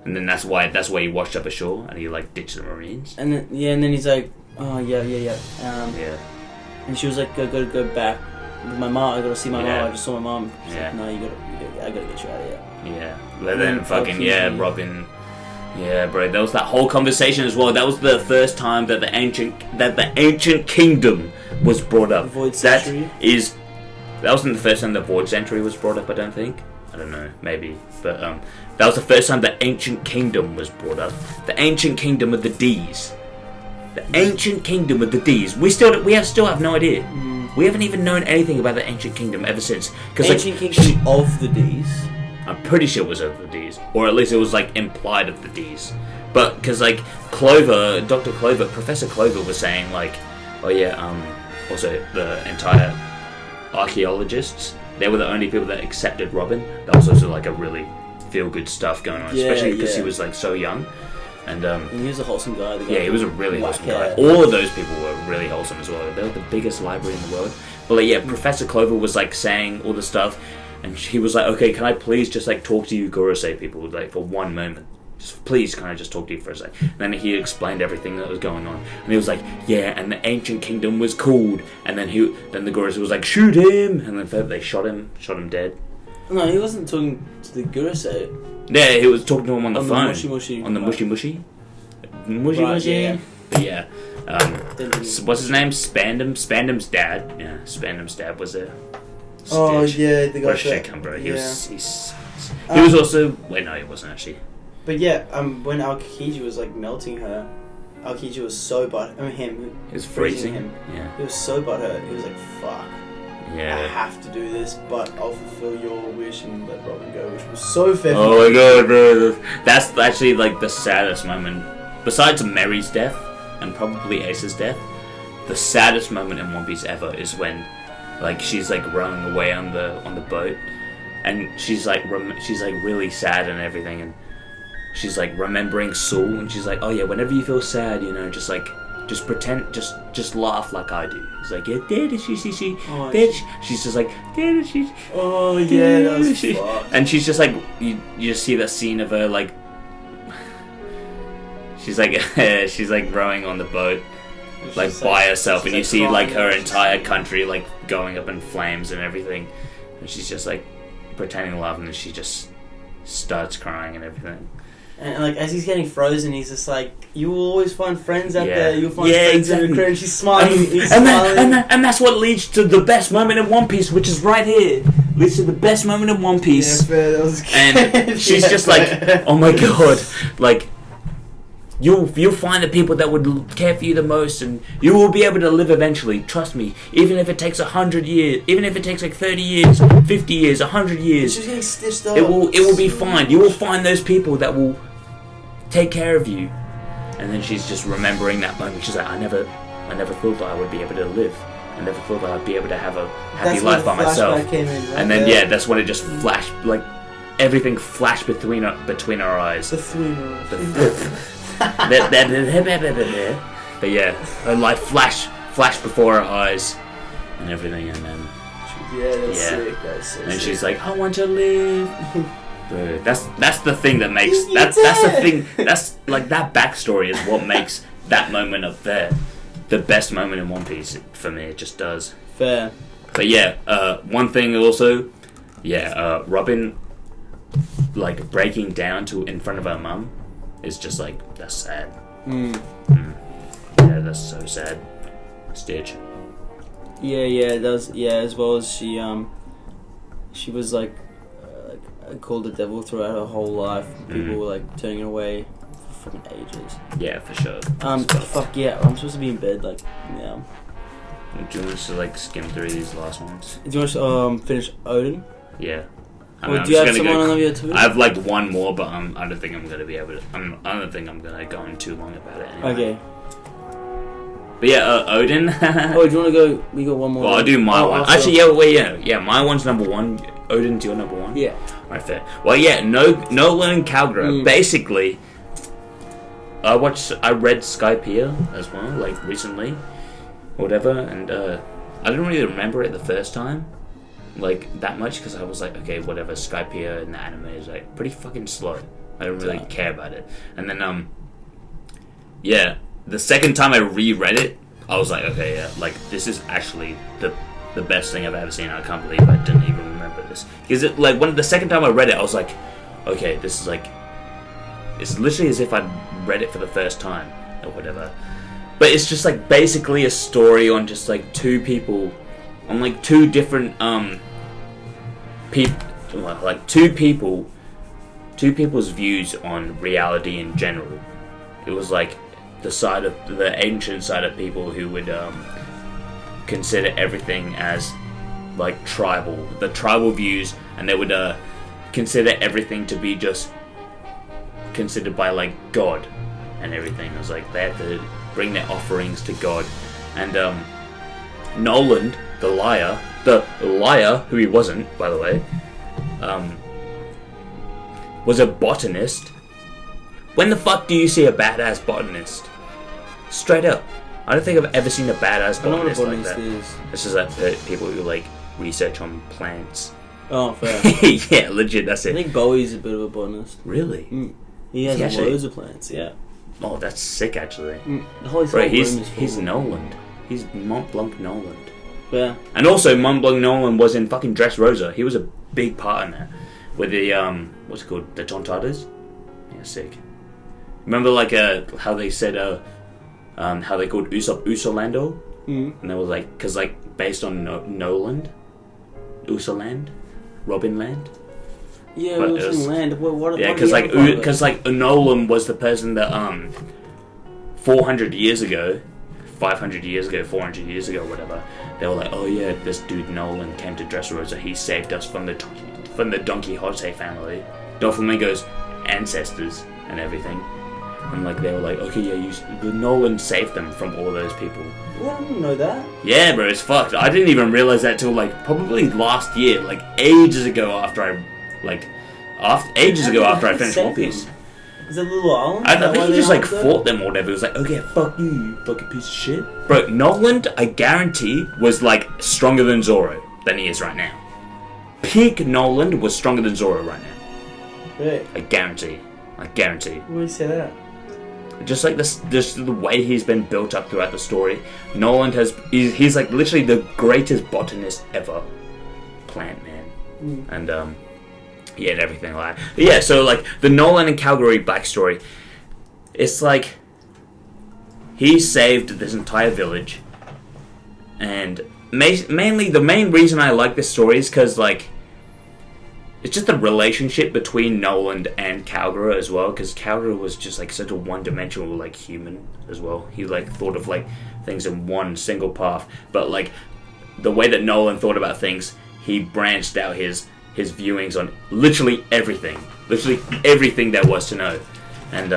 And then that's why he washed up ashore, and he like ditched the Marines. And then he's like, oh yeah. And she was like, go back with my mom. I gotta see my mom. I just saw my mom. She's like, no, I gotta get you out of here. Yeah, but then fucking Robin. Yeah, bro, that was that whole conversation as well. That was the first time that the ancient kingdom was brought up. The Void Century. That wasn't the first time the Void Century was brought up. I don't think. I don't know, maybe, but that was the first time the ancient kingdom was brought up. The ancient kingdom of the D's. The ancient kingdom of the D's. We still have no idea. We haven't even known anything about the ancient kingdom ever since. Ancient kingdom of the D's. I'm pretty sure it was of the D's, or at least it was like implied of the D's. But because like Professor Clover was saying like, oh yeah, also the entire archaeologists, they were the only people that accepted Robin. That was also like a really feel good stuff going on, especially because he was like so young. And he was a wholesome guy. He was a really wholesome guy. All of those people were really wholesome as well. They were the biggest library in the world. But like, yeah, Professor Clover was like saying all the stuff. And he was like, okay, can I please just like talk to you Gorosei people like for one moment? Just please, can I just talk to you for a sec? And then he explained everything that was going on. And he was like, yeah, and the ancient kingdom was called. And then the Gorosei was like, shoot him! And then they shot him dead. No, he wasn't talking to the Gorosei. Yeah, he was talking to him on the phone. On the mushy mushy. Yeah. What's his name? Spandam's dad. Yeah, Spandam's dad was there. Oh yeah, the guy. What a shit cunt, bro. He was also. Wait, no, he wasn't actually. But yeah, when Aokiji was like melting her, Aokiji was so he was freezing him. Yeah. He was so butthurt. He was like, "Fuck." I have to do this, but I'll fulfill your wish and let Robin go, which was so fair. Oh my god, bro. That's actually like the saddest moment. Besides Mary's death, and probably Ace's death, the saddest moment in One Piece ever is when, like, she's like rowing away on the boat, and she's like really sad and everything, and she's like remembering Saul, and she's like, oh yeah, whenever you feel sad, you know, just pretend, just laugh like I do. It's like, yeah, she's just like, oh yeah, that was fucked. and she's just like, you just see that scene of her like, she's like rowing on the boat, like by herself, and you see like her entire country like going up in flames and everything, and she's just like pretending to laugh, and then she just starts crying and everything. And like as he's getting frozen, he's just like, "You will always find friends out there. You'll find friends in your career." And she's smiling. And that's what leads to the best moment in One Piece, which is right here. Leads to the best moment in One Piece. Yeah, fair, that was and she's just like, "Oh my god!" Like, you'll find the people that would care for you the most, and you will be able to live eventually. Trust me. Even if it takes 100 years, even if it takes like 30 years, 50 years, 100 years, she's getting stitched up. It will be fine. You will find those people that will take care of you. And then she's just remembering that moment. She's like, I never thought that I would be able to live. I never thought that I'd be able to have a happy life by myself. Came in, right? And then that's when it just flashed, like everything flashed between our eyes. Between our eyes. But yeah, her life flashed before her eyes and everything, and then sick. That's so and sick. she's like, I want to live. Bro, that's the thing that makes that's the thing, that's like that backstory is what makes that moment up there the best moment in One Piece for me. It just does. Fair. But yeah, one thing also, Robin like breaking down in front of her mum is just like, that's sad. Yeah, that's so sad. Stitch. Yeah, it does. Yeah, as well as she was like called the devil throughout her whole life. People were like turning away for fucking ages. Yeah, for sure. Fuck yeah, I'm supposed to be in bed like now. Do you want us to like skim through these last ones? Do you want to finish Odin? Yeah. Or do you have someone on your Twitter? I have like one more, but I don't think I'm gonna be able to. I don't think I'm gonna go in too long about it anyway. Okay. But yeah, Odin. Oh, do you want to go? We got one more. Well, I'll do my one. Actually, my one's number one. Odin's your number one. Yeah. Right, fair. Well, yeah, Nolan and Calgary. Basically, I read Skypiea as well, like recently, or whatever, and I didn't really remember it the first time, like that much, because I was like, okay, whatever. Skypiea in the anime is like pretty fucking slow. I don't really care about it. And then the second time I reread it, I was like, okay, yeah, like this is actually the best thing I've ever seen. I can't believe I didn't even remember this. Because it, like, the second time I read it, I was like, okay, this is like, it's literally as if I'd read it for the first time or whatever. But it's just like basically a story on just like two people, on like two different two people's views on reality in general. It was like the ancient side of people who would consider everything as like the tribal views, and they would consider everything to be just considered by like God and everything. It was like they had to bring their offerings to God. And Nolan, the liar, who he wasn't, by the way, was a botanist. When the fuck do you see a badass botanist? Straight up. I don't think I've ever seen a badass botanist like that. This is like people who like research on plants. Oh, fair. Yeah, legit, that's it. I think Bowie's a bit of a botanist. Really? He has loads of plants, yeah. Oh, that's sick, actually. He's Noland. He's Mont Blanc Noland. Yeah. And also, Mont Blanc Noland was in fucking Dressrosa. He was a big part in that. With the, what's it called? The Tontadas? Yeah, sick. Remember, like, how they said, how they called Usopp Usolando? And they was like, because, like, based on Noland? Usoland? Robin Land? Yeah, it was in Land. Because like Nolan was the person that 400 years ago 500 years ago, 400 years ago, whatever, they were like, oh yeah, this dude Nolan came to Dressrosa, he saved us from the Don Quixote family, Doflamingo's ancestors and everything. And like they were like, okay, yeah, the Nolan saved them from all those people. Well, I didn't know that. Yeah, bro, it's fucked. I didn't even realize that till like probably last year, like ages ago after I finished One Piece. Is it a little island? I think he just like fought them or whatever. It was like, okay, fuck you, you fucking piece of shit. Bro, Nolan, I guarantee, was like stronger than Zoro than he is right now. Peak Nolan was stronger than Zoro right now. Right. I guarantee. Why do you say that? Just like this, just the way he's been built up throughout the story. Nolan he's like literally the greatest botanist ever. Plant man. And yeah, and everything like that. But yeah, so like the Nolan and Calgary backstory, it's like he saved this entire village, and mainly the main reason I like this story is because like it's just the relationship between Nolan and Calgary as well, because Calgary was just like such a one-dimensional like human as well. He like thought of like things in one single path, but like the way that Nolan thought about things, he branched out his viewings on literally everything there was to know. And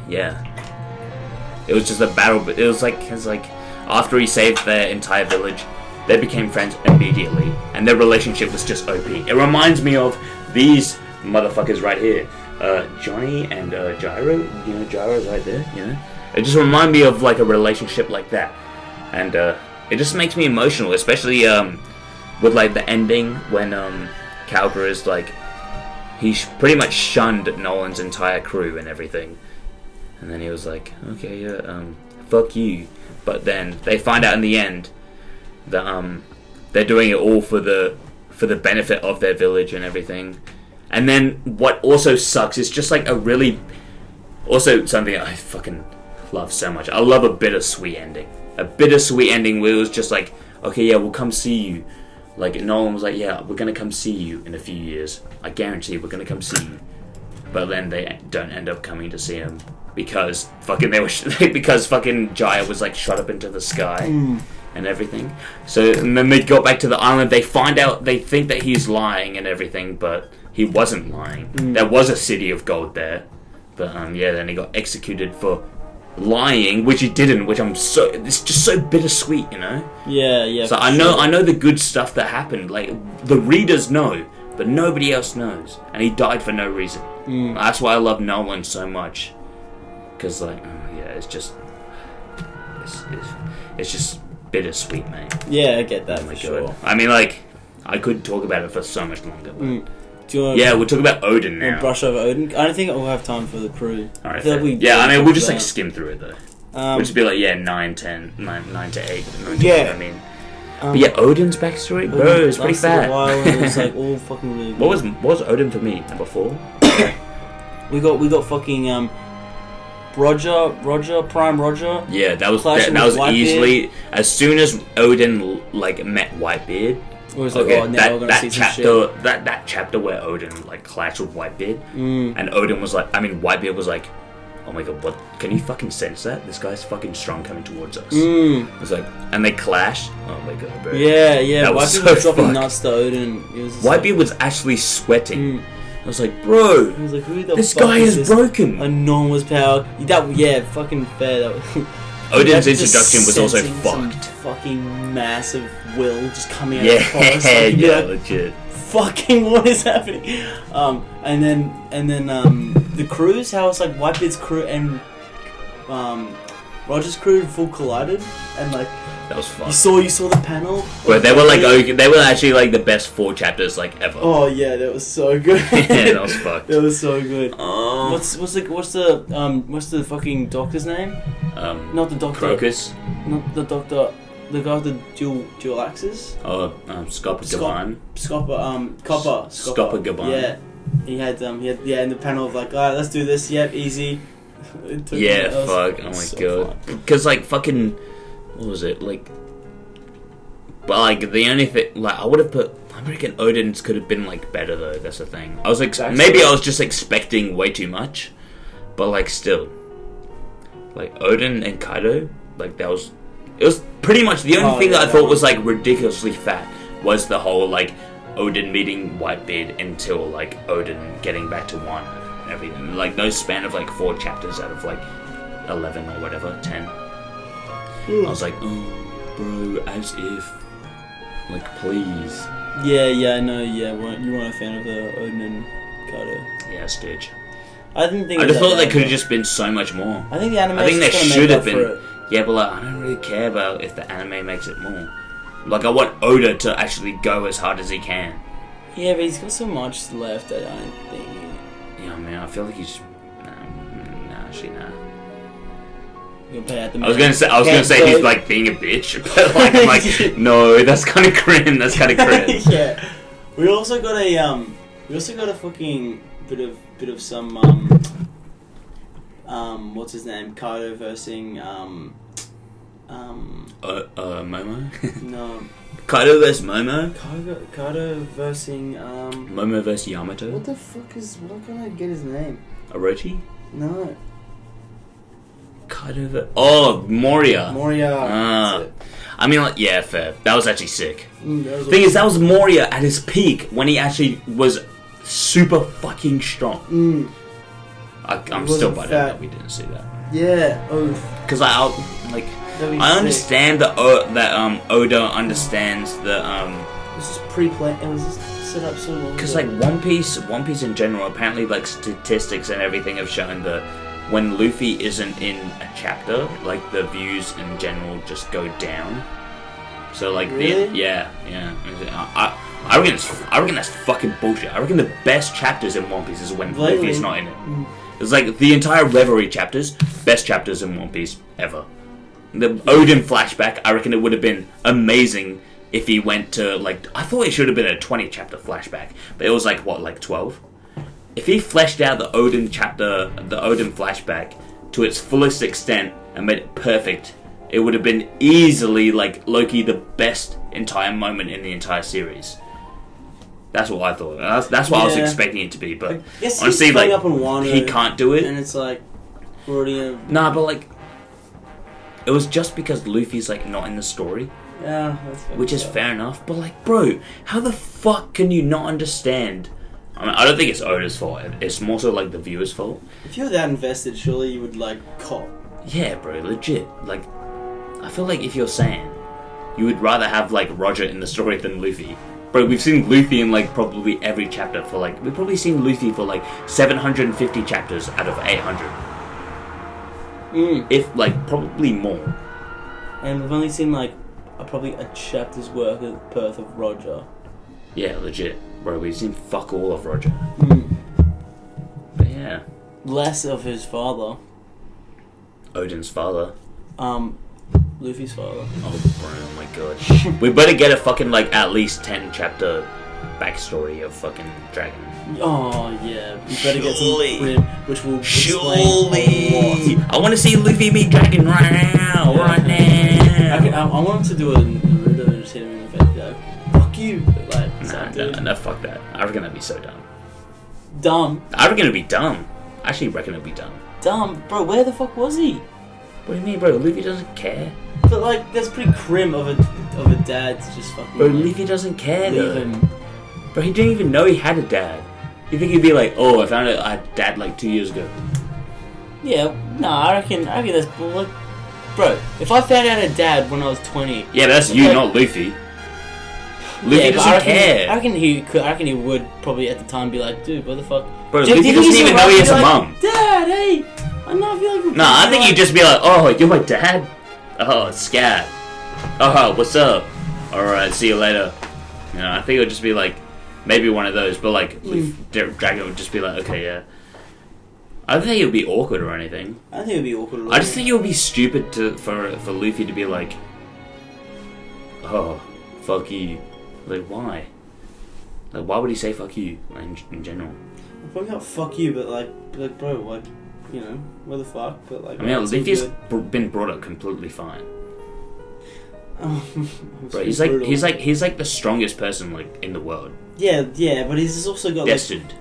yeah, it was just a battle. It was like after he saved their entire village, they became friends immediately, and their relationship was just OP. It reminds me of these motherfuckers right here, Johnny and Gyro. You know, Gyro's right there. You know, it just reminds me of like a relationship like that, and it just makes me emotional, especially with like the ending when Calgary is like he pretty much shunned Nolan's entire crew and everything, and then he was like, okay, yeah, fuck you. But then they find out in the end that they're doing it all for the benefit of their village and everything. And then what also sucks is just like also something I fucking love so much. I love a bittersweet ending. A bittersweet ending where it was just like, okay, yeah, we'll come see you. Like Nolan was like, yeah, we're gonna come see you in a few years. I guarantee we're gonna come see you. But then they don't end up coming to see him because fucking Jaya was like shot up into the sky. And everything. So and then they got back to the island. They find out, they think that he's lying and everything, but he wasn't lying. There was a city of gold there, but yeah, then he got executed for lying, which he didn't. Which it's just so bittersweet, you know. Yeah. So I know the good stuff that happened. Like the readers know, but nobody else knows, and he died for no reason. That's why I love Nolan so much, because like yeah, it's just bittersweet, mate. Yeah, I get that for sure. I mean, like, I could talk about it for so much longer. But we'll talk about Odin now. We'll brush over Odin. I don't think we'll have time for the crew. Alright, we'll just like skim through it though. We'll just be like, 9 to 8. 9 yeah. I mean, but yeah, Odin's backstory, bro, it's pretty fat. A while and it was like all fucking really good. What was Odin for me? Number 4. we got fucking Roger, Prime Roger. Yeah, that was easily as soon as Odin like met Whitebeard. It was like, that chapter where Odin like clashed with Whitebeard, and Odin was like, Whitebeard was like, oh my god, what? Can you fucking sense that? This guy's fucking strong coming towards us. It was like, and they clashed. Oh my god, bro. Yeah. Whitebeard was dropping nuts to Odin. Whitebeard was actually sweating. I was like, bro, he was like, who the this guy is broken. Enormous power. Fucking fair. Odin's introduction was also fucked. Fucking massive will just coming out of the forest. Legit. Fucking what is happening? And then the crews, how it's like Whitebeard's crew and Roger's crew full collided, and like that was fun. You saw the panel. Where they were actually like the best 4 chapters like ever. Oh yeah, that was so good. Yeah, that was fucked. That was so good. What's the fucking doctor's name? Not the doctor. Crocus. Not the doctor. The guy with the dual axes. Scopper Gaban. Scopper Gaban. Yeah, he had in the panel of like, alright, let's do this. Yep, easy. Yeah, fuck. Oh my god. Because like fucking. What was it like? But like the only thing, like I reckon Odin's could have been like better though. That's the thing. I was like, maybe I was just expecting way too much, but like still, like Odin and Kaido like it was pretty much the only thing that I thought was like ridiculously fat was the whole like Odin meeting Whitebeard until like Odin getting back to 1 and everything. Like those span of like 4 chapters out of like 11 or whatever, 10. I was like, oh, bro, as if, like, please. Yeah, I know. Yeah, you weren't a fan of the Odin and Carter. Yeah, Stitch. I didn't think. I just thought they could have just been so much more. I think the anime. I think they should have been. Yeah, but like, I don't really care about if the anime makes it more. Like, I want Oda to actually go as hard as he can. Yeah, but he's got so much left. I don't think. Yeah, I mean, I feel like he's. Actually, nah. I was gonna say he's like being a bitch, but like I'm like, no, that's kind of cringe. That's kind of cringe. Yeah, we also got a fucking bit of some what's his name? Kaido versing Momo. No. Kaido vs Momo. Kaido versing Momo vs Yamato. What the fuck is? What can I get his name? Orochi. No. Kaido. Oh, Moria. Moria. I mean, like, yeah, fair. That was actually sick. Thing is, that was Moria at his peak when he actually was super fucking strong. I'm still bummed that we didn't see that. Yeah. Oh. Because I understand that Oda understands the It was just pre-planned. It was just set up so long. Because like One Piece in general, apparently like statistics and everything have shown that when Luffy isn't in a chapter, like the views in general just go down. So like really? Yeah. I reckon that's fucking bullshit. I reckon the best chapters in One Piece is when Luffy's not in it. It's like the entire Reverie chapters, best chapters in One Piece ever. The Odin flashback, I reckon it would have been amazing if he went to like, I thought it should have been a 20 chapter flashback, but it was like what, like 12? If he fleshed out the Odin chapter, the Odin flashback to its fullest extent and made it perfect, it would have been easily like Loki the best entire moment in the entire series. That's what I thought. That's what I was expecting it to be, but honestly, like up on he can't do it, and it's like already. Nah, but like it was just because Luffy's like not in the story. Yeah, that's which is fair enough. But like, bro, how the fuck can you not understand? I mean, I don't think it's Oda's fault. It's more so like the viewer's fault. If you're that invested, surely you would like cop. Yeah, bro, legit. Like, I feel like if you're Saiyan, you would rather have like Roger in the story than Luffy. Bro, we've seen Luffy in like probably every chapter for like we've probably seen Luffy for like 750 chapters out of 800. If like probably more. And we've only seen like probably a chapter's worth of Roger. Yeah, legit. Bro, we've seen fuck all of Roger. But yeah. Less of his father. Odin's father. Luffy's father. Oh, bro, oh my god. We better get a fucking, like, at least 10 chapter backstory of fucking Dragon. Oh, yeah. We better get some crib, which will explain surely. I want to see Luffy meet Dragon right now. I want him to do a Naruto and just hit him in the face, like, fuck you. Like, no, fuck that. I reckon that'd be so dumb. Dumb? I reckon it'd be dumb. I actually reckon it'd be dumb. Dumb? Bro, where the fuck was he? What do you mean, bro? Luffy doesn't care. But like, that's pretty crim of a dad to just fucking. Bro, Luffy doesn't care. Leave though. him. Bro, he didn't even know he had a dad. You think he'd be like, oh, I found out I had a dad like 2 years ago. Yeah, I reckon that's like, bro. If I found out a dad when I was 20. Yeah, but that's you, not Luffy. Luffy doesn't care. I reckon he would probably at the time be like, dude, what the fuck? Bro, Luffy doesn't even know he has a mum. Dad, hey, I'm not feeling. Nah, I think you'd just be like, oh, you're my dad. Oh, scat. Oh, what's up? Alright, see you later. You know, I think it would just be like, maybe one of those, but like, Dragon would just be like, okay, yeah. I don't think it would be awkward or anything. I think it would be awkward. I just think it would be stupid for Luffy to be like, oh, fuck you. Like, why? Like, why would he say fuck you in general? Probably not fuck you, but like, bro, like, you know, what the fuck? But like, I mean, Luffy's been brought up completely fine. Bro, he's like the strongest person like in the world. Yeah, but he's also got destined.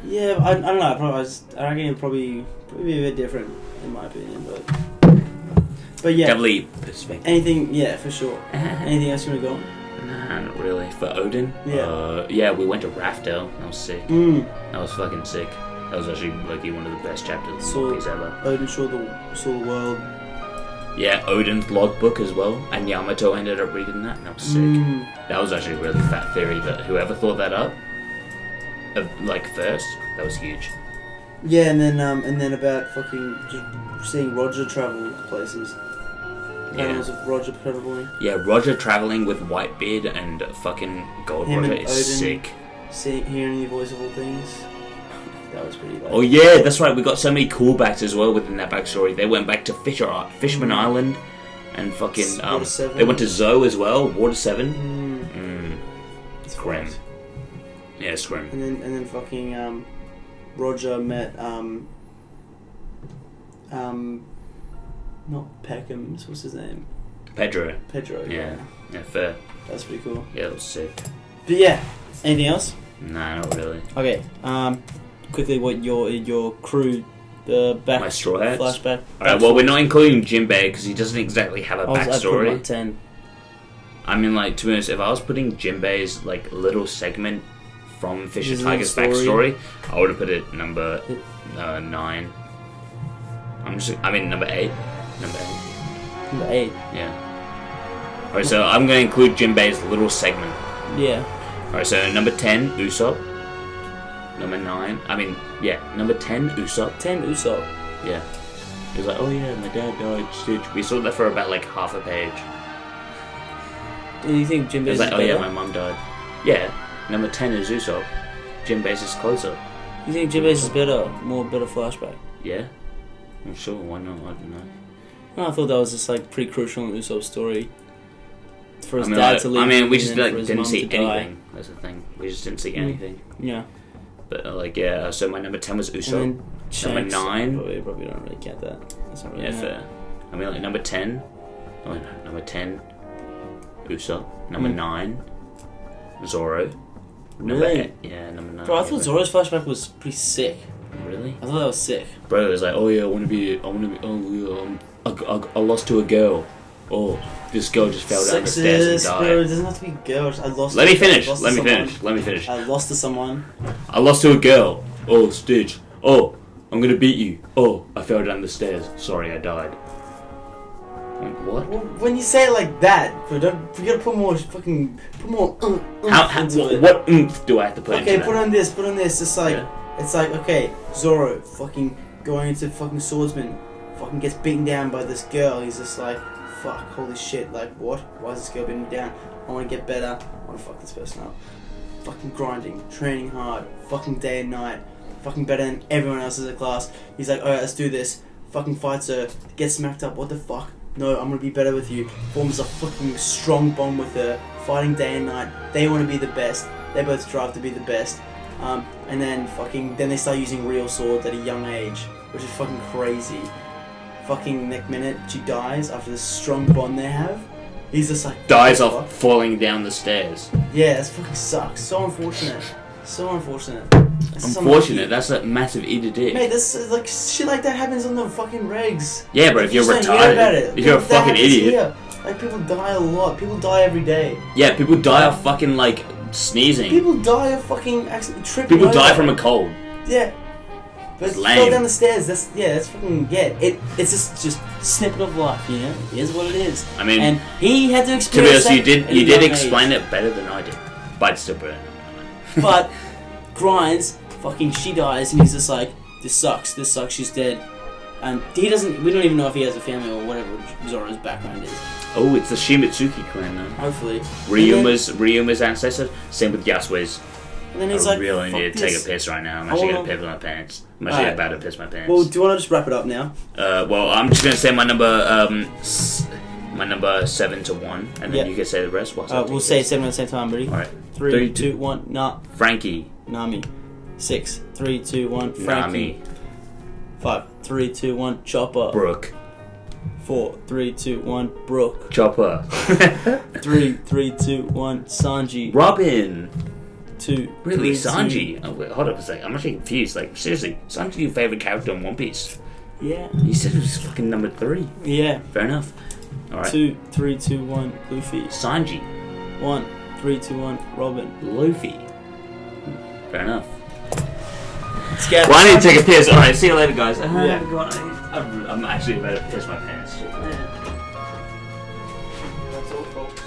Yeah, I don't know. I reckon it'd probably be a bit different in my opinion, but But yeah, definitely perspective. anything, yeah, for sure. Anything else you want to go on? Nah, not really. For Odin, Yeah. we went to Raftel. That was sick. That was fucking sick. That was actually like one of the best chapters of One Piece ever. Odin saw the world. Yeah, Odin's logbook as well, and Yamato ended up reading that, and that was sick. That was actually a really fat theory, but whoever thought that up, first, that was huge. Yeah, and then about fucking just seeing Roger travel places. Panels of Roger traveling. Yeah, Roger traveling with Whitebeard and fucking Gold Him Roger and is Odin sick. Hearing the voice of all things. That was pretty. Oh yeah, that's right. We got so many callbacks as well within that backstory. They went back to Fishman Island, and fucking they went to Zoe as well. Water 7. It's grim. fucked. Yeah, it's grim. And then fucking Roger met not Peckham's, what's his name? Pedro. Yeah, fair. that's pretty cool. Yeah, that was sick. But yeah, anything else? Nah, not really. Okay, quickly, what your crew, the back My Straw Hats? flashback. Alright, well, we're not including Jinbei because he doesn't exactly have a I put backstory. him at 10. I mean, like, to be honest, if I was putting Jinbei's like little segment from Fisher His Tiger's little story. backstory, I would have put it number 9. Number 8. Number 8. Yeah. Alright, so I'm going to include Jinbei's little segment. Yeah. Alright, so number 10, Usopp. Number 10, Usopp. 10 Usopp. Yeah. He was like, oh yeah, my dad died, Stitch. We saw that for about like half a page. Do you think Jinbei's He was like, is oh better? yeah, my mum died. Yeah. Number 10 is Usopp. Jinbei's is closer. You think Jinbei's is better flashback? Yeah. I'm sure, why not? I don't know. No, I thought that was just like pretty crucial in Usopp's story. For his dad to leave. We just and then for his didn't mum see to die. anything. That's the thing. We just didn't see anything. Yeah. But so my number 10 was Usopp. And then Shanks, number 9. Probably don't really get that. That's not really Yeah, fair. Number 10. Oh, no, number 10, Usopp. Number 9, Zoro. Number Really? 8, yeah, number 9. Bro, I thought Zoro's flashback was pretty sick. Really? I thought that was sick. Bro, it was like, oh yeah, I lost to a girl. Oh, this girl just fell down the stairs and died. Bro, it doesn't have to be girls. Let me finish. I lost to someone. I lost to a girl. Oh, Stitch. Oh, I'm gonna beat you. Oh, I fell down the stairs. Sorry, I died. Like, what? Well, when you say it like that, bro, you gotta put more into it. What oomph do I have to put into Okay, that? put on this. It's like, It's like, okay, Zoro fucking going into fucking swordsman, fucking gets beaten down by this girl. He's just like, fuck, holy shit, like what? Why is this girl beating me down? I want to get better. I want to fuck this person up. Fucking grinding, training hard, fucking day and night, fucking better than everyone else in the class. He's like, alright, let's do this. Fucking fights her, gets smacked up. What the fuck? No, I'm gonna be better with you. Forms a fucking strong bond with her, fighting day and night. They want to be the best. They both strive to be the best. And then they start using real swords at a young age, which is fucking crazy. Fucking next minute she dies after this strong bond they have. He's just like dies off falling down the stairs. Yeah, that fucking sucks. So unfortunate. So unfortunate. Unfortunate. That's a massive eat a dick. Mate, that's like shit like that happens on the fucking regs. Yeah, but if you're retarded, if you're a fucking idiot. Here. Like people die a lot. People die every day. Yeah, people die of fucking like sneezing. People die of fucking accidentally tripping. People die from a cold. Yeah. But fell down the stairs. That's fucking It's just snippet of life, you know. It is what it is. I mean, and he had to experience. To be honest, you did explain it better than I did, but it's still brilliant. But Grinds, fucking, she dies, and he's just like, this sucks. She's dead, and he doesn't. We don't even know if he has a family or whatever Zoro's background is. Oh, it's the Shimitsuki clan now. Hopefully. Ryuma's ancestor. Same with Yasue's. And then he's I like, really need to take a piss right now. I'm actually gonna piss my pants. I'm actually about to piss my pants. Well, do you want to just wrap it up now? Well, I'm just gonna say my number 7 to 1, and then you can say the rest. We'll say 7 at the same time. Ready? All right. 3, 2, 1. Nah. Frankie. Nami. 6, 3, 2, 1. Frankie. Nami. 5, 3, 2, 1. Chopper. Brooke. 4, 3, 2, 1. Brooke. Chopper. 3, 3, 2, 1. Sanji. Robin. 2. Really, 3, Sanji? Oh, wait, hold up a sec. I'm actually confused. Like, seriously, Sanji your favorite character in One Piece? Yeah. You said it was fucking number 3. Yeah. Fair enough. Alright. 2, 3, 2, 1, Luffy. Sanji. 1, 3, 2, 1, Robin. Luffy. Fair enough. Scout. Well, I need to take a piss. Alright, see you later, guys. Yeah. I'm actually about to piss my pants. That's all, folks.